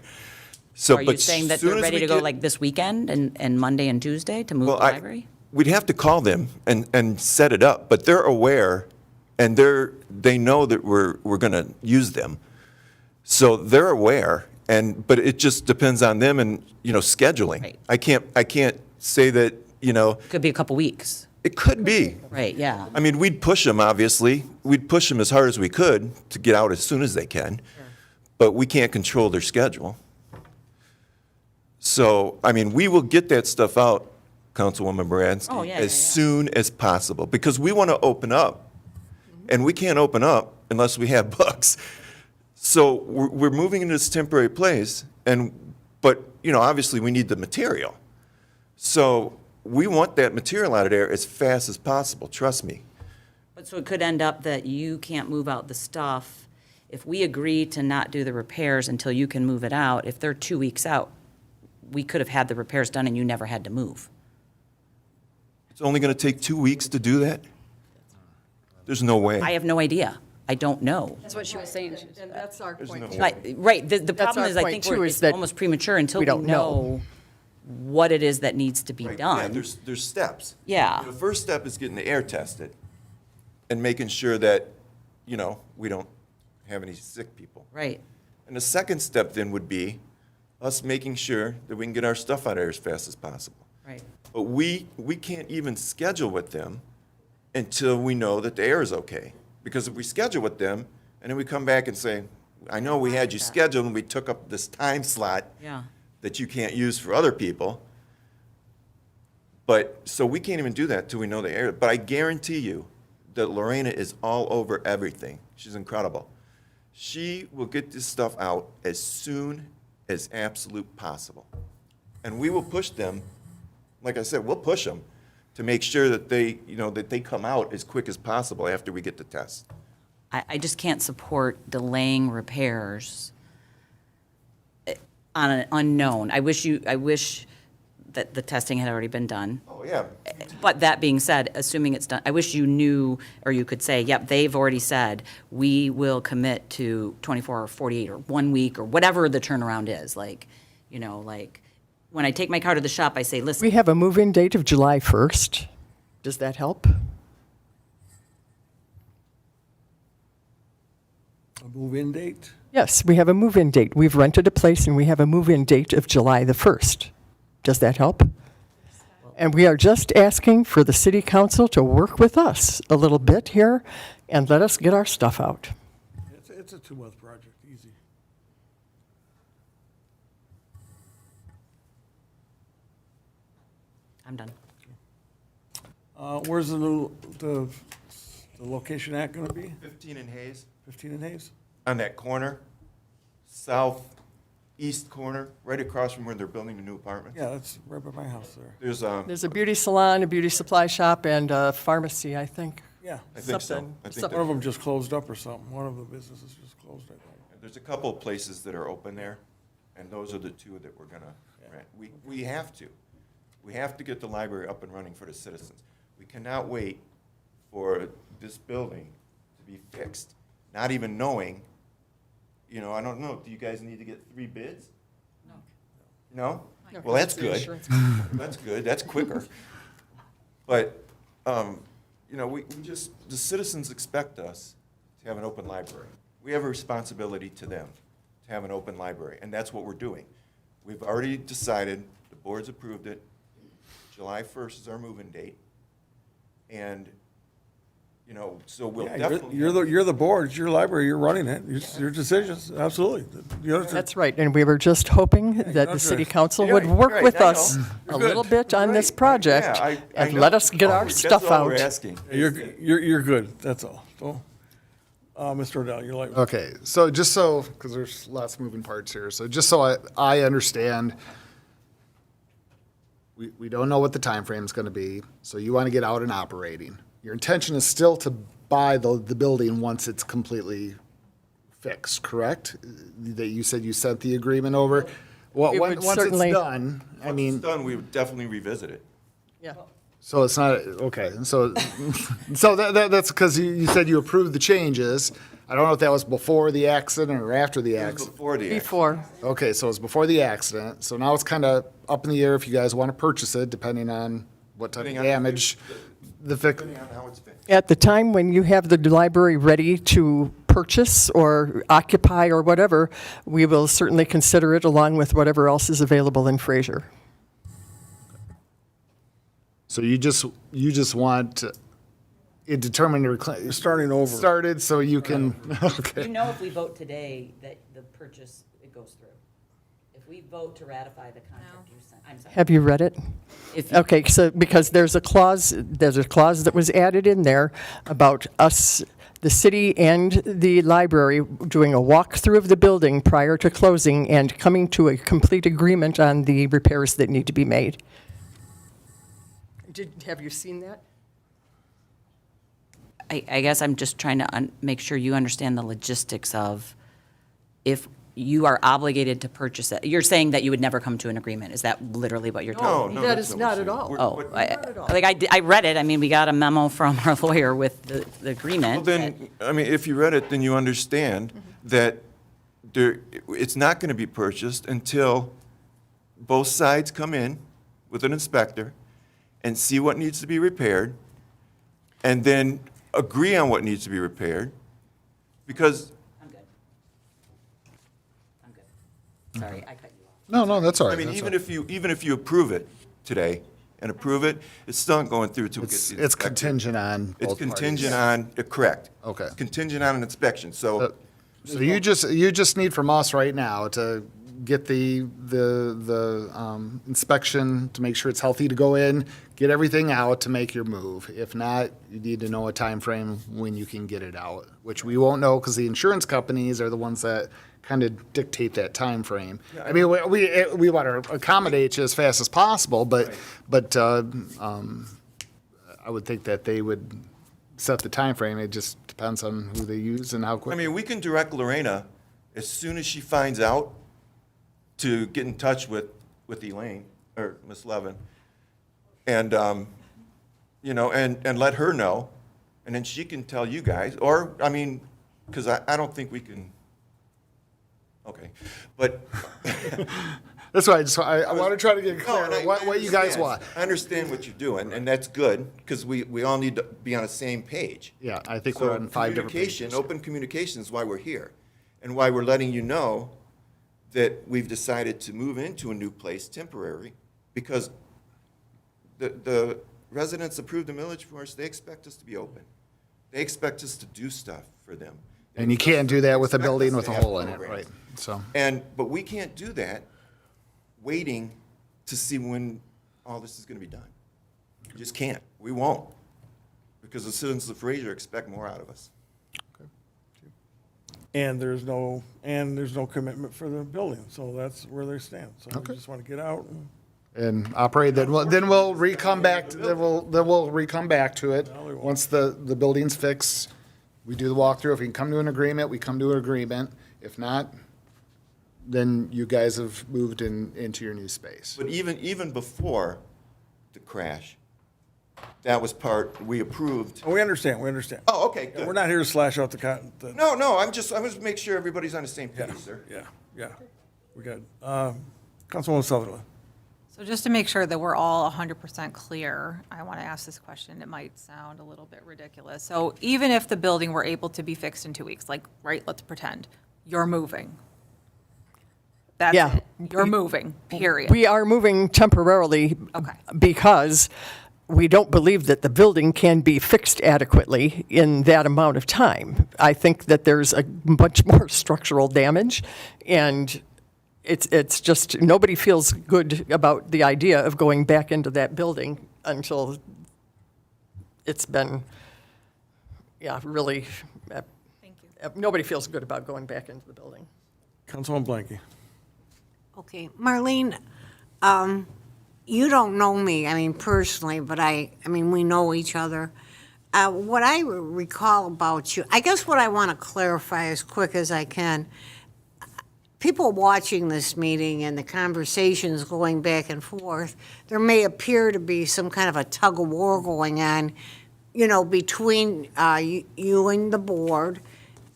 So, Are you but saying that soon they're as ready we to go get- like this weekend and Monday and Tuesday to move the library? We'd have to call them and set it up, but they're aware, and they know that we're going to use them. So they're aware, but it just depends on them and, scheduling. Right. I can't say that, Could be a couple weeks. it could be. Right, yeah. I mean, we'd push them, obviously. We'd push them as hard as we could to get out as soon as they can, but we can't control their schedule. So, I mean, we will get that stuff out, Councilwoman Baranski, Oh, yeah, as yeah, yeah. soon as possible, because we want to open up, and we can't open up unless we have books. So we're moving into this temporary place, but obviously we need the material. So we want that material out of there as fast as possible, trust me. But so it could end up that you can't move out the stuff if we agree to not do the repairs until you can move it out, if they're 2 weeks out, we could have had the repairs done and you never had to move. It's only going to take 2 weeks to do that? There's no way. I have no idea. I don't know. That's what she was saying. And that's our point. Right, the problem our is, I point, think too, it's is that almost premature until we we don't know. know what it is that needs to be Yeah, done. there's steps. Yeah. The first step is getting the air tested and making sure that, we don't have any sick people. Right. And the second step then would be us making sure that we can get our stuff out of there as fast as possible. Right. But we can't even schedule with them until we know that the air is okay. Because if we schedule with them, and then we come back and say, I know we had you scheduled and we took up this time slot Yeah. that you can't use for other people. So we can't even do that till we know the air. But I guarantee you that Lorena is all over everything. She's incredible. She will get this stuff out as soon as absolute possible. And we will push them, like I said, we'll push them to make sure that they come out as quick as possible after we get the test. I just can't support delaying repairs on an unknown. I wish that the testing had already been done. Oh, yeah. But that being said, assuming it's done, I wish you knew, or you could say, yep, they've already said, we will commit to 24 or 48 or 1 week or whatever the turnaround is. Like, when I take my car to the shop, I say, listen, We have a move-in date of July 1st. Does that help? A move-in date? Yes, we have a move-in date. We've rented a place and we have a move-in date of July the 1st. Does that help? And we are just asking for the city council to work with us a little bit here and let us get our stuff out. It's a 2-month project, easy. I'm done. Where's the location at gonna be? 15 in Hayes, 15 in Hayes? on that corner, southeast corner, right across from where they're building the new apartments. Yeah, that's right by my house there. There's a beauty salon, a beauty supply shop, and a pharmacy, I think. Yeah. I think so. Something- I think One of them just closed up or something. One of the businesses just closed, I think. There's a couple of places that are open there, and those are the two that we're gonna rent. We have to. We have to get the library up and running for the citizens. We cannot wait for this building to be fixed, not even knowing, I don't know, do you guys need to get 3 bids? No? No, Well, that's the good. insurance. That's good, that's quicker. But, the citizens expect us to have an open library. We have a responsibility to them to have an open library, and that's what we're doing. We've already decided, the board's approved it, July 1st is our move-in date, and, so we'll Yeah, definitely. you're the board, it's your library, you're running it, it's your decisions, absolutely. That's right, and we were just hoping that the that's city right. council You're would right, work right, with I us know. a You're little good. bit on this Right. project Yeah, I and know. let us get our That's stuff all we're out. asking. You're good, that's all. So, Mr. Odell, you're like. Okay, so because there's lots of moving parts here, so just so I understand, we don't know what the timeframe's gonna be, so you wanna get out and operating. Your intention is still to buy the building once it's completely fixed, correct? That you said you sent the agreement over? Well, We would once it's certainly- done, I Once mean, it's done, we would definitely revisit it. Yeah. so it's not, okay, so that's because you said you approved the changes. I don't know if that was before the accident or after the It was accident. before the accident. Before. Okay, so it's before the accident, so now it's kind of up in the air if you guys want to purchase it, depending on what type of Depending on- damage the fix. Depending on how it's fixed. At the time when you have the library ready to purchase or occupy or whatever, we will certainly consider it along with whatever else is available in Fraser. So you just want it determined to Starting over. started so you can, You okay. know if we vote today that the purchase, it goes through. If we vote to ratify the contract you sent, I'm sorry. Have you read it? If you- Okay, so because there's a clause that was added in there about us, the city and the library doing a walkthrough of the building prior to closing and coming to a complete agreement on the repairs that need to be made. Have you seen that? I guess I'm just trying to make sure you understand the logistics of if you are obligated to purchase it. You're saying that you would never come to an agreement. Is that literally what you're telling me? That is not at all. Oh, I read it. I mean, we got a memo from our lawyer with the agreement. Well, then, I mean, if you read it, then you understand that it's not going to be purchased until both sides come in with an inspector and see what needs to be repaired, and then agree on what needs to be repaired, because Sorry, I cut you off. No, that's all right. I mean, That's even all if you approve it today and approve it, it's still not going through till it gets right. the It's inspector. contingent on It's both contingent parties. on, correct. Okay. It's contingent on an inspection, so. So you just need from us right now to get the inspection to make sure it's healthy to go in, get everything out to make your move. If not, you need to know a time frame when you can get it out, which we won't know because the insurance companies are the ones that kind of dictate that time frame. I mean, we want to accommodate you as fast as possible, but I would think that they would set the time frame. It just depends on who they use and how I quick. mean, we can direct Lorena, as soon as she finds out, to get in touch with Elaine, or Miss Levin, and, and let her know, and then she can tell you guys, or, I mean, because I don't think we can, okay, but. That's why I want to try to get clear No, on what you guys understand. want. I understand what you're doing, and that's good, because we all need to be on the same page. Yeah, I think So we're on 5 different communication, pages. open communication is why we're here, and why we're letting you know that we've decided to move into a new place temporary, because the residents approved the millage for us, they expect us to be open. They expect us to do stuff for them. And you can't do that with a Expect building us with to a have hole in it, programs. right? So, But we can't do that waiting to see when all this is gonna be done. We just can't. We won't. Because the citizens of Fraser expect more out of us. And there's no commitment for the building, so that's where they stand. So we just want to get out and. and operate, then we'll re-come back, then we'll re-come back to it. Once the building's fixed, we do the walkthrough. If we can come to an agreement, we come to an agreement. If not, then you guys have moved into your new space. But even before the crash, that was part, we approved. Oh, we understand. Oh, okay, good. We're not here to slash out No, I'm just make sure everybody's on the same page, sir. Yeah, we got, Councilwoman Sutherland. So just to make sure that we're all 100% clear, I want to ask this question. It might sound a little bit ridiculous. So even if the building were able to be fixed in 2 weeks, like, right, let's pretend, you're moving. That's Yeah. it. You're moving, period. We are moving temporarily because we don't believe that the building can be fixed adequately in that amount of time. I think that there's a much more structural damage, and it's just, nobody feels good about the idea of going back into that building until it's been, really. Thank you. Nobody feels good about going back into the building. Councilwoman Blanky. Okay, Marlene, you don't know me, I mean, personally, but I mean, we know each other. What I recall about you, I guess what I want to clarify as quick as I can, people watching this meeting and the conversations going back and forth, there may appear to be some kind of a tug of war going on, between you and the board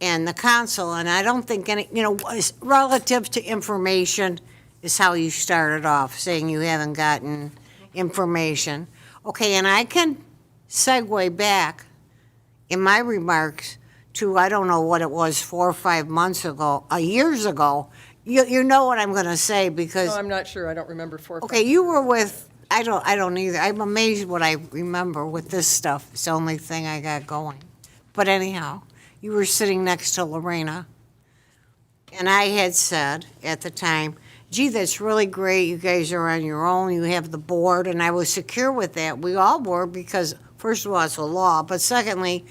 and the council, and I don't think any, relative to information is how you started off, saying you haven't gotten information. Okay, and I can segue back in my remarks to, I don't know what it was, 4 or 5 months ago, years ago. You know what I'm going to say because. No, I'm not sure. I don't remember 4 or 5. Okay, you were with, I don't either. I'm amazed what I remember with this stuff. It's the only thing I got going. But anyhow, you were sitting next to Lorena. And I had said at the time, gee, that's really great. You guys are on your own. You have the board. And I was secure with that. We all were because, first of all, it's a law. But secondly,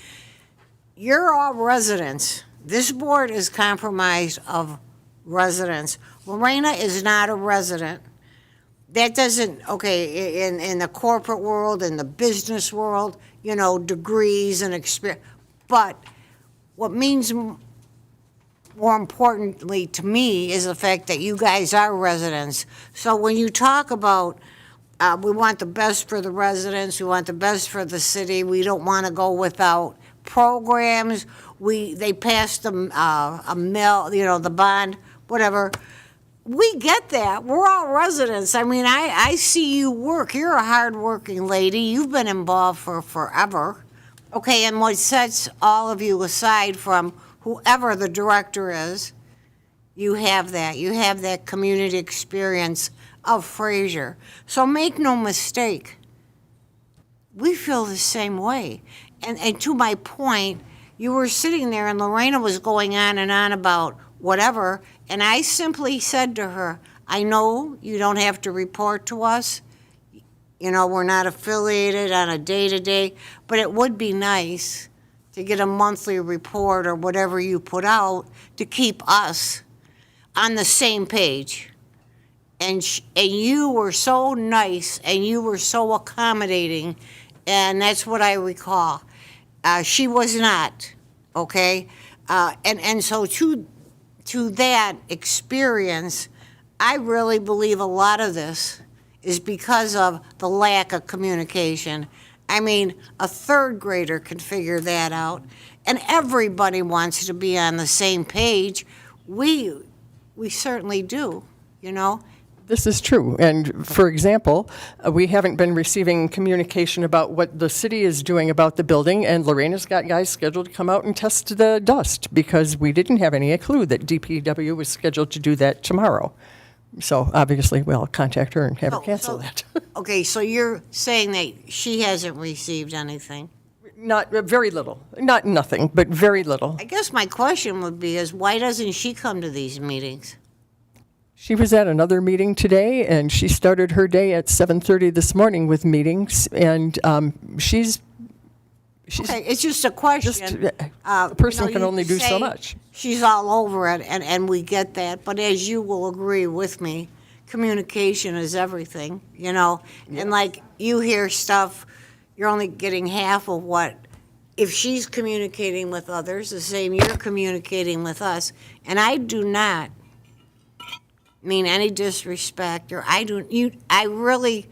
you're all residents. This board is comprised of residents. Lorena is not a resident. that doesn't, okay, in the corporate world, in the business world, you know, degrees and experience, but what means more importantly to me is the fact that you guys are residents. So when you talk about, we want the best for the residents, we want the best for the city, we don't want to go without programs, they passed a mill, you know, the bond, whatever. We get that. We're all residents. I mean, I see you work. You're a hardworking lady. You've been involved for forever. Okay, and what sets all of you aside from whoever the director is, you have that. You have that community experience of Fraser. So make no mistake, we feel the same way. And to my point, you were sitting there and Lorena was going on and on about whatever, and I simply said to her, I know you don't have to report to us. You know, we're not affiliated on a day-to-day, but it would be nice to get a monthly report or whatever you put out to keep us on the same page. And you were so nice and you were so accommodating, and that's what I recall. She was not, okay? And so to that experience, I really believe a lot of this is because of the lack of communication. I mean, a third grader can figure that out, and everybody wants to be on the same page. We certainly do, you know? This is true. And for example, we haven't been receiving communication about what the city is doing about the building, and Lorena's got guys scheduled to come out and test the dust because we didn't have any clue that DPW was scheduled to do that tomorrow. So obviously, we'll contact her and have her cancel that. Okay, so you're saying that she hasn't received anything? Not, very little. Not nothing, but very little. I guess my question would be is why doesn't she come to these meetings? She was at another meeting today, and she started her day at 7:30 this morning with meetings, and she's Okay, it's just a question. a person You know, can you only do so say much. She's all over it, and we get that, but as you will agree with me, communication is everything, you know? And like, you hear stuff, you're only getting half of what, if she's communicating with others, the same you're communicating with us. And I do not mean any disrespect, or I really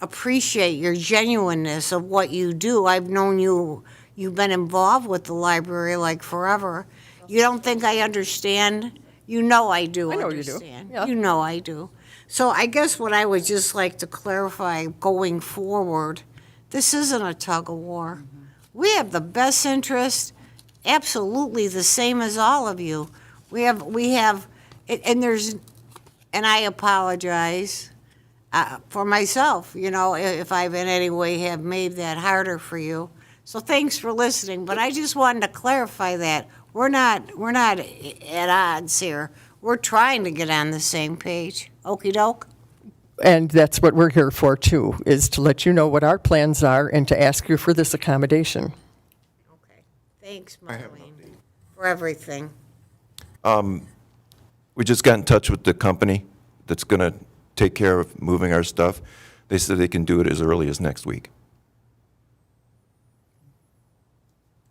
appreciate your genuineness of what you do. I've known you've been involved with the library like forever. You don't think I understand? You know I do I know you do. understand. Yeah. You know I do. So I guess what I would just like to clarify going forward, this isn't a tug of war. We have the best interest, absolutely the same as all of you. We have, and there's, and I apologize for myself, you know, if I've in any way have made that harder for you. So thanks for listening, but I just wanted to clarify that. We're not at odds here. We're trying to get on the same page. Okey doke? And that's what we're here for, too, is to let you know what our plans are and to ask you for this accommodation. Okay. Thanks, Marlene, for everything. We just got in touch with the company that's going to take care of moving our stuff. They said they can do it as early as next week.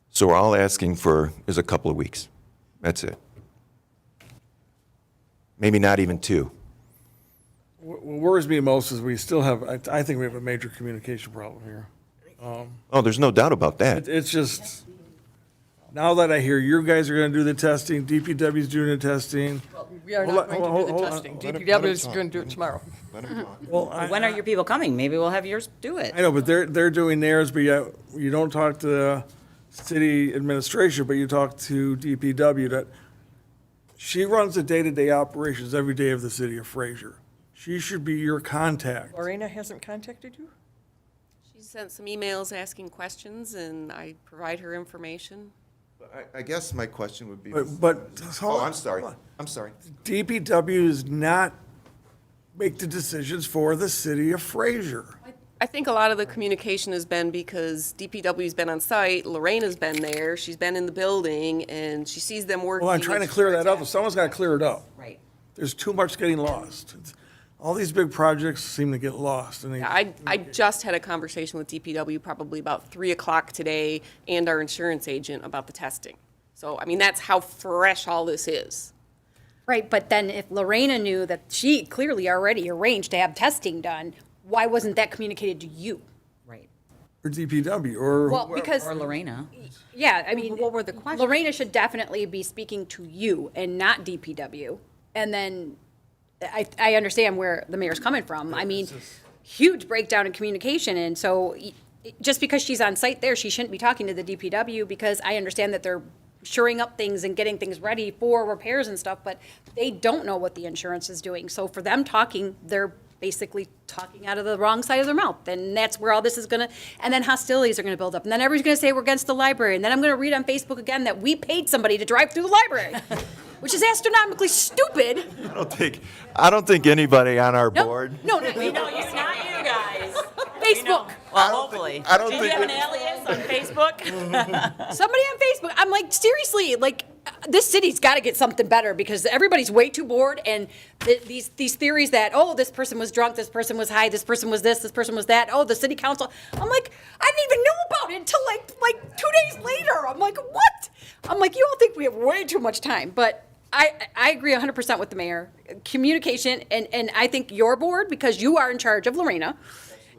So all asking for is a couple of weeks. That's it. Maybe not even 2. What worries me most is we still have, I think we have a major communication problem here. Oh, there's no doubt about that. It's just, now that I hear you guys are going to do the testing, DPW's doing the testing. We are not going to do the testing. DPW is going to do it tomorrow. Well, When are your people coming? Maybe we'll have yours do it. I know, but they're doing theirs, but yet you don't talk to the city administration, but you talk to DPW that she runs the day-to-day operations every day of the city of Fraser. She should be your contact. Lorena hasn't contacted you? She sent some emails asking questions, and I provide her information. I guess my question would be. But Oh, I'm sorry. I'm sorry. DPW does not make the decisions for the city of Fraser. I think a lot of the communication has been because DPW's been on site, Lorena's been there, she's been in the building, and she sees them working. Well, I'm trying to and clear she's that up. Someone's got to clear it up. Right. There's too much getting lost. all these big projects seem to get lost, and they. I just had a conversation with DPW probably about 3 o'clock today and our insurance agent about the testing. So, I mean, that's how fresh all this is. Right, but then if Lorena knew that she clearly already arranged to have testing done, why wasn't that communicated to you? Right. Or DPW, or. Well, whoever. because. Or Lorena. Yeah, I mean. What were the questions? Lorena should definitely be speaking to you and not DPW. And then, I understand where the mayor's coming from. I mean, huge breakdown in communication, and so just because she's on site there, she shouldn't be talking to the DPW, because I understand that they're shoring up things and getting things ready for repairs and stuff, but they don't know what the insurance is doing. So for them talking, they're basically talking out of the wrong side of their mouth. And that's where all this is gonna, and then hostilities are gonna build up. And then everybody's gonna say we're against the library. And then I'm gonna read on Facebook again that we paid somebody to drive through the library, which is astronomically stupid. I don't think anybody on our No, board. no, We know you, not you guys. Facebook. Well, hopefully. I don't Do think. you have an alias on Facebook? Somebody on Facebook. I'm like, seriously, like, this city's got to get something better, because everybody's way too bored, and these theories that, oh, this person was drunk, this person was high, this person was this person was that, oh, the city council. I'm like, I didn't even know about it until like 2 days later. I'm like, what? I'm like, you all think we have way too much time, but I agree 100% with the mayor. Communication, and I think your board, because you are in charge of Lorena,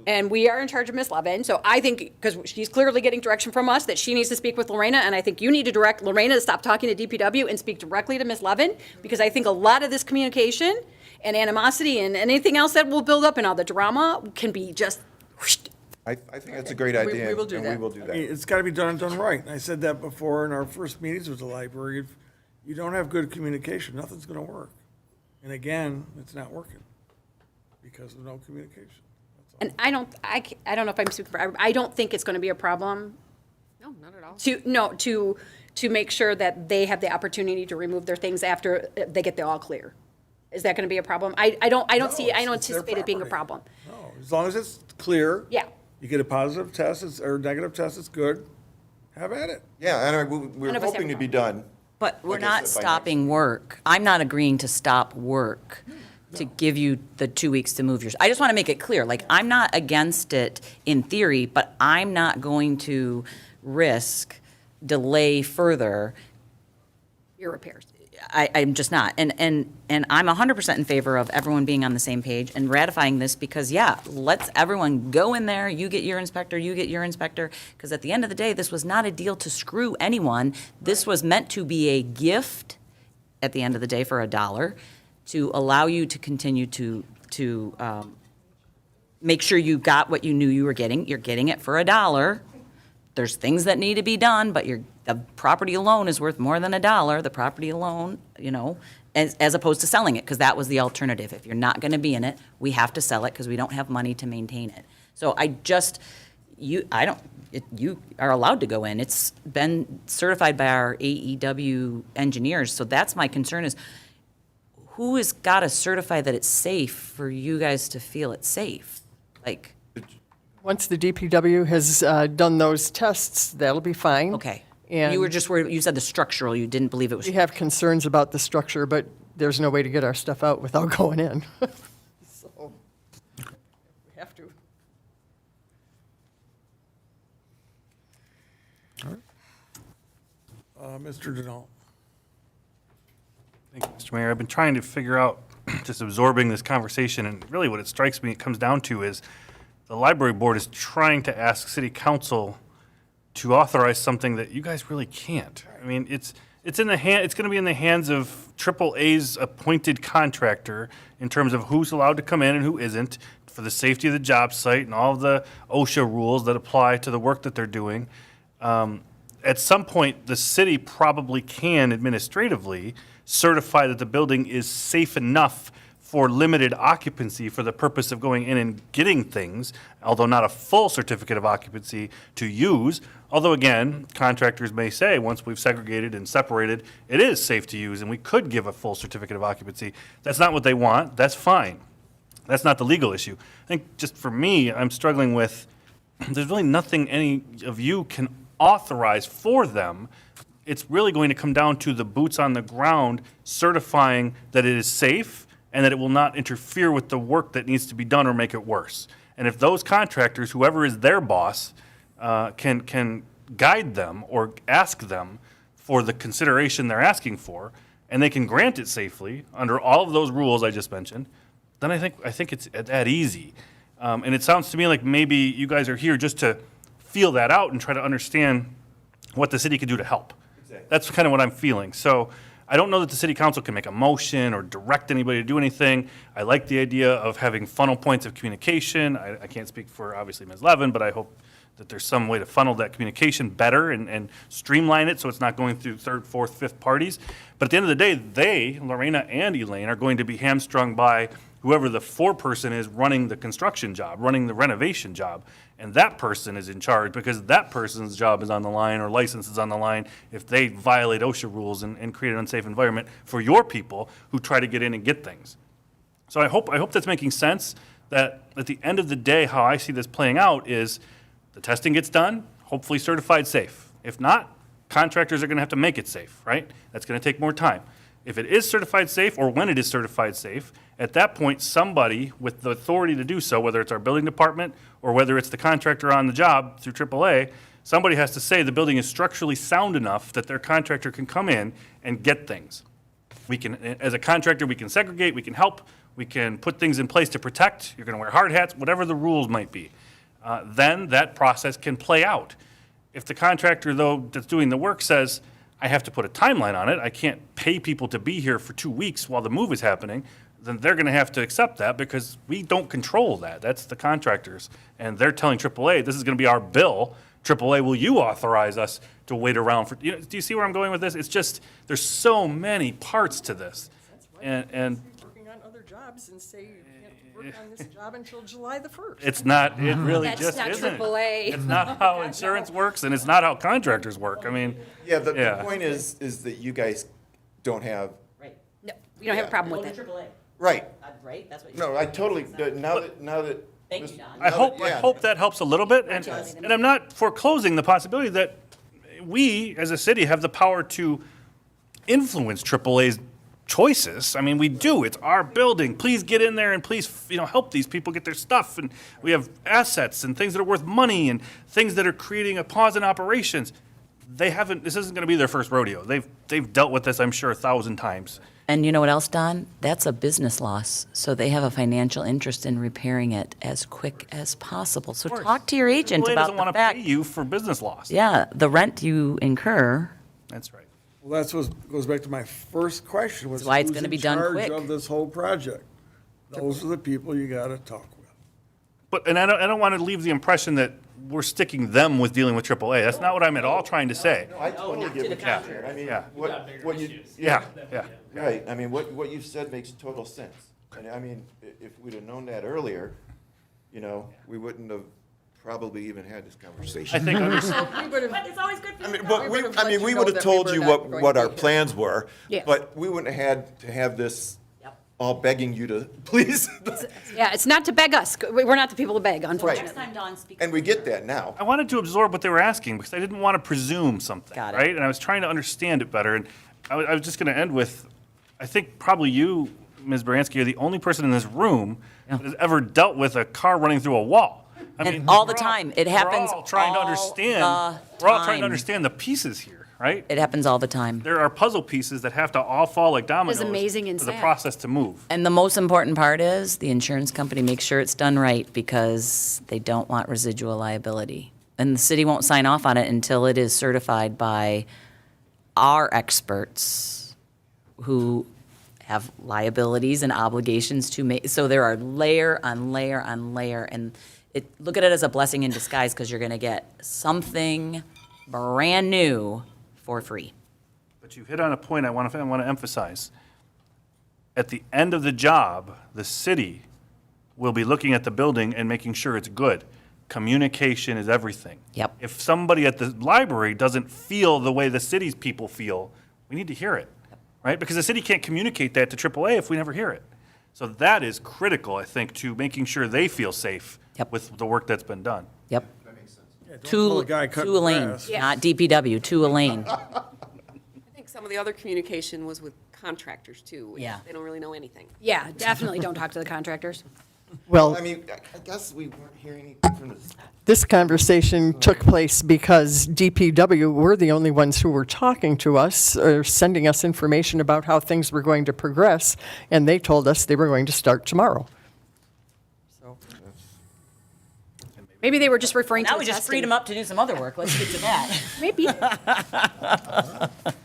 and we are in charge of Miss Levin. So I think, because she's clearly getting direction from us, that she needs to speak with Lorena, and I think you need to direct Lorena to stop talking to DPW and speak directly to Miss Levin, because I think a lot of this communication and animosity and anything else that will build up and all the drama can be just whoosh. I think that's a great idea. we will do and that. we will do I that. mean, it's gotta be done and done right. And I said that before in our first meetings with the library. If you don't have good communication, nothing's gonna work. And again, it's not working because of no communication. And I don't know if I'm speaking for, I don't think it's going to be a problem No, not at all. to make sure that they have the opportunity to remove their things after they get the all clear. Is that going to be a problem? I don't anticipate it being a problem. No, as long as it's clear. Yeah. You get a positive test, or negative test, it's good. Have at it. Yeah, and we're None of us have hoping a to be done. But we're Like I not said, by stopping work. I'm not agreeing to stop work to give you the 2 weeks to move yours. I just want to make it clear, like, I'm not against it in theory, but I'm not going to risk delay further. Your repairs. I'm just not. And I'm 100% in favor of everyone being on the same page and ratifying this, because, yeah, let's everyone go in there, you get your inspector, you get your inspector, because at the end of the day, this was not a deal to screw anyone. This was meant to be a gift at the end of the day for $1, to allow you to continue to make sure you got what you knew you were getting. You're getting it for $1. There's things that need to be done, but the property alone is worth more than $1. The property alone, as opposed to selling it, because that was the alternative. If you're not going to be in it, we have to sell it because we don't have money to maintain it. So you are allowed to go in. It's been certified by our AEW engineers. So that's my concern, is who has got to certify that it's safe for you guys to feel it's safe? Like, Once the DPW has done those tests, that'll be fine. okay. And You were just worried, you said the structural, you didn't believe it was. we have concerns about the structure, but there's no way to get our stuff out without going in. So we have to. Mr. Denault. Thank you, Mr. Mayor. I've been trying to figure out, just absorbing this conversation, and really what it strikes me it comes down to is the library board is trying to ask city council to authorize something that you guys really can't. I mean, it's going to be in the hands of AAA's appointed contractor in terms of who's allowed to come in and who isn't, for the safety of the job site and all of the OSHA rules that apply to the work that they're doing. At some point, the city probably can administratively certify that the building is safe enough for limited occupancy for the purpose of going in and getting things, although not a full certificate of occupancy to use. Although, again, contractors may say, once we've segregated and separated, it is safe to use, and we could give a full certificate of occupancy. That's not what they want. That's fine. That's not the legal issue. I think just for me, I'm struggling with, there's really nothing any of you can authorize for them. It's really going to come down to the boots on the ground certifying that it is safe and that it will not interfere with the work that needs to be done or make it worse. And if those contractors, whoever is their boss, can guide them or ask them for the consideration they're asking for, and they can grant it safely under all of those rules I just mentioned, then I think it's that easy. And it sounds to me like maybe you guys are here just to feel that out and try to understand what the city could do to help. Exactly. That's kind of what I'm feeling. So I don't know that the city council can make a motion or direct anybody to do anything. I like the idea of having funnel points of communication. I can't speak for, obviously, Ms. Levin, but I hope that there's some way to funnel that communication better and streamline it so it's not going through third, fourth, fifth parties. But at the end of the day, they, Lorena and Elaine, are going to be hamstrung by whoever the foreperson is running the construction job, running the renovation job. And that person is in charge because that person's job is on the line or license is on the line if they violate OSHA rules and create an unsafe environment for your people who try to get in and get things. So I hope that's making sense, that at the end of the day, how I see this playing out is the testing gets done, hopefully certified safe. If not, contractors are going to have to make it safe, right? That's going to take more time. If it is certified safe, or when it is certified safe, at that point, somebody with the authority to do so, whether it's our building department or whether it's the contractor on the job through AAA, somebody has to say the building is structurally sound enough that their contractor can come in and get things. We can, as a contractor, we can segregate, we can help, we can put things in place to protect. You're going to wear hard hats, whatever the rules might be. Then that process can play out. If the contractor, though, that's doing the work says, I have to put a timeline on it, I can't pay people to be here for 2 weeks while the move is happening, then they're going to have to accept that because we don't control that. That's the contractors. And they're telling AAA, this is going to be our bill. AAA, will you authorize us to wait around for, do you see where I'm going with this? It's just, there's so many parts to this. And Working on other jobs and say you can't work on this job until July the 1st. it's not, it really That's just not isn't. AAA. It's not how insurance works and it's not how contractors work. I mean, Yeah, the point is that you guys don't have, No, we don't have a problem with it. right. Right, that's what No, I totally, now that. Thank you, Don. I hope that helps a little bit, and I'm not foreclosing the possibility that we, as a city, have the power to influence AAA's choices. I mean, we do. It's our building. Please get in there and please, help these people get their stuff. And we have assets and things that are worth money and things that are creating a pause in operations. This isn't going to be their first rodeo. They've dealt with this, I'm sure, 1,000 times. And you know what else, Don? That's a business loss, so they have a financial interest in repairing it as quick as possible. So talk to your agent AAA about doesn't the want to fact. pay you for business loss. Yeah, the rent you incur. That's right. Well, that's what goes back to my first question, was That's why it's who's gonna in be done quick. charge of this whole project? Those are the people you got to talk with. And I don't want to leave the impression that we're sticking them with dealing with AAA. That's not what I'm at all trying to say. I totally get what you're saying. I mean, Yeah. what you. Yeah. Right, I mean, what you've said makes total sense. And I mean, if we'd have known that earlier, we wouldn't have probably even had this conversation. I think But it's always good for you. We would have told you what our plans were, Yeah. but we wouldn't have had to have this all begging you to, please. Yeah, it's not to beg us. We're not the people to beg, unfortunately. And we get that now. I wanted to absorb what they were asking because I didn't want to presume something, Got it. right? And I was trying to understand it better. And I was just going to end with, I think probably you, Ms. Baranski, are the only person in this room that has ever dealt with a car running through a wall. I And mean, all the we're time. It happens We're all trying to all understand. the We're all trying time. to understand the pieces here, right? It happens all the time. There are puzzle pieces that have to all fall like dominoes amazing and for the sad. process to move. And the most important part is the insurance company makes sure it's done right because they don't want residual liability. And the city won't sign off on it until it is certified by our experts who have liabilities and obligations to make. So there are layer on layer on layer. And look at it as a blessing in disguise because you're going to get something brand new for free. But you hit on a point I want to emphasize. At the end of the job, the city will be looking at the building and making sure it's good. Communication is everything. Yep. If somebody at the library doesn't feel the way the city's people feel, we need to hear it, right? Because the city can't communicate that to AAA if we never hear it. So that is critical, I think, to making sure they feel safe with the work that's been done. Yep. tell the guy cutting To a lane, grass. not DPW, to a lane. I think Some of the other communication was with contractors too, which Yeah. they don't really know anything. Yeah, definitely don't talk to the contractors. Well, I mean, I guess we weren't hearing anything from the this conversation took place because DPW were the only ones who were talking to us or sending us information about how things were going to progress, and they told us they were going to start tomorrow. Maybe they were just referring to Now the we just freed testing. them up to do some other work. Let's get to that. Maybe.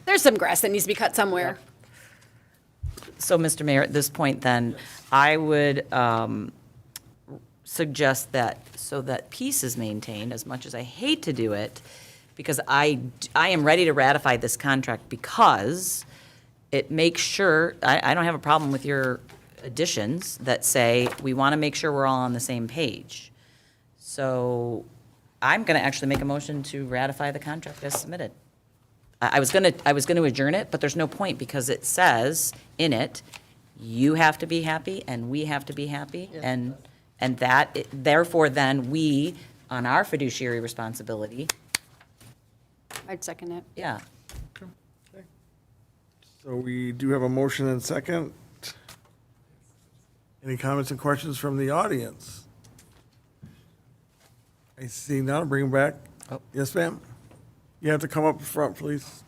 There's some grass that needs to be cut somewhere. So, Mr. Mayor, at this point then, I would suggest that, so that peace is maintained, as much as I hate to do it, because I am ready to ratify this contract because it makes sure, I don't have a problem with your additions that say, we want to make sure we're all on the same page. So I'm going to actually make a motion to ratify the contract as submitted. I was going to adjourn it, but there's no point because it says in it, you have to be happy and we have to be happy. And that, therefore then we, on our fiduciary responsibility, I'd second it. yeah. So we do have a motion and second. Any comments and questions from the audience? I see none. Bring 'em back. Oh. Yes, ma'am? You have to come up front, please.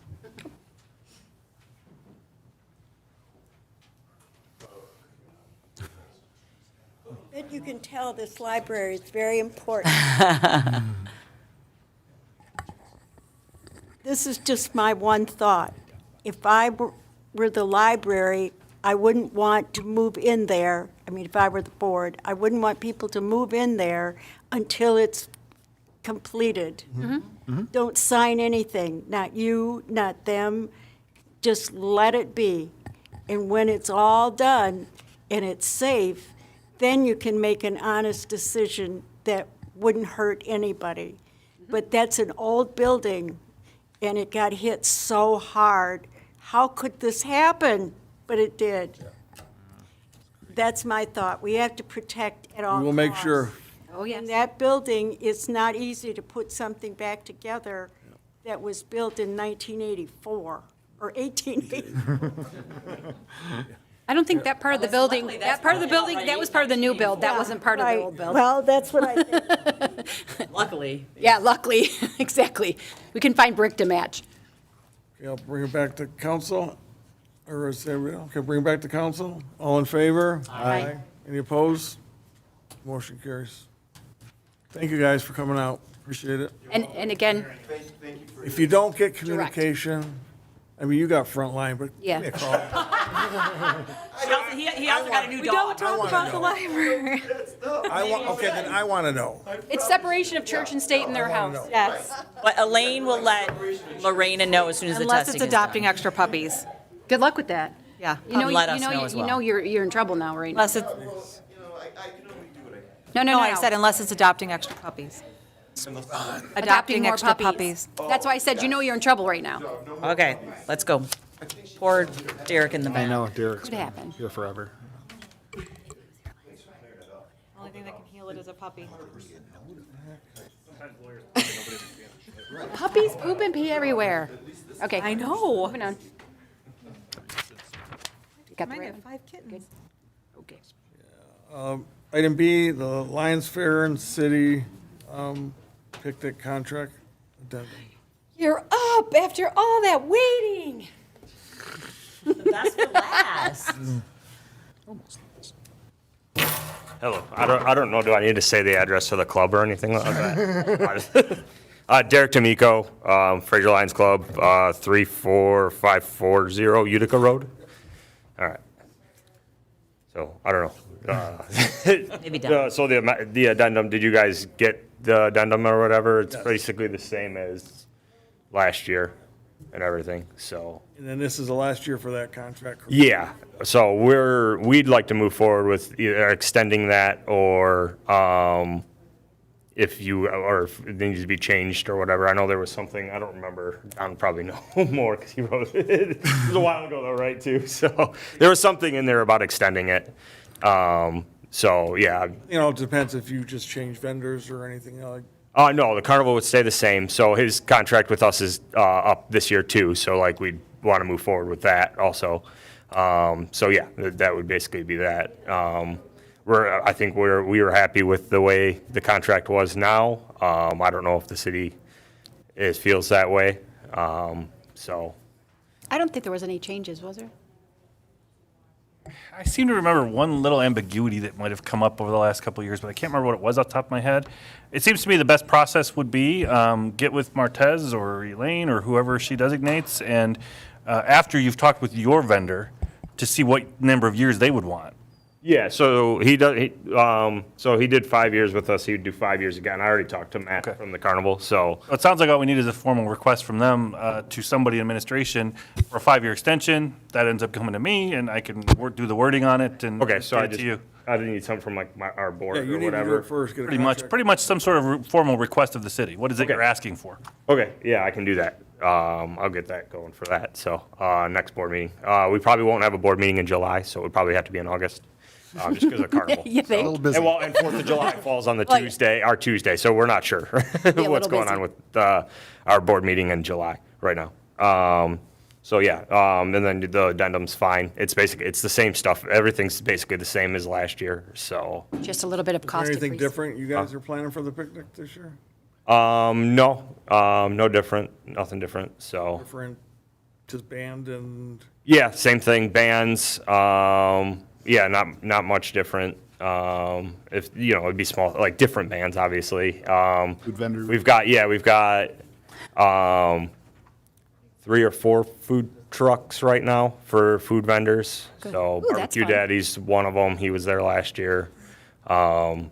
But you can tell this library is very important. This is just my one thought. If I were the library, I wouldn't want to move in there. I mean, if I were the board, I wouldn't want people to move in there until it's completed. Don't sign anything, not you, not them. Just let it be. And when it's all done and it's safe, then you can make an honest decision that wouldn't hurt anybody. But that's an old building, and it got hit so hard. How could this happen? But it did. That's my thought. We have to protect at all costs. We will make sure. Oh, yes. And that building, it's not easy to put something back together that was built in 1984 or 1884. I don't think that part of the building, that part of the building, that was part of the new build. That wasn't part of the Right. old build. Well, that's what I think. Luckily. Yeah, luckily, exactly. We can find brick to match. Okay, I'll bring it back to council. Or is there, okay, bring it back to council. All in favor? Aye. Any opposed? Motion carries. Thank you guys for coming out. Appreciate it. And again, If you don't get communication, I mean, you got front line, but give me a Yeah. call. He also got a new We don't dog. talk about the library. Okay, then I want to know. it's separation of church and state in their house. Yes. But Elaine will let Lorena know as soon as the Unless testing it's is done. adopting extra puppies. Good luck with that. Yeah. You know, Let us know as you well. know you're in trouble now, right? Unless it's, No, no, I said unless it's adopting extra puppies. Adopting more extra puppies. That's why I said, you know you're in trouble right now. Okay, let's go. Poor Derek in the I back. know, Derek's Could been happen. here forever. Only thing that can heal it is a puppy. Puppies poop and pee everywhere. Okay. I know. Moving on. You got the Mine right have one? 5 kittens. Okay. Item B, the Lions Fair and City picnic contract addendum. You're up after all that waiting. That's for last. Hello. I don't know. Do I need to say the address of the club or anything like that? Derek D'Amico, Fraser Lions Club, 34540 Utica Road. All right. So I don't know. Maybe done. So the addendum. Did you guys get the addendum or whatever? It's basically the same as last year and everything. So. And then this is the last year for that contract. correct? Yeah, so we'd like to move forward with either extending that or if it needs to be changed or whatever. I know there was something, I don't remember, I don't probably know more because he wrote it. It was a while ago though, right, too? So there was something in there about extending it. So, yeah. You know, it depends if you just change vendors or anything like. No, the carnival would stay the same. So his contract with us is up this year too. So like we'd want to move forward with that also. So yeah, that would basically be that. I think we were happy with the way the contract was now. I don't know if the city feels that way. So. I don't think there was any changes, was there? I seem to remember one little ambiguity that might have come up over the last couple of years, but I can't remember what it was off the top of my head. It seems to me the best process would be get with Martez or Elaine or whoever she designates, and after you've talked with your vendor, to see what number of years they would want. Yeah, so he does. So he did 5 years with us. He would do 5 years again. I already talked to Matt from the carnival. So It sounds like all we need is a formal request from them to somebody in administration for a 5-year extension. That ends up coming to me, and I can do the wording on it and okay, so get it to you. I didn't need something from like our board Yeah, you or need to do whatever. it first. Get a Pretty much, contract. some sort of formal request of the city. What is it you're asking for? Okay, yeah, I can do that. I'll get that going for that. So next board meeting. We probably won't have a board meeting in July, so it would probably have to be in August. Just because of carnival. You think? A little busy. And 4th of July falls on the Well, yeah. our Tuesday, so we're not sure what's little going busy. on with our board meeting in July right now. So yeah, and then the addendum's fine. It's the same stuff. Everything's basically the same as last year. So Just a little bit of Is there cost anything increase. different you guys are planning for the picnic this year? no different, nothing different. So Different, just band and, yeah, same thing. Bands. Yeah, not much different. If it'd be small, like different bands, obviously. Food vendor. We've got 3 or 4 food trucks right now for food vendors. So Ooh, that's Barbecue fun. Daddy's one of them. He was there last year. Other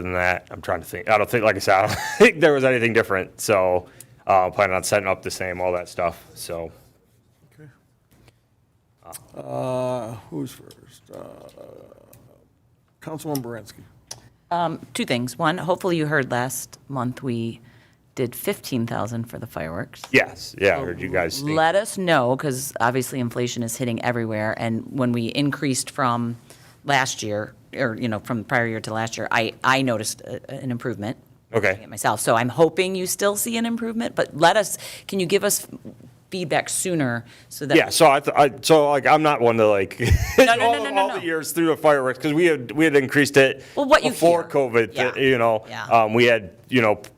than that, I'm trying to think. I don't think, like I said, I don't think there was anything different. So planning on setting up the same, all that stuff. So. who's first? Councilman Baranski. 2 things. One, hopefully you heard last month we did 15,000 for the fireworks. Yes, yeah, I heard you guys speak. Let us know, because obviously inflation is hitting everywhere, and when we increased from last year, or, from the prior year to last year, I noticed an improvement. Okay. Myself, so I'm hoping you still see an improvement, but can you give us feedback sooner so that? Yeah, so I'm not one to like No. all the years through the fireworks, because we had increased it Well, what you before hear. COVID. Yeah. We had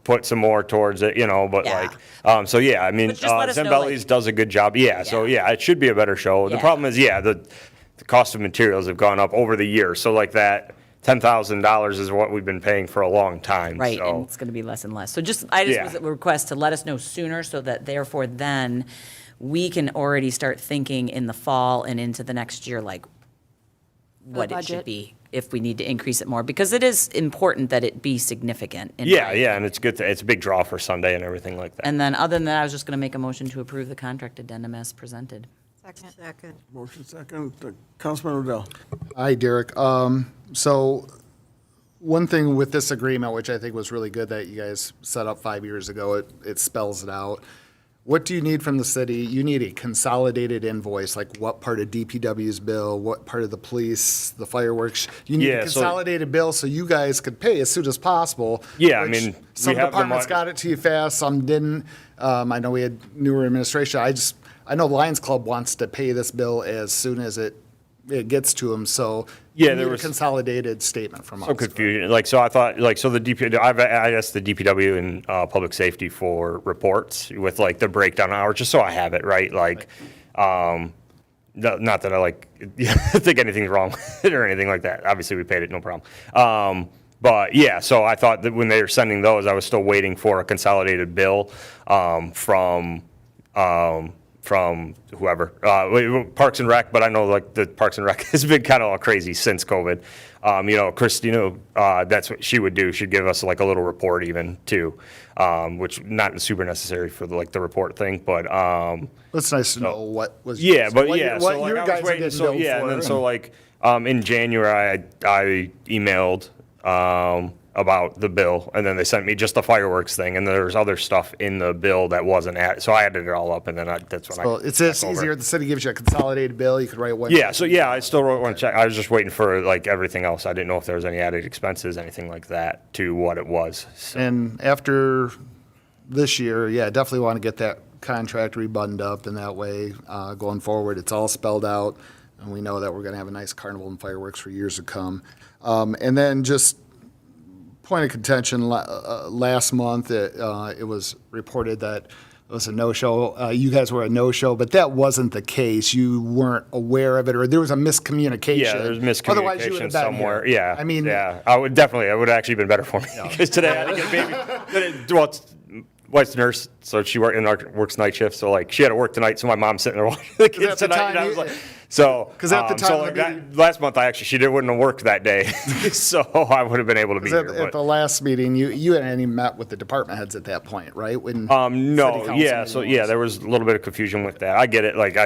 put some more towards it, but Yeah. so yeah, I mean, But just let us know, Zambelli's does a good job. Yeah, so yeah, it should be a better show. The Yeah. problem is, the cost of materials have gone up over the years. So like that $10,000 is what we've been paying for a long time. Right, So. and it's going to be less and less. So Yeah. was a request to let us know sooner, so that therefore then we can already start thinking in the fall and into the next year, like what it budget. should be, if we need to increase it more, because it is important that it be significant. in Yeah, my- yeah, and it's good. It's a big draw for Sunday and everything like that. And then, other than that, I was just going to make a motion to approve the contract addendum as presented. Second. Motion second. Councilman Rodell. Hi, Derek. So one thing with this agreement, which I think was really good that you guys set up 5 years ago, it spells it out. What do you need from the city? You need a consolidated invoice, like what part of DPW's bill, what part of the police, the fireworks. You need Yeah, a so- consolidated bill so you guys could pay as soon as possible. Yeah, I which mean, some we have the departments mon- got it to you fast, some didn't. I know we had newer administration. I know Lions Club wants to pay this bill as soon as it gets to them, so Yeah, you there need was a consolidated statement from us. Some confusion. Like, so I thought, so the I asked the DPW and Public Safety for reports with like the breakdown hours, just so I have it, right? Like, not that I think anything's wrong with it or anything like that. Obviously, we paid it, no problem. But yeah, so I thought that when they were sending those, I was still waiting for a consolidated bill from whoever, Parks and Rec, but I know like the Parks and Rec has been kind of all crazy since COVID. Christina, that's what she would do. She'd give us like a little report even too, which not super necessary for the report thing, but. It's nice to know what was. Yeah, but what yeah, your- so what like, your I was guys are waiting, getting so billed yeah, for. and then so like, in January, I emailed, about the bill, and then they sent me just the fireworks thing, and there's other stuff in the bill that wasn't so I added it all up, and then that's when So I. it's just took over. easier, the city gives you a consolidated bill, you could write one. Yeah, so yeah, I still wrote one check. I was just waiting for like everything else. I didn't know if there was any added expenses, anything like that to what it was. So. And after this year, yeah, definitely want to get that contract rebuttoned up, and that way, going forward, it's all spelled out, and we know that we're going to have a nice carnival and fireworks for years to come. And then just point of contention, last month, it was reported that it was a no-show. You guys were a no-show, but that wasn't the case. You weren't aware of it, or there was a miscommunication. Yeah, there's Otherwise, you would miscommunication have been somewhere. here. Yeah. I mean, yeah, it would have actually been better for me because today I had to get baby. Well, wife's a nurse, so she works night shift. So like she had to work tonight, so my mom's sitting there watching the kids at the tonight. time And I was you- like, so 'Cause at the time so of like the that, last month wouldn't have worked that day, so I would have been able to be At, here. at the last meeting, you hadn't even met with the department heads at that point, right? When No, city council yeah, meeting so was. yeah, there was a little bit of confusion with that. I get it, like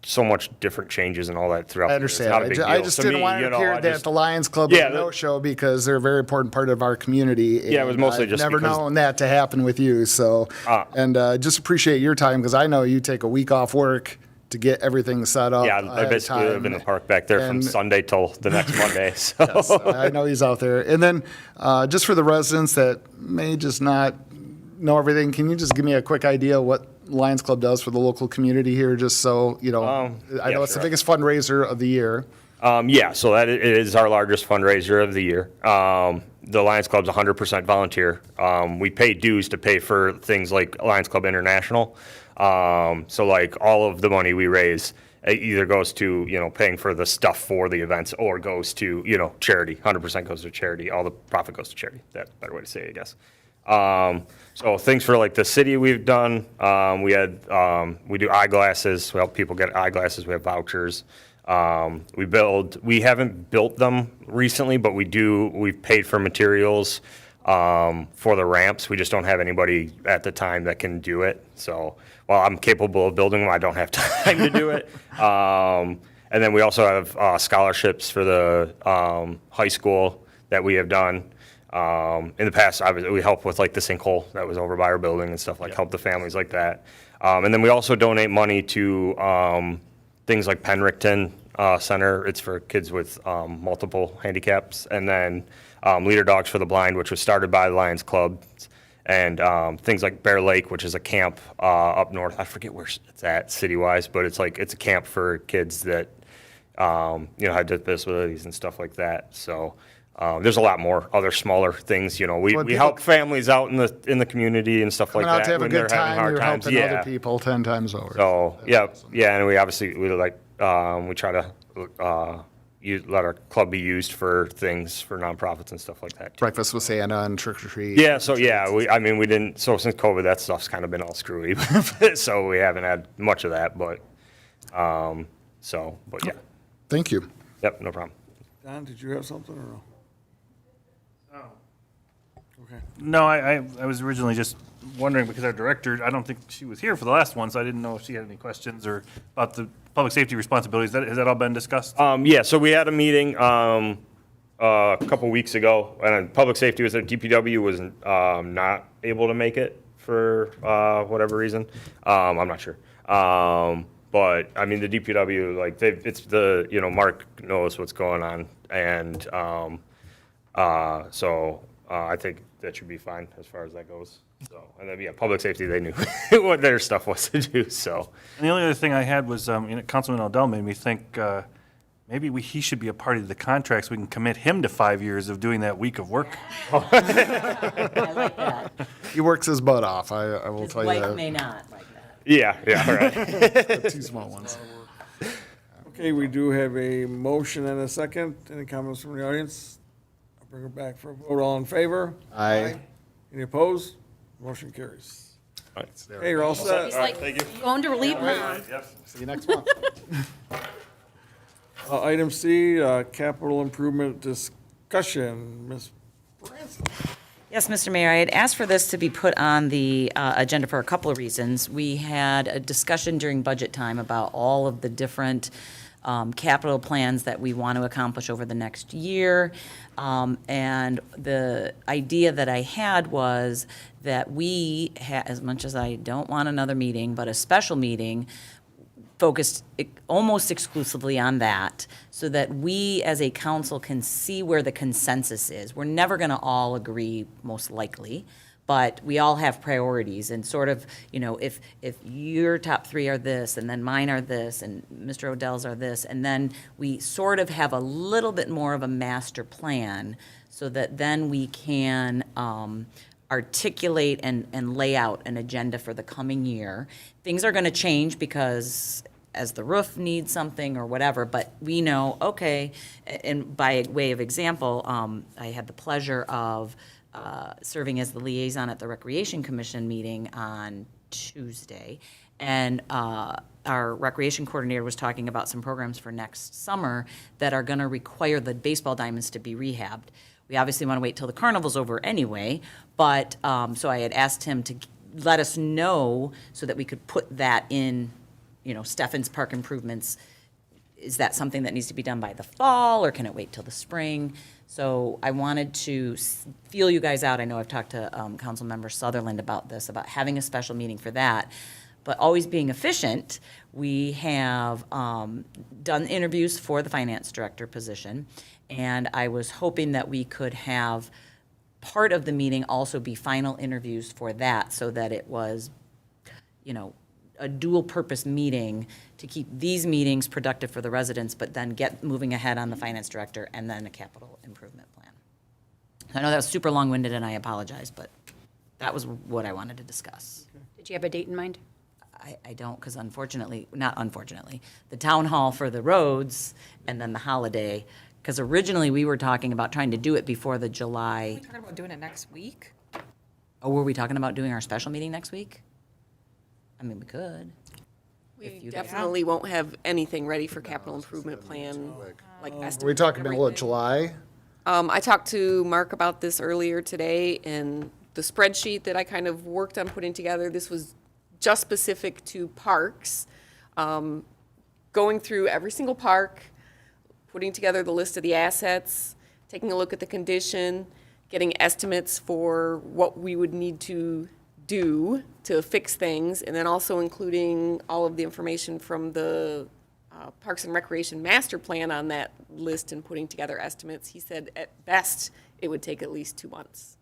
so much different changes and all that throughout. I the year. It's understand. not a big I deal. just To didn't me, want it you to know, appear I that just- the Lions Club Yeah, was a no-show because they're a very important part of our community. Yeah, it was and mostly I've just never because- known that to happen with you. So, and just appreciate your time because I know you take a week off work to get everything set up. Yeah, ahead I of basically live in time. the park back there from And- Sunday till the next Monday. So. Yes, I know he's out there. And then just for the residents that may just not know everything, can you just give me a quick idea what Lions Club does for the local community here, just so, you know, I know it's the sure. biggest fundraiser of the year. Yeah, so that it is our largest fundraiser of the year. The Lions Club's 100% volunteer. We pay dues to pay for things like Lions Club International. So like all of the money we raise either goes to, paying for the stuff for the events or goes to, charity. 100% goes to charity. All the profit goes to charity. That's a better way to say it, I guess. So things for like the city we've done, we do eyeglasses. We help people get eyeglasses. We have vouchers. We haven't built them recently, but we've paid for materials for the ramps. We just don't have anybody at the time that can do it. So while I'm capable of building them, I don't have time to do it. And then we also have scholarships for the high school that we have done. In the past, we helped with like the sinkhole that was over by our building and stuff, like help the families like that. And then we also donate money to things like Penricton Center. It's for kids with multiple handicaps. And then Leader Dogs for the Blind, which was started by the Lions Club. And things like Bear Lake, which is a camp up north. I forget where it's at city-wise, but it's a camp for kids that have disabilities and stuff like that. So there's a lot more other smaller things. We help families out in the community and stuff like Coming out that to have a when good they're having time, hard you're times. helping Yeah. other people 10 times over. So yeah, and we try to let our club be used for things for nonprofits and stuff like that. Breakfast with Santa and trick or treat. Yeah, so yeah, we didn't. So since COVID, that stuff's kind of been all screwy. So we haven't had much of that, but yeah. Thank you. Yep, no problem. Don, did you have something or no? Okay. No, I was originally just wondering because our director, I don't think she was here for the last one, so I didn't know if she had any questions or about the public safety responsibilities. Has that all been discussed? Yeah, so we had a meeting a couple weeks ago, and public safety was there. DPW was not able to make it for whatever reason. I'm not sure. But I mean, the DPW, Mark knows what's going on, and so I think that should be fine as far as that goes. So, and then public safety, they knew what their stuff was to do. So, And the only other thing I had was, Councilman Aldell made me think maybe he should be a party to the contract so we can commit him to 5 years of doing that week of work. I like that. He works his butt off, I will His tell you wife that. may not like that. yeah, all right. Two small ones. Okay, we do have a motion and a second. Any comments from the audience? I'll bring it back for a vote. All in favor? Aye. Any opposed? Motion carries. All right. Hey, you're all set. He's like going to relieve mom. See you next month. Item C, capital improvement discussion. Ms. Branson. Yes, Mr. Mayor, I had asked for this to be put on the agenda for a couple of reasons. We had a discussion during budget time about all of the different capital plans that we want to accomplish over the next year. And the idea that I had was that we, as much as I don't want another meeting, but a special meeting, focused almost exclusively on that, so that we as a council can see where the consensus is. We're never going to all agree, most likely, but we all have priorities, and sort of, you know, if your top three are this, and then mine are this, and Mr. Odell's are this, and then we sort of have a little bit more of a master plan, so that then we can articulate and lay out an agenda for the coming year. Things are gonna change because as the roof needs something or whatever, but we know, okay, and by way of example, I had the pleasure of serving as the liaison at the Recreation Commission meeting on Tuesday, and our recreation coordinator was talking about some programs for next summer that are gonna require the baseball diamonds to be rehabbed. We obviously wanna wait till the carnival's over anyway, but, so I had asked him to let us know so that we could put that in, you know, Steffen's Park improvements. Is that something that needs to be done by the fall, or can it wait till the spring? So I wanted to feel you guys out. I know I've talked to Councilmember Sutherland about this, about having a special meeting for that. But always being efficient, we have done interviews for the finance director position, and I was hoping that we could have part of the meeting also be final interviews for that, so that it was, you know, a dual-purpose meeting to keep these meetings productive for the residents, but then get moving ahead on the finance director and then a capital improvement plan. I know that was super long-winded, and I apologize, but that was what I wanted to discuss. Did you have a date in mind? I don't, because unfortunately, not unfortunately, the town hall for the roads and then the holiday, because originally we were talking about trying to do it before the Are July. we talking about doing it next week? Oh, were we talking about doing our special meeting next week? I mean, we could. We definitely won't have anything ready for capital improvement plan, like Are estimates. we talking and middle of everything. July? I talked to Mark about this earlier today, and the spreadsheet that I kind of worked on putting together, this was just specific to parks. Going through every single park, putting together the list of the assets, taking a look at the condition, getting estimates for what we would need to do to fix things, and then also including all of the information from the Parks and Recreation Master Plan on that list and putting together estimates. He said at best, it would take at least 2 months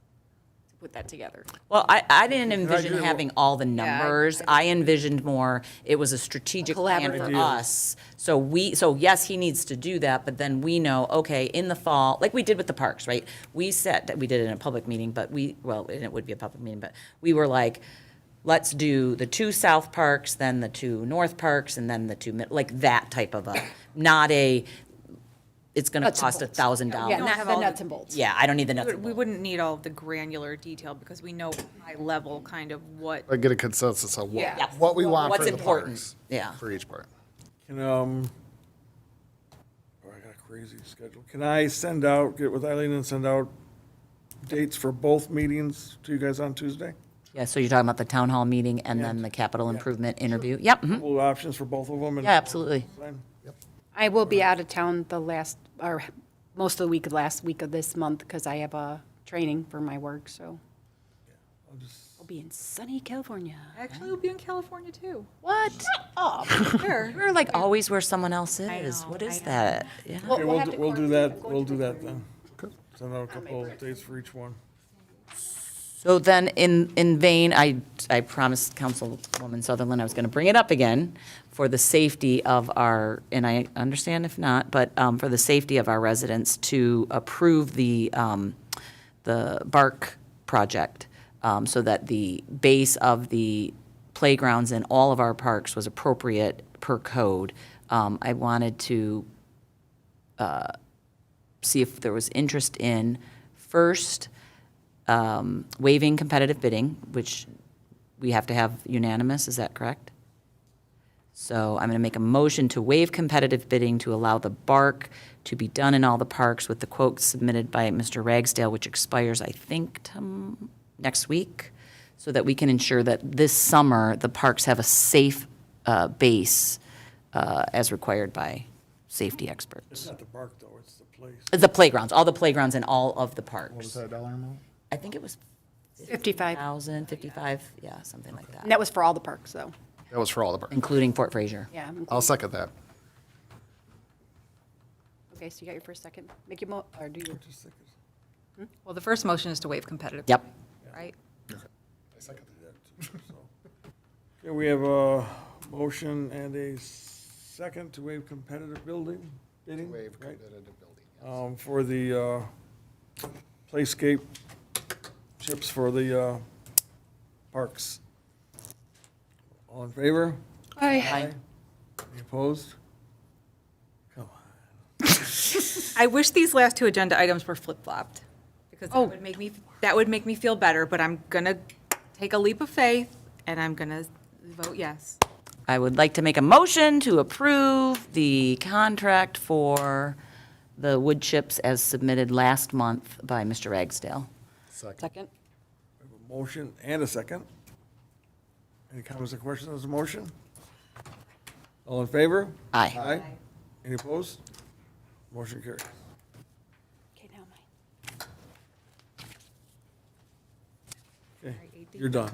to put that together. Well, I didn't envision do- having all the numbers. I envisioned more, it was a strategic plan for Ideas. us. So yes, he needs to do that, but then we know, okay, in the fall, like we did with the parks, right? We said that we did it in a public meeting, but and it would be a public meeting, but we were like, let's do the 2 south parks, then the 2 north parks, and then the 2 mid, like that type of not it's gonna Nuts and cost bolts. $1,000. Yeah, don't not have the all the- nuts and bolts. Yeah, I don't need the nuts and We bolts. wouldn't need all of the granular detail because we know high level kind of what. I get a consensus on Yeah. what we want What's for the important. parks. Yeah. For each part. Can, oh, I got a crazy schedule. Can I send out, get with Eileen and send out dates for both meetings to you guys on Tuesday? Yeah, so you're talking about the town hall meeting and then the capital improvement interview? Yep, mhm. Couple of options for both of them? and- Yeah, absolutely. I will be out of town most of the last week of this month, because I have a training for my work, so. I'll be in sunny California. Actually, we'll be in California too. What? Sure. You're like always where someone else is. know, What I is know. that? Yeah. Okay, we'll do that, we'll do that then. Send out a couple of dates for each one. So then, in vain, I promised Councilwoman Sutherland I was going to bring it up again for the safety of our, and I understand if not, but for the safety of our residents to approve the BARC project, so that the base of the playgrounds in all of our parks was appropriate per code. I wanted to see if there was interest in, first, waiving competitive bidding, which we have to have unanimous, is that correct? So I'm going to make a motion to waive competitive bidding to allow the BARC to be done in all the parks with the quote submitted by Mr. Ragsdale, which expires, I think, next week, so that we can ensure that this summer, the parks have a safe base as required by safety experts. It's not the park though, it's the place. The playgrounds, all the playgrounds in all of the parks. What was that dollar amount? I think it was 55. 55, yeah, something like that, And that was for all the parks, though. That was for all the parks. including Fort Fraser. Yeah. I'll second that. Okay, so you got your first, second. Make your or do your. Well, the first motion is to waive competitive. Yep. Right? Okay, we have a motion and a second to waive competitive bidding, Waive right? competitive building. For the playscape chips for the parks. All in favor? Aye. Any opposed? I wish these last two agenda items were flip-flopped, because Oh. that would make me feel better, but I'm gonna take a leap of faith, and I'm gonna vote yes. I would like to make a motion to approve the contract for the wood chips as submitted last month by Mr. Ragsdale. Second. A motion and a second. Any comments or questions on the motion? All in favor? Aye. Aye. Any opposed? Motion carries. Okay, now mine. Okay, you're done.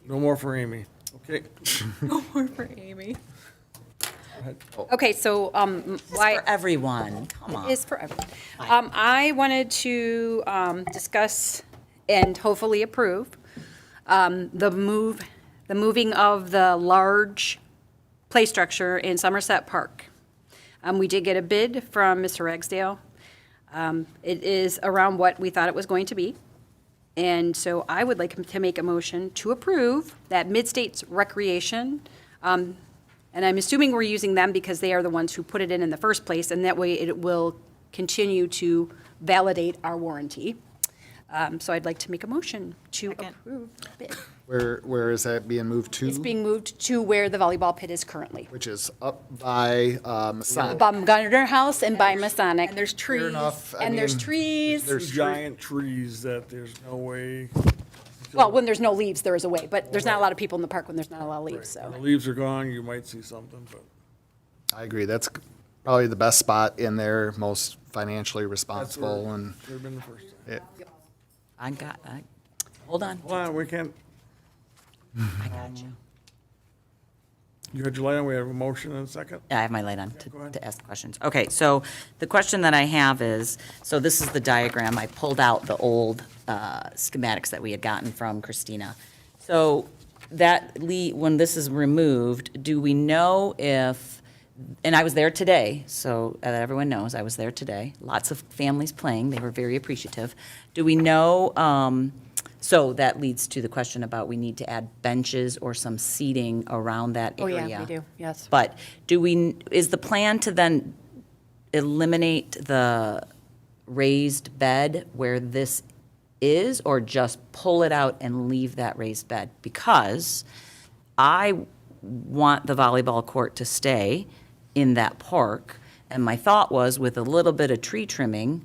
No more for Amy. Okay. No more for Amy. Okay, so, why? For everyone, come on. It is for everyone. I wanted to discuss and hopefully approve the moving of the large play structure in Somerset Park. We did get a bid from Mr. Ragsdale. It is around what we thought it was going to be. And so I would like to make a motion to approve that Mid-States Recreation, and I'm assuming we're using them because they are the ones who put it in the first place, and that way it will continue to validate our warranty. So I'd like to make a motion to approve the bid. Where is that being moved to? It's being moved to where the volleyball pit is currently. Which is up by Masonic. Baumgartner House and by Masonic. And there's trees. Fair enough. I And there's mean, trees. There's giant trees that there's no way. Well, when there's no leaves, there is a way, but there's not a lot of people in the park when there's not a lot of leaves, When so. the leaves are gone, you might see something, but I agree. That's probably the best spot in there, most financially responsible, and should have been the first time. Hold on. Hold on, we can't, I got you. you had your light on, we have a motion and a second? I have my light on go ahead. to ask questions. Okay, so the question that I have is, so this is the diagram. I pulled out the old schematics that we had gotten from Christina. So when this is removed, do we know if, and I was there today, so that everyone knows, I was there today. Lots of families playing. They were very appreciative. Do we know, so that leads to the question about we need to add benches or some seating around that Oh, area. yeah, we do, yes. But is the plan to then eliminate the raised bed where this is, or just pull it out and leave that raised bed? Because I want the volleyball court to stay in that park, and my thought was with a little bit of tree trimming,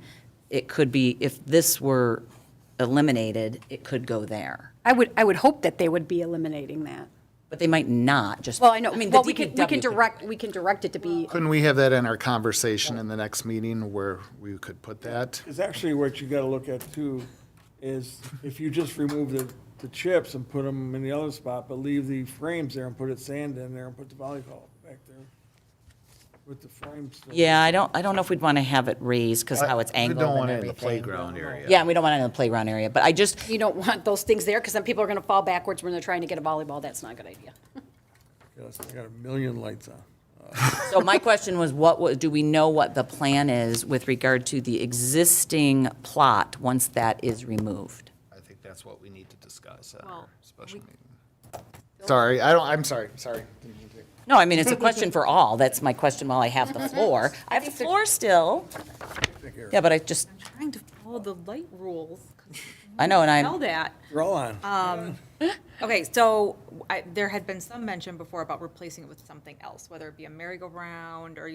it could be, if this were eliminated, it could go there. I would hope that they would be eliminating that. But they might not, just. Well, I know, mean, well, the we can DPW direct it to be, couldn't we have that in our conversation in the next meeting where we could put that? It's actually what you gotta look at too, is if you just remove the chips and put them in the other spot, but leave the frames there and put sand in there and put the volleyball back there with the frames. still. Yeah, I don't know if we'd want to have it raised, because how it's We angled don't and want it in the everything. playground area. Yeah, we don't want it in the playground area, but I just, you don't want those things there, because then people are gonna fall backwards when they're trying to get a volleyball. That's not a good idea. Yes, I got a million lights on. so my question was, do we know what the plan is with regard to the existing plot once that is removed? I think that's what we need to discuss at our Well, special meeting. Sorry, I'm sorry. No, I mean, it's a question for all. That's my question while I have the floor. I have the floor still. Yeah, but I just, Trying to follow the light rules. I know, and Tell that. You're all on. Okay, so there had been some mention before about replacing it with something else, whether it be a merry-go-round or,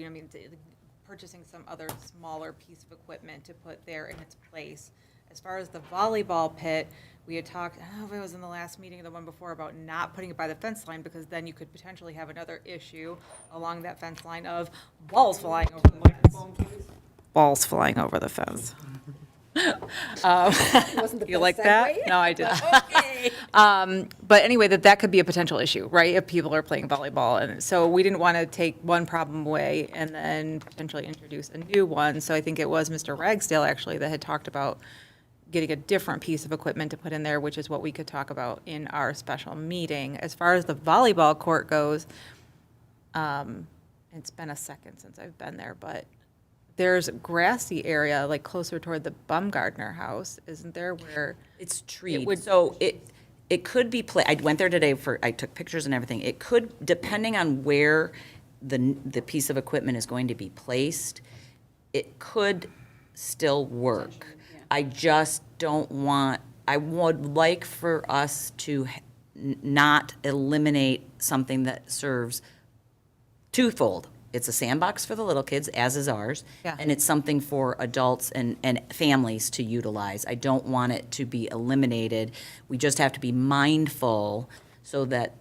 purchasing some other smaller piece of equipment to put there in its place. As far as the volleyball pit, we had talked, I don't know if it was in the last meeting or the one before, about not putting it by the fence line, because then you could potentially have another issue along that fence line of balls flying over the fence. Balls flying over the fence. You like that? No, I didn't. But anyway, that could be a potential issue, right? If people are playing volleyball. And so we didn't want to take one problem away and then potentially introduce a new one. So I think it was Mr. Ragsdale actually that had talked about getting a different piece of equipment to put in there, which is what we could talk about in our special meeting. As far as the volleyball court goes, it's been a second since I've been there, but there's a grassy area, like closer toward the Baumgartner house, isn't there, where? It's treed, would- so it could be I went there today I took pictures and everything. It could, depending on where the piece of equipment is going to be placed, it could still work. I just don't want, I would like for us to not eliminate something that serves twofold. It's a sandbox for the little kids, as is ours, Yeah. and it's something for adults and families to utilize. I don't want it to be eliminated. We just have to be mindful so that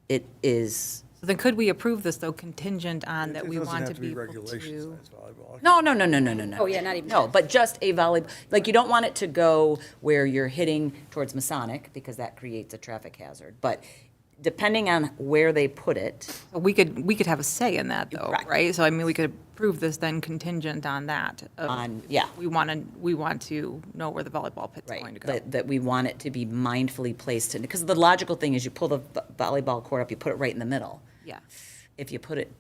it is. So then could we approve this, though, contingent on that It we doesn't want have to be able regulation to? size volleyball. No. Oh, yeah, not even. No, but just a volleyball, like, you don't want it to go where you're hitting towards Masonic, because that creates a traffic hazard. But depending on where they put it, We could have a say in that, though, Right. right? So I mean, we could approve this then contingent on that. yeah. We want to know where the volleyball pit's going to go. that we want it to be mindfully placed in, because the logical thing is you pull the volleyball court up, you put it right in the middle. Yeah. If you put it,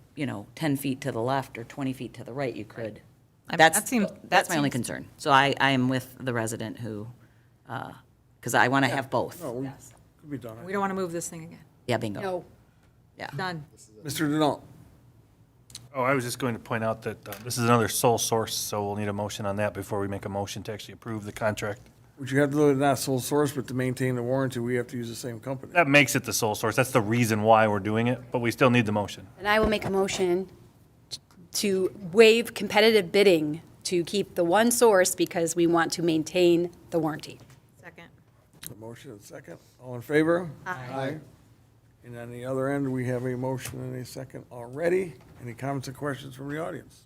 10 feet to the left or 20 feet to the right, you could. I mean, That's, that seems- that's that my only seems- concern. So I am with the resident who, because I want to have both. No, we could be done. We don't want to move this thing again. Yeah, bingo. No. Yeah. Done. Mr. Denault. Oh, I was just going to point out that this is another sole source, so we'll need a motion on that before we make a motion to actually approve the contract. Would you have to look at not sole source, but to maintain the warranty, we have to use the same company? That makes it the sole source. That's the reason why we're doing it, but we still need the motion. And I will make a motion to waive competitive bidding to keep the one source because we want to maintain the warranty. Second. A motion and second. All in favor? Aye. And on the other end, we have a motion and a second already. Any comments or questions from the audience?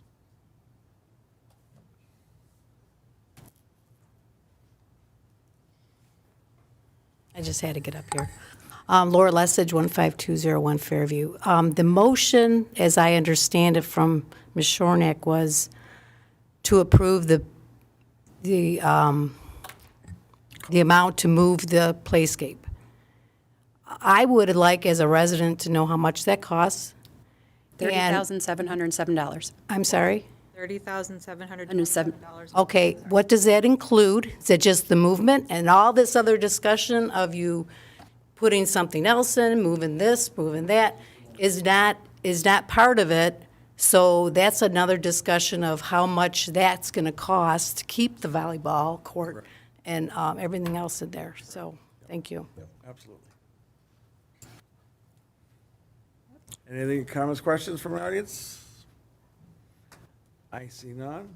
I just had to get up here. Laura Lessig, 15201 Fairview. The motion, as I understand it from Ms. Shornack, was to approve the amount to move the playscape. I would like, as a resident, to know how much that costs. And- $30,707. I'm sorry? $30,707. Okay, what does that include? Is it just the movement and all this other discussion of you putting something else in, moving this, moving that? Is not part of it, so that's another discussion of how much that's gonna cost to keep the volleyball court and everything else in there, so, thank you. Absolutely. Anything, comments, questions from the audience? I see none.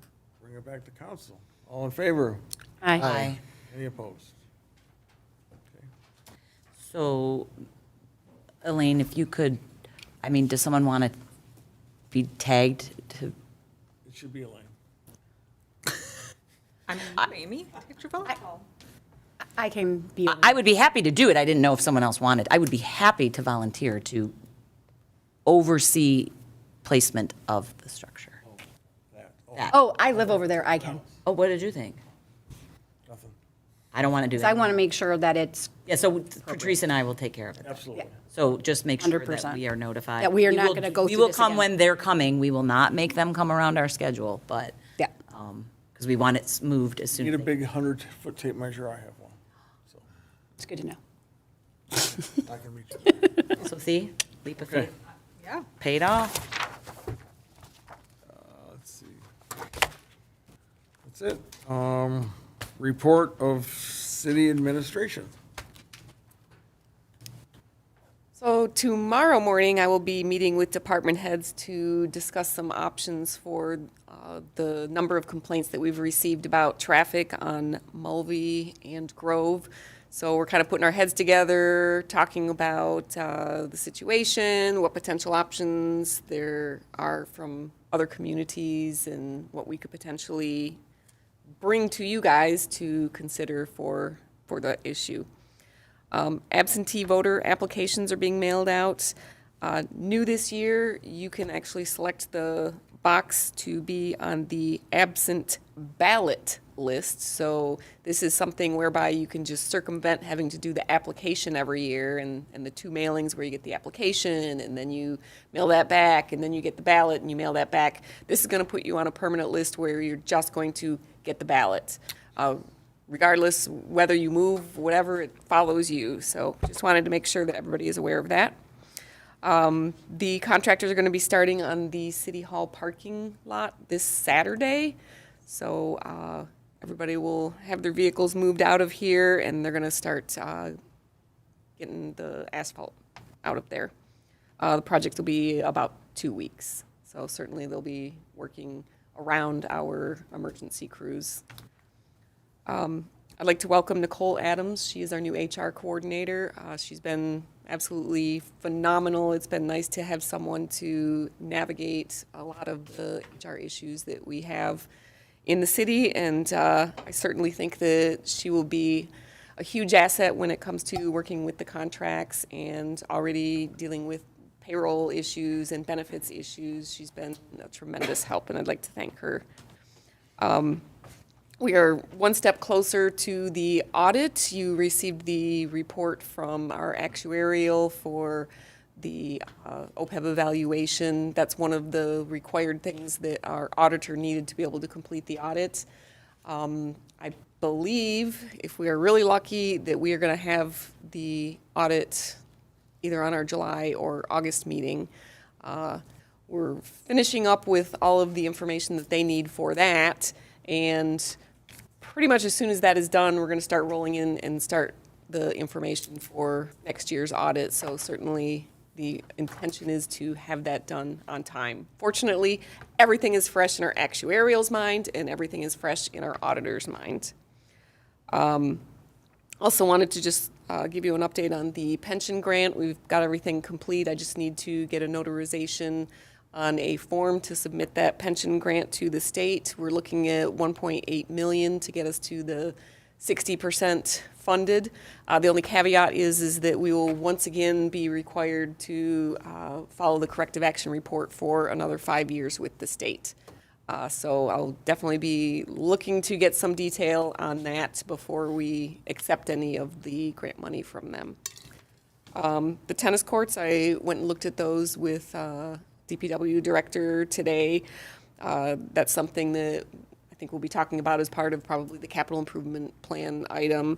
Bring it back to council. All in favor? Aye. Aye. Any opposed? Okay. So, Elaine, if you could, does someone want to be tagged to? It should be Elaine. I mean, Amy, take your volleyball. I can be. I would be happy to do it. I didn't know if someone else wanted. I would be happy to volunteer to oversee placement of the structure. That. Oh, I live over there, I can. Oh, what did you think? Nothing. I don't want to do 'Cause that. I want to make sure that it's, Yeah, so Patrice and I will take care of it. Absolutely. So just make sure that 100%. we are notified. That we are not will- gonna go We through will this come again. when they're coming. We will not make them come around our schedule, but, yeah. because we want it moved as soon Need as. a big 100-foot tape measure, I have one. So It's good to know. I can reach it. So see, leap of Okay. faith. Yeah. Paid off. Let's see. That's it. Report of city administration. So tomorrow morning, I will be meeting with department heads to discuss some options for the number of complaints that we've received about traffic on Mulvey and Grove. So we're kind of putting our heads together, talking about the situation, what potential options there are from other communities, and what we could potentially bring to you guys to consider for the issue. Absentee voter applications are being mailed out. New this year, you can actually select the box to be on the absent ballot list. So this is something whereby you can just circumvent having to do the application every year and the 2 mailings where you get the application and then you mail that back and then you get the ballot and you mail that back. This is going to put you on a permanent list where you're just going to get the ballot. Regardless whether you move, whatever, it follows you. So just wanted to make sure that everybody is aware of that. The contractors are going to be starting on the City Hall parking lot this Saturday. So everybody will have their vehicles moved out of here and they're going to start getting the asphalt out of there. The project will be about 2 weeks. So certainly they'll be working around our emergency crews. I'd like to welcome Nicole Adams. She is our new HR coordinator. She's been absolutely phenomenal. It's been nice to have someone to navigate a lot of the HR issues that we have in the city, and I certainly think that she will be a huge asset when it comes to working with the contracts and already dealing with payroll issues and benefits issues. She's been a tremendous help, and I'd like to thank her. We are one step closer to the audit. You received the report from our actuarial for the OPEB evaluation. That's one of the required things that our auditor needed to be able to complete the audit. I believe, if we are really lucky, that we are going to have the audit either on our July or August meeting. We're finishing up with all of the information that they need for that, and pretty much as soon as that is done, we're going to start rolling in and start the information for next year's audit. So certainly the intention is to have that done on time. Fortunately, everything is fresh in our actuarial's mind and everything is fresh in our auditor's mind. Also wanted to just give you an update on the pension grant. We've got everything complete. I just need to get a notarization on a form to submit that pension grant to the state. We're looking at 1.8 million to get us to the 60% funded. The only caveat is that we will once again be required to follow the corrective action report for another 5 years with the state. So I'll definitely be looking to get some detail on that before we accept any of the grant money from them. The tennis courts, I went and looked at those with DPW director today. That's something that I think we'll be talking about as part of probably the capital improvement plan item.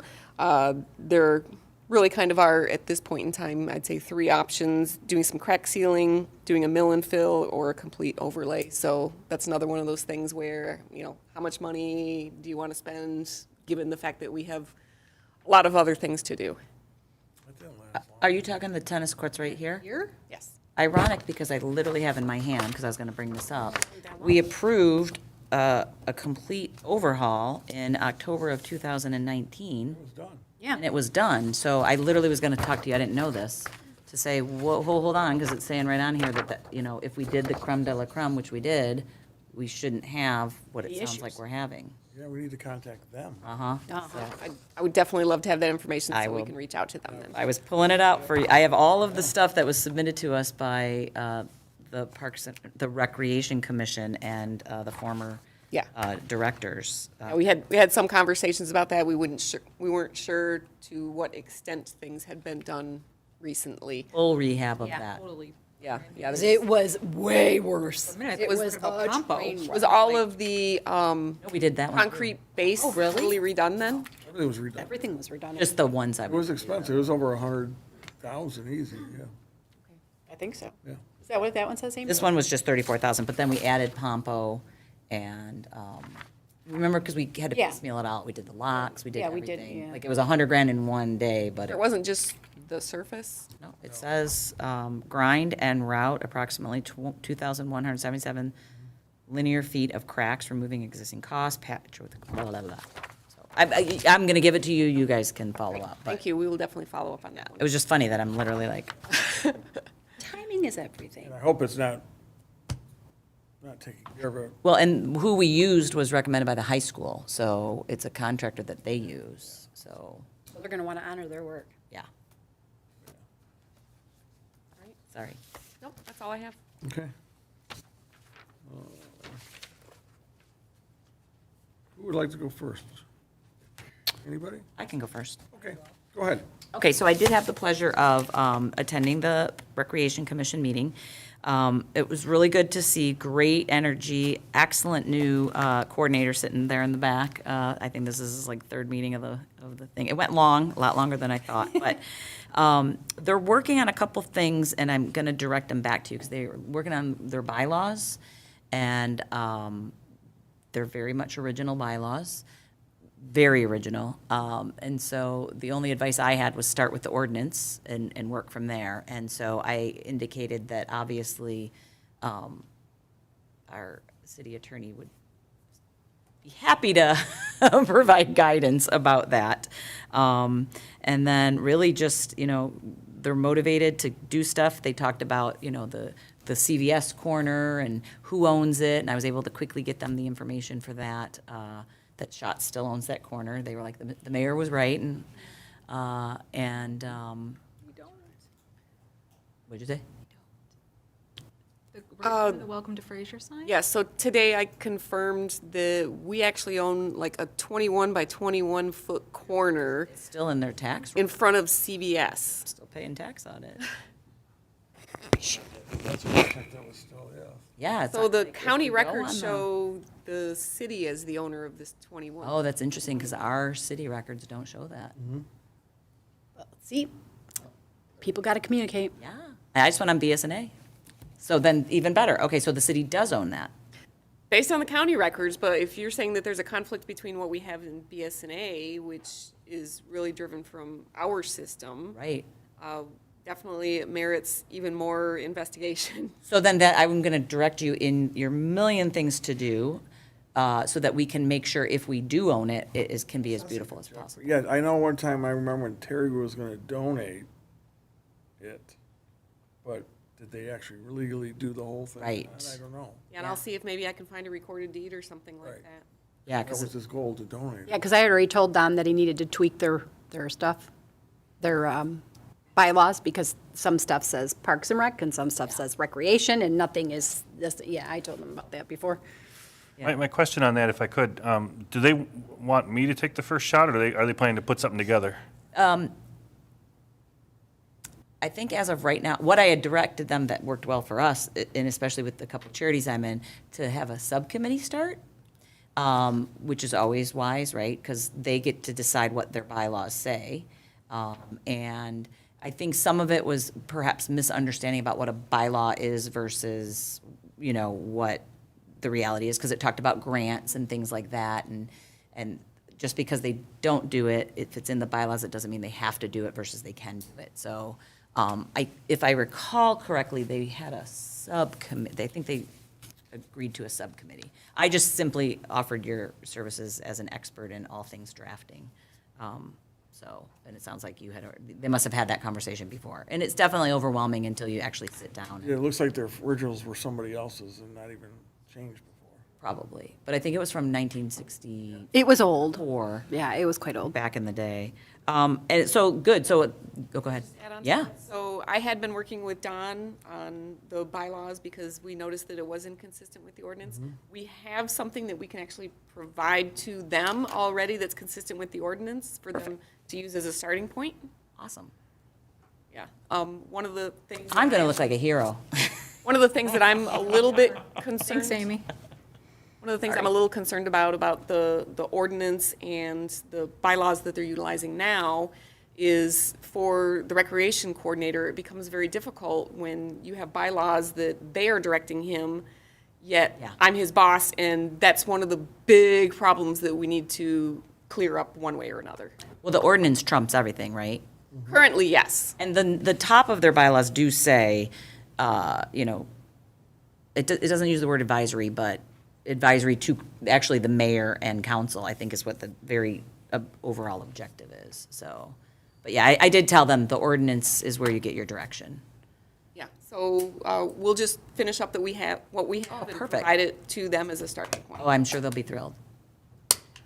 There really kind of are, at this point in time, I'd say 3 options: doing some crack sealing, doing a mill and fill, or a complete overlay. So that's another one of those things where, you know, how much money do you want to spend, given the fact that we have a lot of other things to do? Are you talking the tennis courts right here? Here? Yes. Ironic, because I literally have in my hand, because I was going to bring this up, we approved a complete overhaul in October of 2019. It was done. Yeah. And it was done, so I literally was going to talk to you, I didn't know this, to say, whoa, hold on, because it's saying right on here that, you know, if we did the creme de la creme, which we did, we shouldn't have what it The sounds issues. like we're having. Yeah, we need to contact them. Uh-huh. I would definitely love to have that information I so we will. can reach out to them then. I was pulling it out for you. I have all of the stuff that was submitted to us by the Parks, the Recreation Commission and the former Yeah. directors. Yeah, we had some conversations about that. We weren't sure to what extent things had been done recently. Full rehab of Yeah, that. totally. Yeah, yeah. It was way worse. For a minute, It was a compo. It was all of the No, we did that one. concrete base really redone then? Everything was redone. Everything was redundant. Just the ones I It was expensive. It was over 100,000 easy, yeah. I think so. Yeah. Is that what that one says, Amy? This one was just 34,000, but then we added Pompo and, remember, because we had to Yeah. piecemeal it out, we did the locks, we did Yeah, we did, everything. yeah. Like, it was $100,000 in one day, but It wasn't just the surface? no, it says, grind and route approximately 2,177 linear feet of cracks, removing existing costs, patch with, blah, blah, blah. So I'm gonna give it to you, you guys can follow up. but Thank you. We will definitely follow up on that It one. was just funny that I'm literally like, Timing is everything. And I hope it's not taking care of it. well, and who we used was recommended by the high school, so it's a contractor that they use, so, So they're going to want to honor their work. yeah. Sorry. Nope, that's all I have. Okay. Who would like to go first? Anybody? I can go first. Okay, go ahead. Okay, so I did have the pleasure of attending the Recreation Commission meeting. It was really good to see great energy, excellent new coordinator sitting there in the back. I think this is his like third meeting of the thing. It went long, a lot longer than I thought, but they're working on a couple things, and I'm going to direct them back to you because they're working on their bylaws, and they're very much original bylaws. Very original. And so the only advice I had was start with the ordinance and work from there. And so I indicated that obviously our city attorney would be happy to provide guidance about that. And then really just, they're motivated to do stuff. They talked about, the CVS corner and who owns it. And I was able to quickly get them the information for that. That Schatz still owns that corner. They were like, the mayor was right, and we don't. What'd you say? The Welcome to Fraser sign? Yeah, so today I confirmed that we actually own like a 21 by 21 foot corner It's still in their tax. in front of CVS. Still paying tax on it. That's what I think that was still, yeah. Yeah. It's So the like, if county you go records on the- show the city as the owner of this 21. Oh, that's interesting because our city records don't show that. See, people got to communicate. Yeah. I just went on BSNA. So then even better. Okay, so the city does own that. Based on the county records, but if you're saying that there's a conflict between what we have in BSNA, which is really driven from our system. Right. Definitely merits even more investigation. So then that, I'm going to direct you in your million things to do so that we can make sure if we do own it, can be as beautiful as possible. Yeah, I know one time, I remember when Terry was gonna donate it, but did they actually legally do the whole thing? Right. I don't know. Yeah, and I'll see if maybe I can find a recorded deed or something like that. Yeah, That was his goal, to donate. Yeah, because I had already told Don that he needed to tweak their stuff, their bylaws, because some stuff says Parks and Rec and some stuff says Recreation, and nothing is, yeah, I told them about that before. My question on that, if I could, do they want me to take the first shot, or are they planning to put something together? I think as of right now, what I had directed them that worked well for us, and especially with the couple charities I'm in, to have a subcommittee start, which is always wise, right? Because they get to decide what their bylaws say. And I think some of it was perhaps misunderstanding about what a bylaw is versus, what the reality is, because it talked about grants and things like that. And just because they don't do it, if it's in the bylaws, it doesn't mean they have to do it versus they can do it. So if I recall correctly, they had a subcommittee. I think they agreed to a subcommittee. I just simply offered your services as an expert in all things drafting. And it sounds like they must have had that conversation before. And it's definitely overwhelming until you actually sit down. Yeah, it looks like their originals were somebody else's and not even changed before. Probably. But I think it was from 1964. It was old. Yeah, it was quite old. Back in the day. And so, good. So, go ahead. Add on to Yeah. that. So I had been working with Don on the bylaws because we noticed that it was inconsistent with the ordinance. We have something that we can actually provide to them already that's consistent with the ordinance for them to use as a starting point. Awesome. Yeah. One of the things. I'm going to look like a hero. One of the things that I'm a little bit concerned. Thanks, Amy. One of the things I'm a little concerned about the ordinance and the bylaws that they're utilizing now is for the recreation coordinator, it becomes very difficult when you have bylaws that they are directing him, yet I'm his boss, and that's one of the big problems that we need to clear up one way or another. Well, the ordinance trumps everything, right? Currently, yes. And then the top of their bylaws do say, it doesn't use the word advisory, but advisory to actually the mayor and council, I think is what the very overall objective is. So, but yeah, I did tell them the ordinance is where you get your direction. Yeah, so we'll just finish up what we have and perfect. provide it to them as a starting point. Oh, I'm sure they'll be thrilled.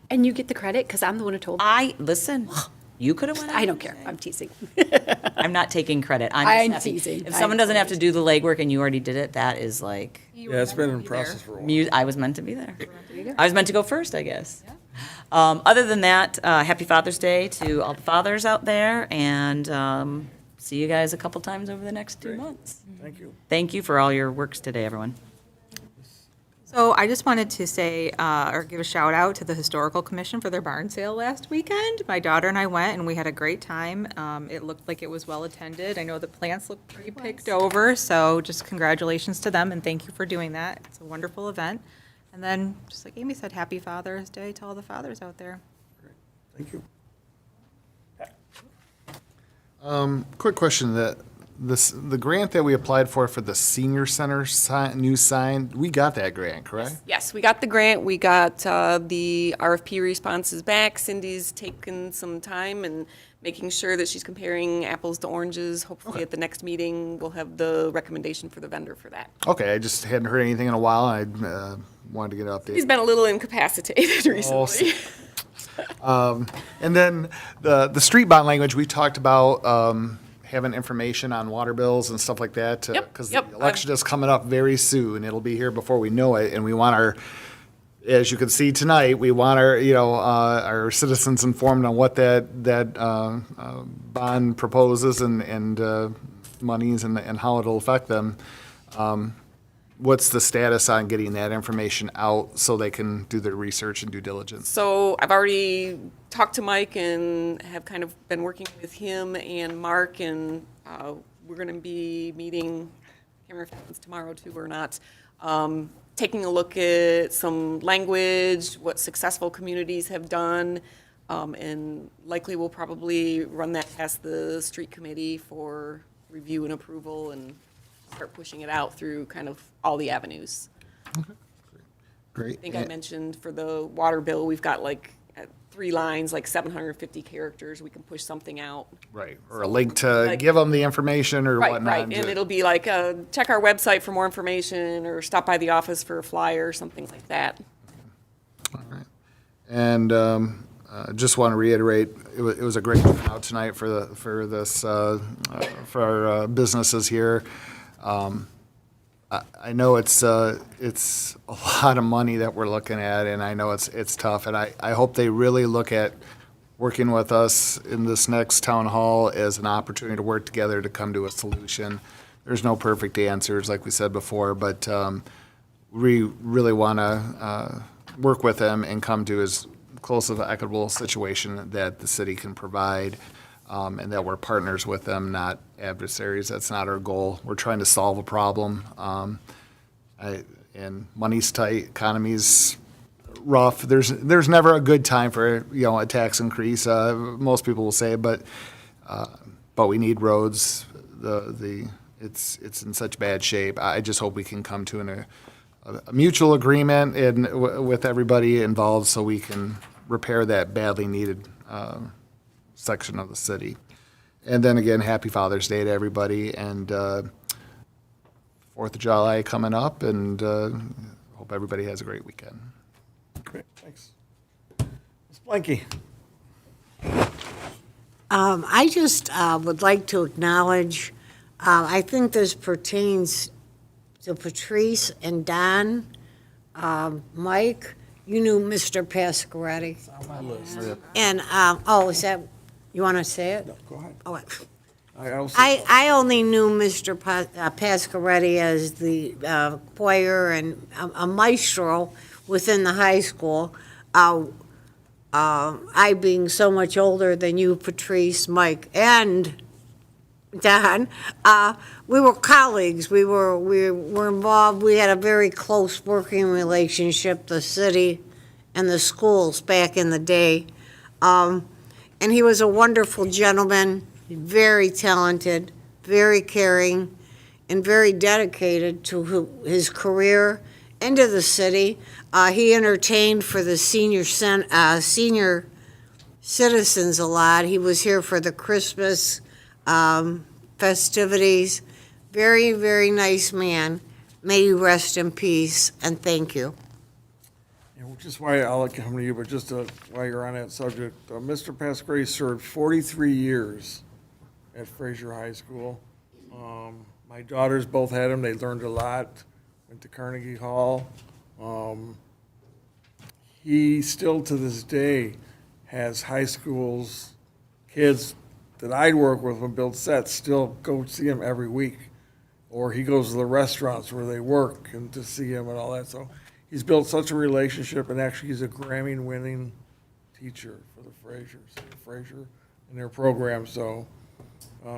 And you get the credit, because I'm the one who told them. Listen, you could have went out. I don't care, I'm teasing. I'm not taking credit. I'm just happy. teasing. If someone doesn't have to do the legwork and you already did it, that is like. Yeah, it's been in process for a while. I was meant to be there. I was meant to go first, I guess. Other than that, happy Father's Day to all the fathers out there, and see you guys a couple times over the next 2 months. Thank you. Thank you for all your works today, everyone. So I just wanted to say, or give a shout out to the Historical Commission for their barn sale last weekend. My daughter and I went, and we had a great time. It looked like it was well attended. I know the plants looked pretty picked over, so just congratulations to them, and thank you for doing that. It's a wonderful event. And then, just like Amy said, happy Father's Day to all the fathers out there. Thank you. Quick question, the grant that we applied for the senior center new sign, we got that grant, correct? Yes, we got the grant, we got the RFP responses back. Cindy's taken some time and making sure that she's comparing apples to oranges. Hopefully at the next meeting, we'll have the recommendation for the vendor for that. Okay, I just hadn't heard anything in a while, and I wanted to get an update. He's been a little incapacitated recently. And then the street bond language, we talked about having information on water bills and stuff like that. Because the election is coming up very soon. It'll be here before we know it, and we want our, as you can see tonight, we want our, our citizens informed on what that bond proposes and monies and how it'll affect them. What's the status on getting that information out so they can do their research and due diligence? So I've already talked to Mike and have kind of been working with him and Mark, and we're going to be meeting, I can't remember if it's tomorrow too or not, taking a look at some language, what successful communities have done, and likely we'll probably run that past the street committee for review and approval and start pushing it out through kind of all the avenues. Great. I think I mentioned for the water bill, we've got like 3 lines, like 750 characters. We can push something out. Right, or a link to give them the information or whatnot. Right, and it'll be like, check our website for more information, or stop by the office for a flyer, or something like that. All right. And just want to reiterate, it was a great turnout tonight for our businesses here. I know it's a lot of money that we're looking at, and I know it's tough, and I hope they really look at working with us in this next town hall as an opportunity to work together to come to a solution. There's no perfect answers, like we said before, but we really want to work with them and come to as close of an equitable situation that the city can provide, and that we're partners with them, not adversaries. That's not our goal. We're trying to solve a problem. And money's tight, economy's rough. There's never a good time for a tax increase. Most people will say, but we need roads. It's in such bad shape. I just hope we can come to a mutual agreement with everybody involved, so we can repair that badly needed section of the city. And then again, happy Father's Day to everybody, and 4th of July coming up, and hope everybody has a great weekend. Great, thanks. Ms. Blanky. I just would like to acknowledge, I think this pertains to Patrice and Don. Mike, you knew Mr. Pasquaretti. It's on my list. And, is that, you want to say it? No, go ahead. Oh, I only knew Mr. Pasquaretti as the choir and a maestro within the high school. I being so much older than you, Patrice, Mike, and Don, we were colleagues. We were involved. We had a very close working relationship, the city and the schools back in the day. And he was a wonderful gentleman, very talented, very caring, and very dedicated to his career and to the city. He entertained for the senior citizens a lot. He was here for the Christmas festivities. Very, very nice man. May you rest in peace, and thank you. Which is why I'll come to you, but just while you're on that subject, Mr. Pasquaretti served 43 years at Fraser High School. My daughters both had him. They learned a lot. Went to Carnegie Hall. he still to this day has high schools, kids that I'd work with and build sets still go see him every week. Or he goes to the restaurants where they work and to see him and all that. So he's built such a relationship, and actually he's a Grammy-winning teacher for the Fraser in their program. So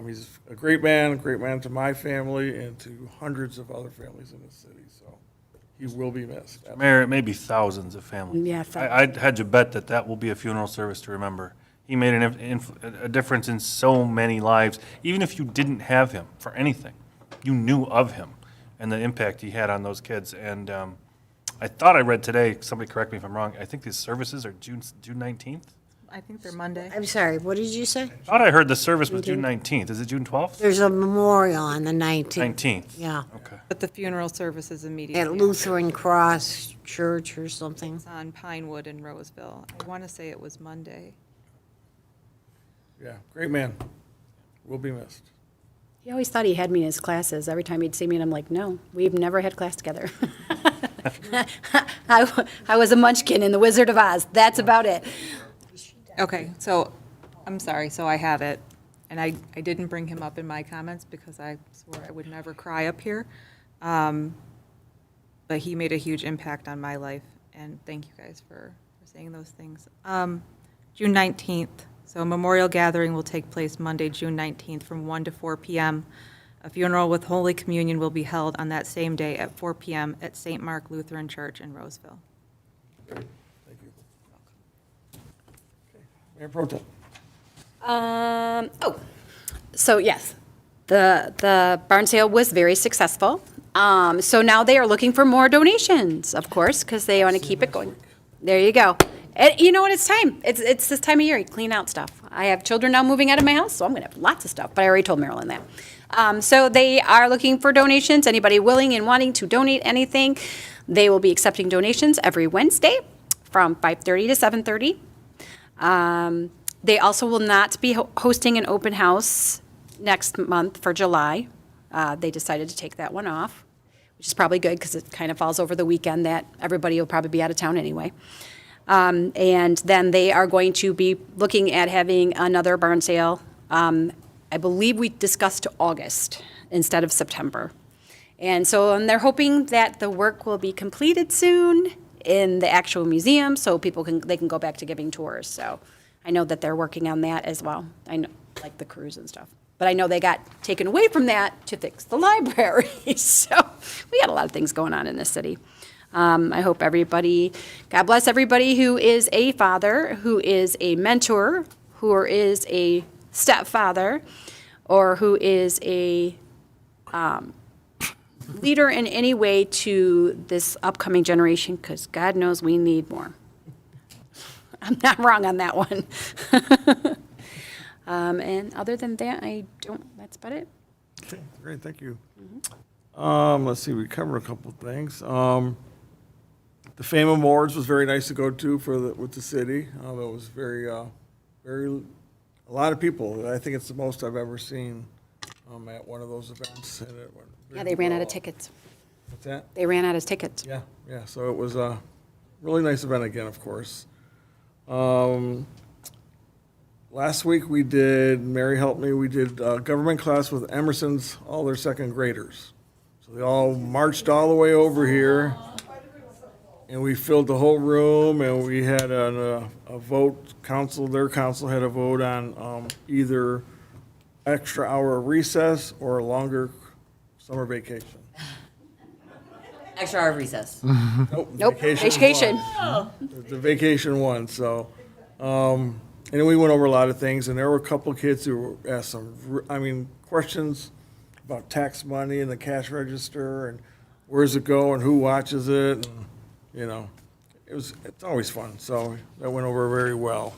he's a great man to my family and to hundreds of other families in the city. So he will be missed. Mayor, it may be thousands of families. Yeah, I'd hedge a bet that that will be a funeral service to remember. He made a difference in so many lives, even if you didn't have him for anything. You knew of him and the impact he had on those kids. And I thought I read today, somebody correct me if I'm wrong, I think these services are June 19th? I think they're Monday. I'm sorry, what did you say? I thought I heard the service was June 19th. Is it June 12th? There's a memorial on the 19th. 19th. Yeah, Okay. But the funeral service is immediately. at Lutheran Cross Church or something. It's on Pinewood in Roseville. I want to say it was Monday. Yeah, great man. Will be missed. He always thought he had me in his classes. Every time he'd see me, and I'm like, no, we've never had class together. I was a munchkin in The Wizard of Oz. That's about it. Okay, so, I'm sorry, so I have it, and I didn't bring him up in my comments because I swore I would never cry up here. But he made a huge impact on my life, and thank you guys for saying those things. June 19th, so a memorial gathering will take place Monday, June 19th, from 1 to 4 p.m. A funeral with Holy Communion will be held on that same day at 4 p.m. at St. Mark Lutheran Church in Roseville. Thank you. Okay. Mayor Pro Tem. So yes, the barn sale was very successful. So now they are looking for more donations, of course, because they want to keep it going. There you go. And you know what? It's time. It's this time of year. You clean out stuff. I have children now moving out of my house, so I'm going to have lots of stuff. But I already told Marilyn that. So they are looking for donations. Anybody willing and wanting to donate anything, they will be accepting donations every Wednesday from 5:30 to 7:30. They also will not be hosting an open house next month for July. They decided to take that one off, which is probably good because it kind of falls over the weekend that everybody will probably be out of town anyway. And then they are going to be looking at having another barn sale. I believe we discussed August instead of September. And they're hoping that the work will be completed soon in the actual museum so they can go back to giving tours. So I know that they're working on that as well. I know, like the cruise and stuff. But I know they got taken away from that to fix the library. So we got a lot of things going on in this city. I hope God bless everybody who is a father, who is a mentor, who is a stepfather, or who is a leader in any way to this upcoming generation, because God knows we need more. I'm not wrong on that one. And other than that, that's about it. Okay, great, thank you. Let's see, we covered a couple of things. The Fame Awards was very nice to go to with the city. It was a lot of people. I think it's the most I've ever seen at one of those events. And it went Yeah, they ran out of tickets. What's that? They ran out of tickets. Yeah, so it was a really nice event again, of course. Last week we did, Mary helped me, we did government class with Emerson's, all their second graders. So they all marched all the way over here, and we filled the whole room, and we had a vote, their council had a vote on either extra hour of recess or a longer summer vacation. Extra hour of recess. Nope, vacation. The vacation one, so, and then we went over a lot of things, and there were a couple of kids who asked some, questions about tax money and the cash register, and where's it go, and who watches it, and, it's always fun, so that went over very well.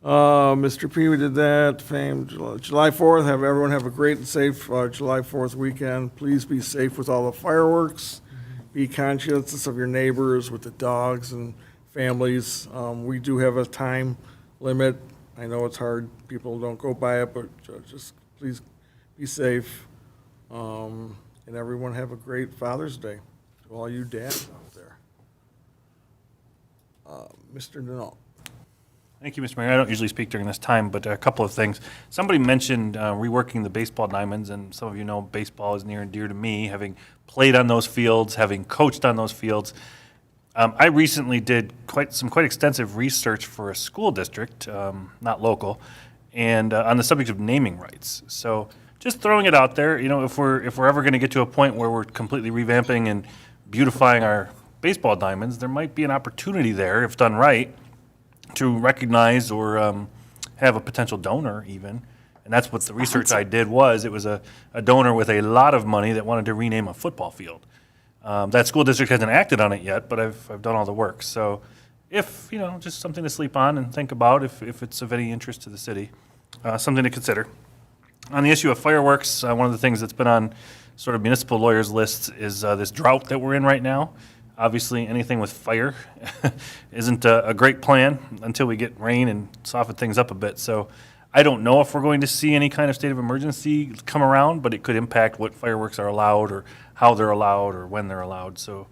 Mr. P, we did that, Fame, July 4th, everyone have a great and safe July 4th weekend. Please be safe with all the fireworks. Be conscious of your neighbors with the dogs and families. We do have a time limit. I know it's hard, people don't go by it, but just please be safe. And everyone have a great Father's Day to all you dads out there. Mr. Denault. Thank you, Mr. Mayor. I don't usually speak during this time, but a couple of things. Somebody mentioned reworking the baseball diamonds, and some of you know baseball is near and dear to me, having played on those fields, having coached on those fields. I recently did quite extensive research for a school district, not local, and on the subject of naming rights. So just throwing it out there, if we're ever going to get to a point where we're completely revamping and beautifying our baseball diamonds, there might be an opportunity there, if done right, to recognize or have a potential donor even. And that's what the research I did was. It was a donor with a lot of money that wanted to rename a football field. That school district hasn't acted on it yet, but I've done all the work. So if, just something to sleep on and think about if it's of any interest to the city, something to consider. On the issue of fireworks, one of the things that's been on sort of municipal lawyers' lists is this drought that we're in right now. Obviously, anything with fire isn't a great plan until we get rain and soften things up a bit. So I don't know if we're going to see any kind of state of emergency come around, but it could impact what fireworks are allowed or how they're allowed or when they're allowed. So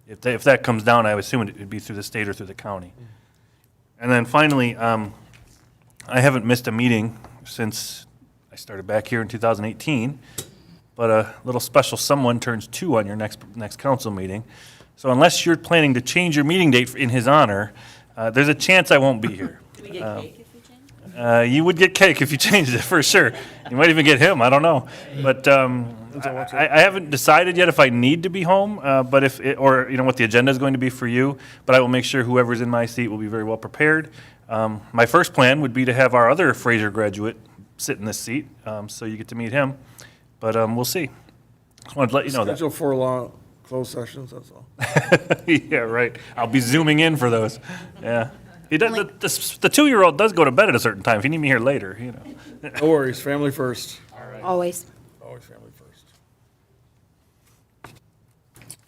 if that comes down, I would assume it would be through the state or through the county. And then finally, I haven't missed a meeting since I started back here in 2018, but a little special someone turns 2 on your next council meeting. So unless you're planning to change your meeting date in his honor, there's a chance I won't be here. Do we get cake if we change? You would get cake if you changed it, for sure. You might even get him, I don't know. But I haven't decided yet if I need to be home, but what the agenda is going to be for you. But I will make sure whoever's in my seat will be very well prepared. My first plan would be to have our other Fraser graduate sit in this seat, so you get to meet him. But we'll see. Just wanted to let you know that. Schedule for long closed sessions, that's all. Yeah, right. I'll be zooming in for those. Yeah. He does, the 2-year-old does go to bed at a certain time. If you need me here later, No worries, family first. Always. Always family first.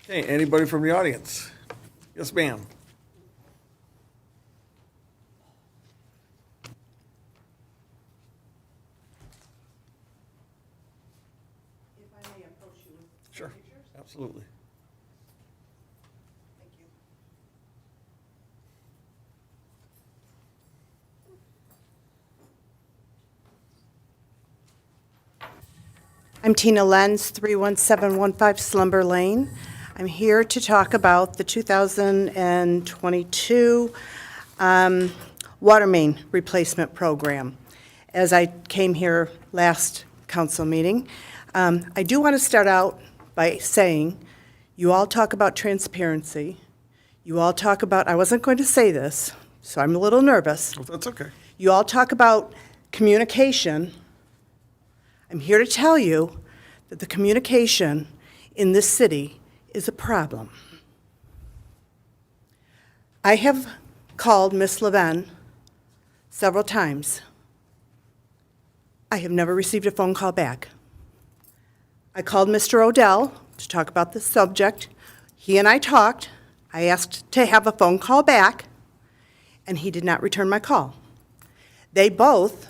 Okay, anybody from the audience? Yes, ma'am. Sure, absolutely. I'm Tina Lenz, 31715 Slumber Lane. I'm here to talk about the 2022 water main replacement program. As I came here last council meeting, I do want to start out by saying, you all talk about transparency. You all talk about, I wasn't going to say this, so I'm a little nervous. Well, that's okay. You all talk about communication. I'm here to tell you that the communication in this city is a problem. I have called Miss Levin several times. I have never received a phone call back. I called Mr. Odell to talk about this subject. He and I talked. I asked to have a phone call back, and he did not return my call. They both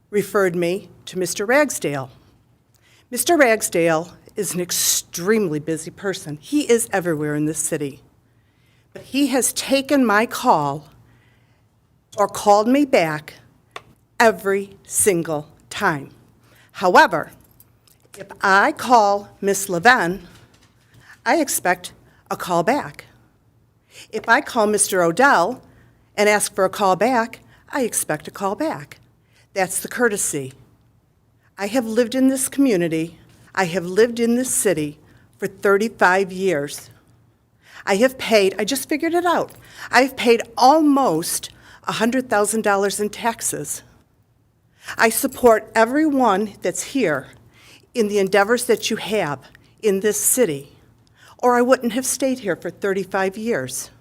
referred me to Mr. Ragsdale. Mr. Ragsdale is an extremely busy person. He is everywhere in this city. But he has taken my call or called me back every single time. However, if I call Miss Levin, I expect a call back. If I call Mr. Odell and ask for a call back, I expect a call back. That's the courtesy. I have lived in this community, I have lived in this city for 35 years. I have paid, I just figured it out, I've paid almost $100,000 in taxes. I support everyone that's here in the endeavors that you have in this city, or I wouldn't have stayed here for 35 years.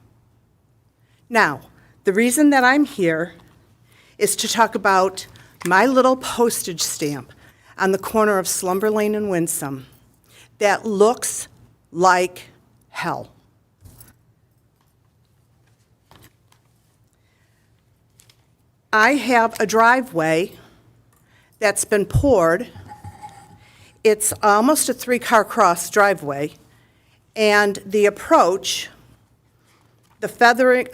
Now, the reason that I'm here is to talk about my little postage stamp on the corner of Slumber Lane and Winsome that looks like hell. I have a driveway that's been poured. It's almost a 3-car cross driveway, and the approach, the feathering,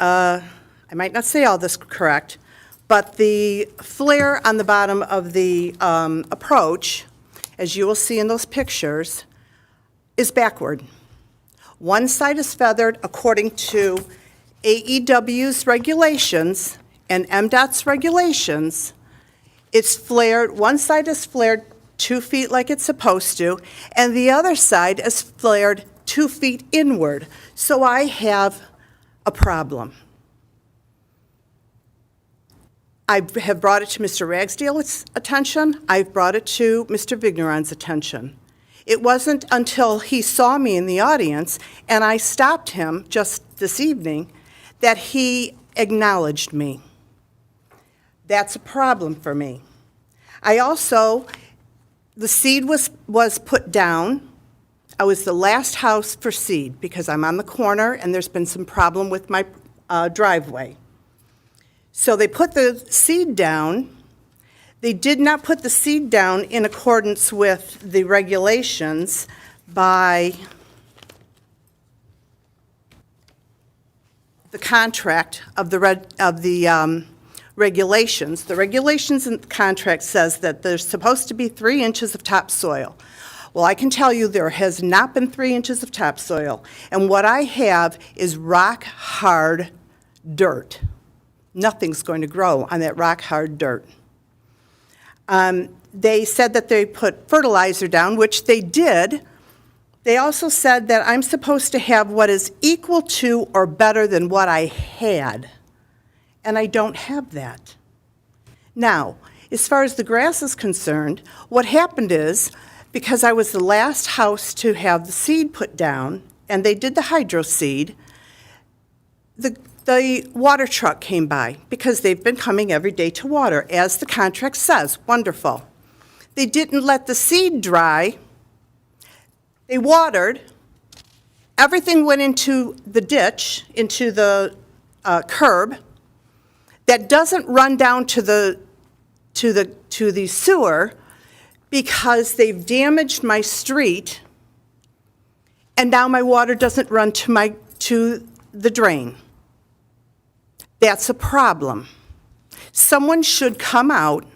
I might not say all this correct, but the flare on the bottom of the approach, as you will see in those pictures, is backward. One side is feathered according to AEW's regulations and MDOT's regulations. It's flared, one side is flared 2 feet like it's supposed to, and the other side is flared 2 feet inward. So I have a problem. I have brought it to Mr. Ragsdale's attention. I've brought it to Mr. Vigneron's attention. It wasn't until he saw me in the audience and I stopped him just this evening that he acknowledged me. That's a problem for me. I also, the seed was put down. I was the last house for seed because I'm on the corner and there's been some problem with my driveway. So they put the seed down. They did not put the seed down in accordance with the regulations by the contract of the regulations. The regulations and contract says that there's supposed to be 3 inches of topsoil. Well, I can tell you there has not been 3 inches of topsoil. And what I have is rock-hard dirt. Nothing's going to grow on that rock-hard dirt. They said that they put fertilizer down, which they did. They also said that I'm supposed to have what is equal to or better than what I had, and I don't have that. Now, as far as the grass is concerned, what happened is, because I was the last house to have the seed put down, and they did the hydro seed, the water truck came by, because they've been coming every day to water, as the contract says. Wonderful. They didn't let the seed dry. They watered. Everything went into the ditch, into the curb. That doesn't run down to the sewer because they've damaged my street, and now my water doesn't run to the drain. That's a problem. Someone should come out,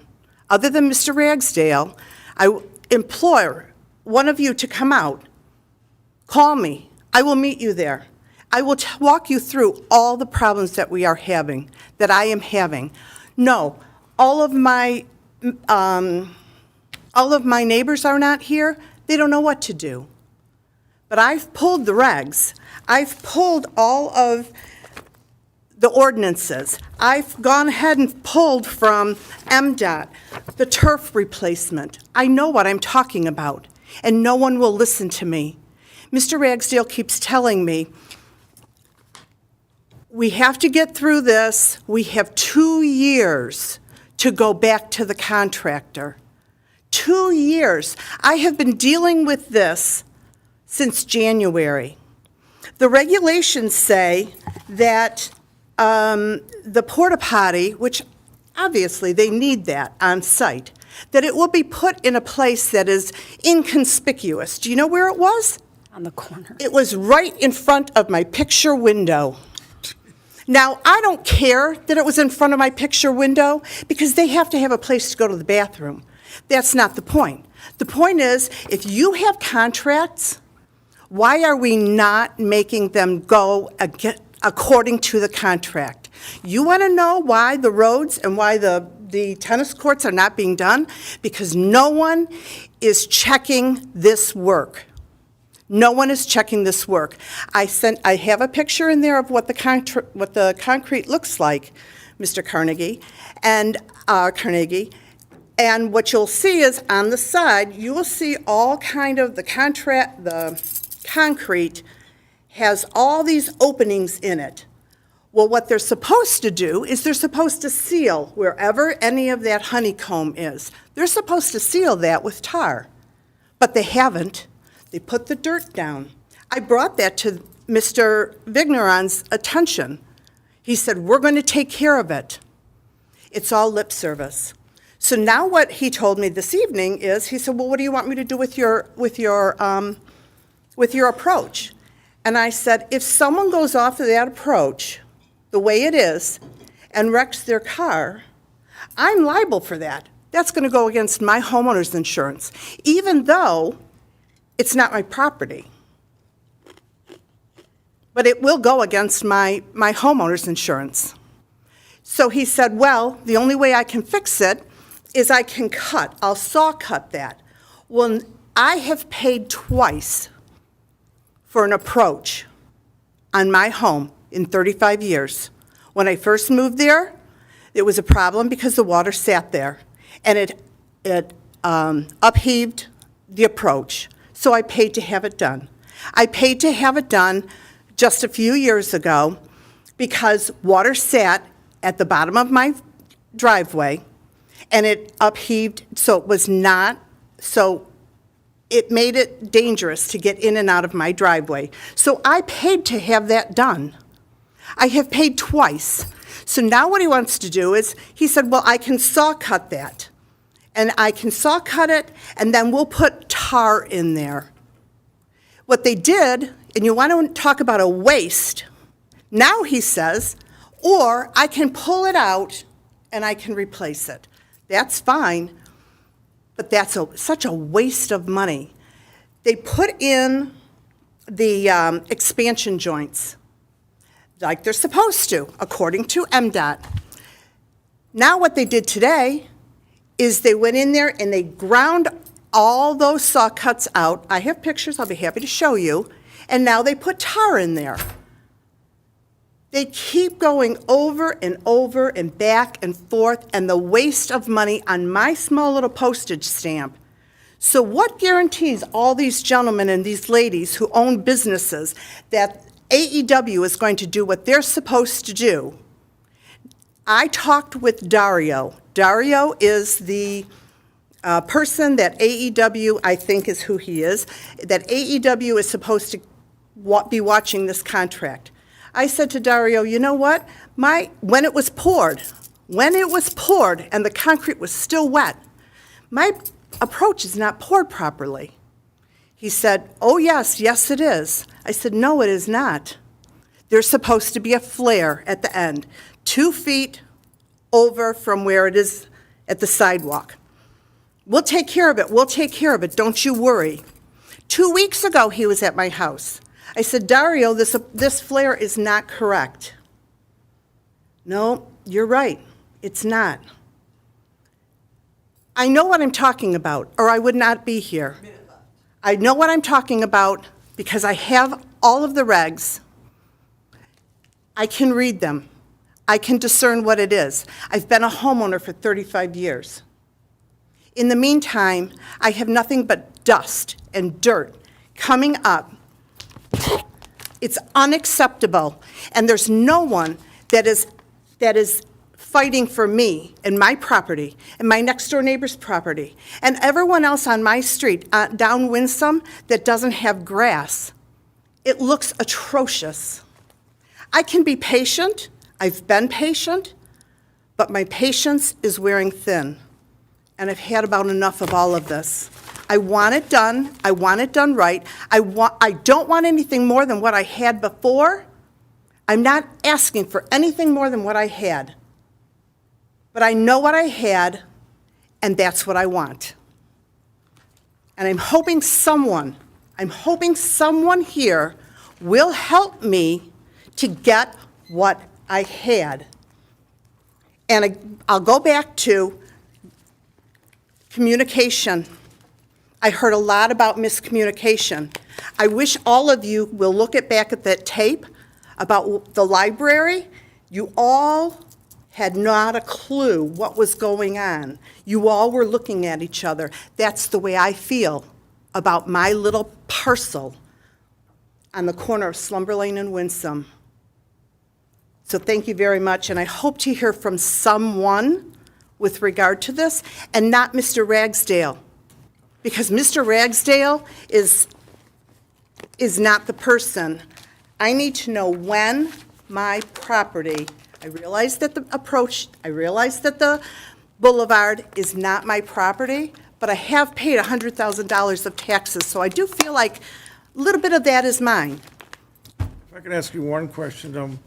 other than Mr. Ragsdale. I implore one of you to come out. Call me. I will meet you there. I will walk you through all the problems that we are having, that I am having. No, all of my neighbors are not here. They don't know what to do. But I've pulled the regs. I've pulled all of the ordinances. I've gone ahead and pulled from MDOT, the turf replacement. I know what I'm talking about, and no one will listen to me. Mr. Ragsdale keeps telling me, we have to get through this. We have 2 years to go back to the contractor. 2 years. I have been dealing with this since January. The regulations say that the porta potty, which obviously they need that on site, that it will be put in a place that is inconspicuous. Do you know where it was? On the corner. It was right in front of my picture window. Now, I don't care that it was in front of my picture window because they have to have a place to go to the bathroom. That's not the point. The point is, if you have contracts, why are we not making them go according to the contract? You want to know why the roads and why the tennis courts are not being done? Because no one is checking this work. No one is checking this work. I have a picture in there of what the concrete looks like, Mr. Carnegie, and what you'll see is on the side, you will see all kind of the concrete has all these openings in it. Well, what they're supposed to do is they're supposed to seal wherever any of that honeycomb is. They're supposed to seal that with tar, but they haven't. They put the dirt down. I brought that to Mr. Vigneron's attention. He said, we're going to take care of it. It's all lip service. So now what he told me this evening is, he said, well, what do you want me to do with your approach? And I said, if someone goes off of that approach the way it is and wrecks their car, I'm liable for that. That's going to go against my homeowner's insurance, even though it's not my property. But it will go against my homeowner's insurance. So he said, well, the only way I can fix it is I'll saw cut that. Well, I have paid twice for an approach on my home in 35 years. When I first moved there, it was a problem because the water sat there, and it upheaved the approach. So I paid to have it done. I paid to have it done just a few years ago because water sat at the bottom of my driveway, and it upheaved, so it made it dangerous to get in and out of my driveway. So I paid to have that done. I have paid twice. So now what he wants to do is, he said, well, I can saw cut that. And I can saw cut it, and then we'll put tar in there. What they did, and you want to talk about a waste, now he says, or I can pull it out and I can replace it. That's fine, but that's such a waste of money. They put in the expansion joints like they're supposed to, according to MDOT. Now what they did today is they went in there and they ground all those saw cuts out. I have pictures, I'll be happy to show you. And now they put tar in there. They keep going over and over and back and forth, and the waste of money on my small little postage stamp. So what guarantees all these gentlemen and these ladies who own businesses that AEW is going to do what they're supposed to do? I talked with Dario. Dario is the person that AEW, I think is who he is, that AEW is supposed to be watching this contract. I said to Dario, you know what? When it was poured, and the concrete was still wet, my approach is not poured properly. He said, oh, yes, it is. I said, no, it is not. There's supposed to be a flare at the end, 2 feet over from where it is at the sidewalk. We'll take care of it, don't you worry. 2 weeks ago, he was at my house. I said, Dario, this flare is not correct. No, you're right, it's not. I know what I'm talking about, or I would not be here. I know what I'm talking about because I have all of the regs. I can read them. I can discern what it is. I've been a homeowner for 35 years. In the meantime, I have nothing but dust and dirt coming up. It's unacceptable, and there's no one that is fighting for me and my property and my next-door neighbor's property and everyone else on my street down Winsome that doesn't have grass. It looks atrocious. I can be patient. I've been patient, but my patience is wearing thin, and I've had about enough of all of this. I want it done. I want it done right. I don't want anything more than what I had before. I'm not asking for anything more than what I had. But I know what I had, and that's what I want. And I'm hoping someone here will help me to get what I had. And I'll go back to communication. I heard a lot about miscommunication. I wish all of you will look back at that tape about the library. You all had not a clue what was going on. You all were looking at each other. That's the way I feel about my little parcel on the corner of Slumber Lane and Winsome. So thank you very much, and I hope to hear from someone with regard to this, and not Mr. Ragsdale. Because Mr. Ragsdale is not the person. I need to know when my property, I realize that the boulevard is not my property, but I have paid $100,000 of taxes, so I do feel like a little bit of that is mine. If I can ask you one question,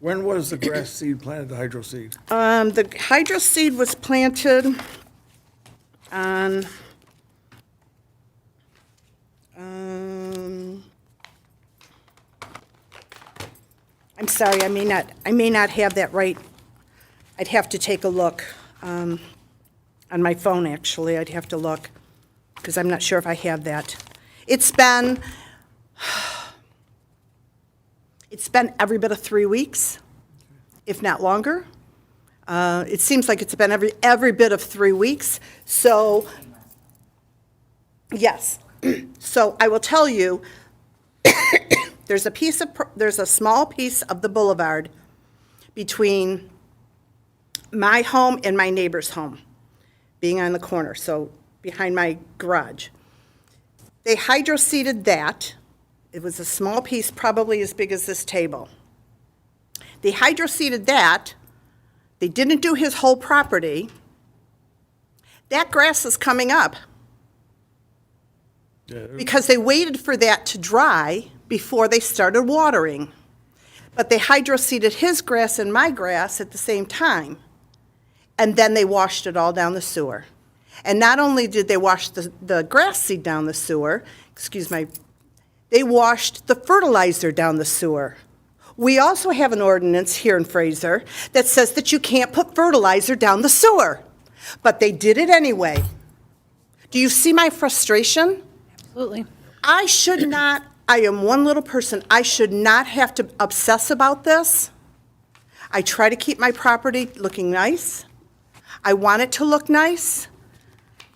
When was the grass seed planted, the hydro seed? The hydro seed was planted on, I'm sorry, I may not have that right. I'd have to take a look, on my phone, actually. I'd have to look, because I'm not sure if I have that. It's been every bit of 3 weeks, if not longer. It seems like it's been every bit of 3 weeks. So, yes. So I will tell you, there's a small piece of the boulevard between my home and my neighbor's home, being on the corner, so behind my garage. They hydro-seeded that. It was a small piece, probably as big as this table. They hydro-seeded that. They didn't do his whole property. That grass is coming up because they waited for that to dry before they started watering. But they hydro-seeded his grass and my grass at the same time, and then they washed it all down the sewer. And not only did they wash the grass seed down the sewer, they washed the fertilizer down the sewer. We also have an ordinance here in Fraser that says that you can't put fertilizer down the sewer, but they did it anyway. Do you see my frustration? Absolutely. I am one little person. I should not have to obsess about this. I try to keep my property looking nice. I want it to look nice,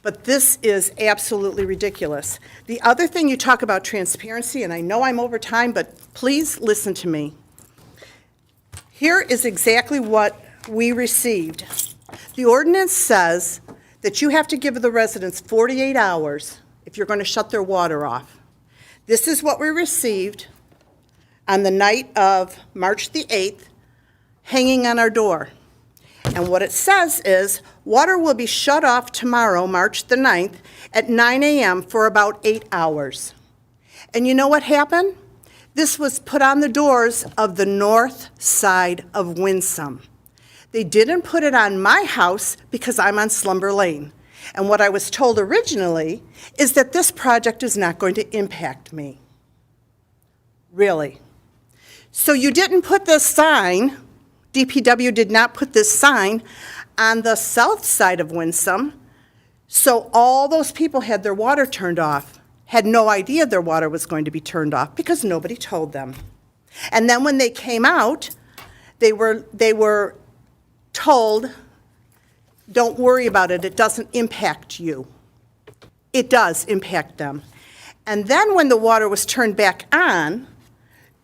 but this is absolutely ridiculous. The other thing, you talk about transparency, and I know I'm over time, but please listen to me. Here is exactly what we received. The ordinance says that you have to give the residents 48 hours if you're going to shut their water off. This is what we received on the night of March the 8th, hanging on our door. And what it says is, water will be shut off tomorrow, March the 9th, at 9 a.m. for about 8 hours. And you know what happened? This was put on the doors of the north side of Winsome. They didn't put it on my house because I'm on Slumber Lane. And what I was told originally is that this project is not going to impact me. Really. So you didn't put this sign, DPW did not put this sign on the south side of Winsome, so all those people had their water turned off, had no idea their water was going to be turned off because nobody told them. And then when they came out, they were told, don't worry about it, it doesn't impact you. It does impact them. And then when the water was turned back on,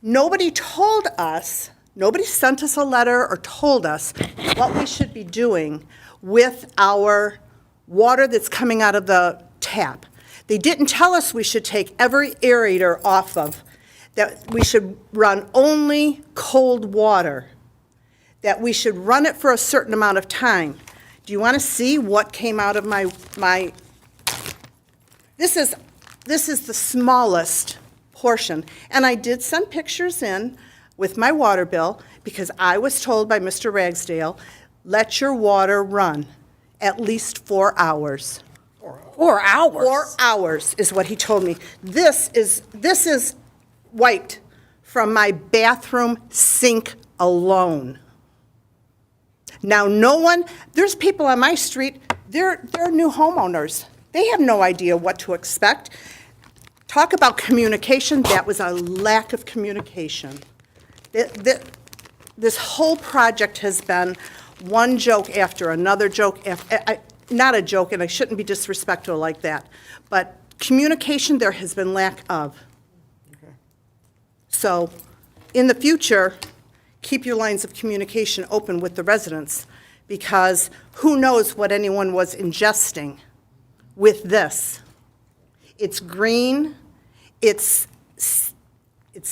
nobody told us, nobody sent us a letter or told us what we should be doing with our water that's coming out of the tap. They didn't tell us we should take every aerator off of, that we should run only cold water, that we should run it for a certain amount of time. Do you want to see what came out of my this is the smallest portion. And I did send pictures in with my water bill because I was told by Mr. Ragsdale, let your water run at least 4 hours. 4 hours? 4 hours is what he told me. This is wiped from my bathroom sink alone. Now, there's people on my street, they're new homeowners. They have no idea what to expect. Talk about communication, that was a lack of communication. This whole project has been one joke after another joke, not a joke, and I shouldn't be disrespectful like that, but communication there has been lack of. So, in the future, keep your lines of communication open with the residents, because who knows what anyone was ingesting with this. It's green, it's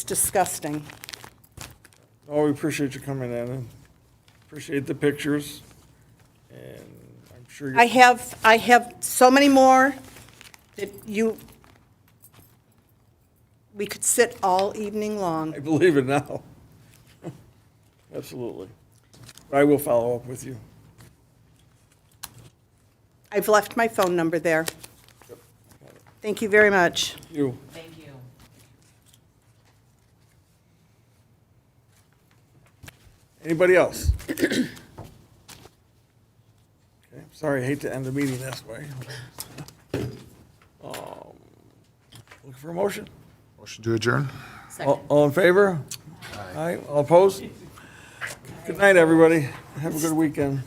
disgusting. Oh, we appreciate you coming in and appreciate the pictures. And I'm sure I have so many more that we could sit all evening long. I believe it now. Absolutely. I will follow up with you. I've left my phone number there. Thank you very much. You. Thank you. Anybody else? Okay, sorry, I hate to end the meeting this way. Looking for a motion? Motion to adjourn? All in favor? Aye. All opposed? Good night, everybody. Have a good weekend.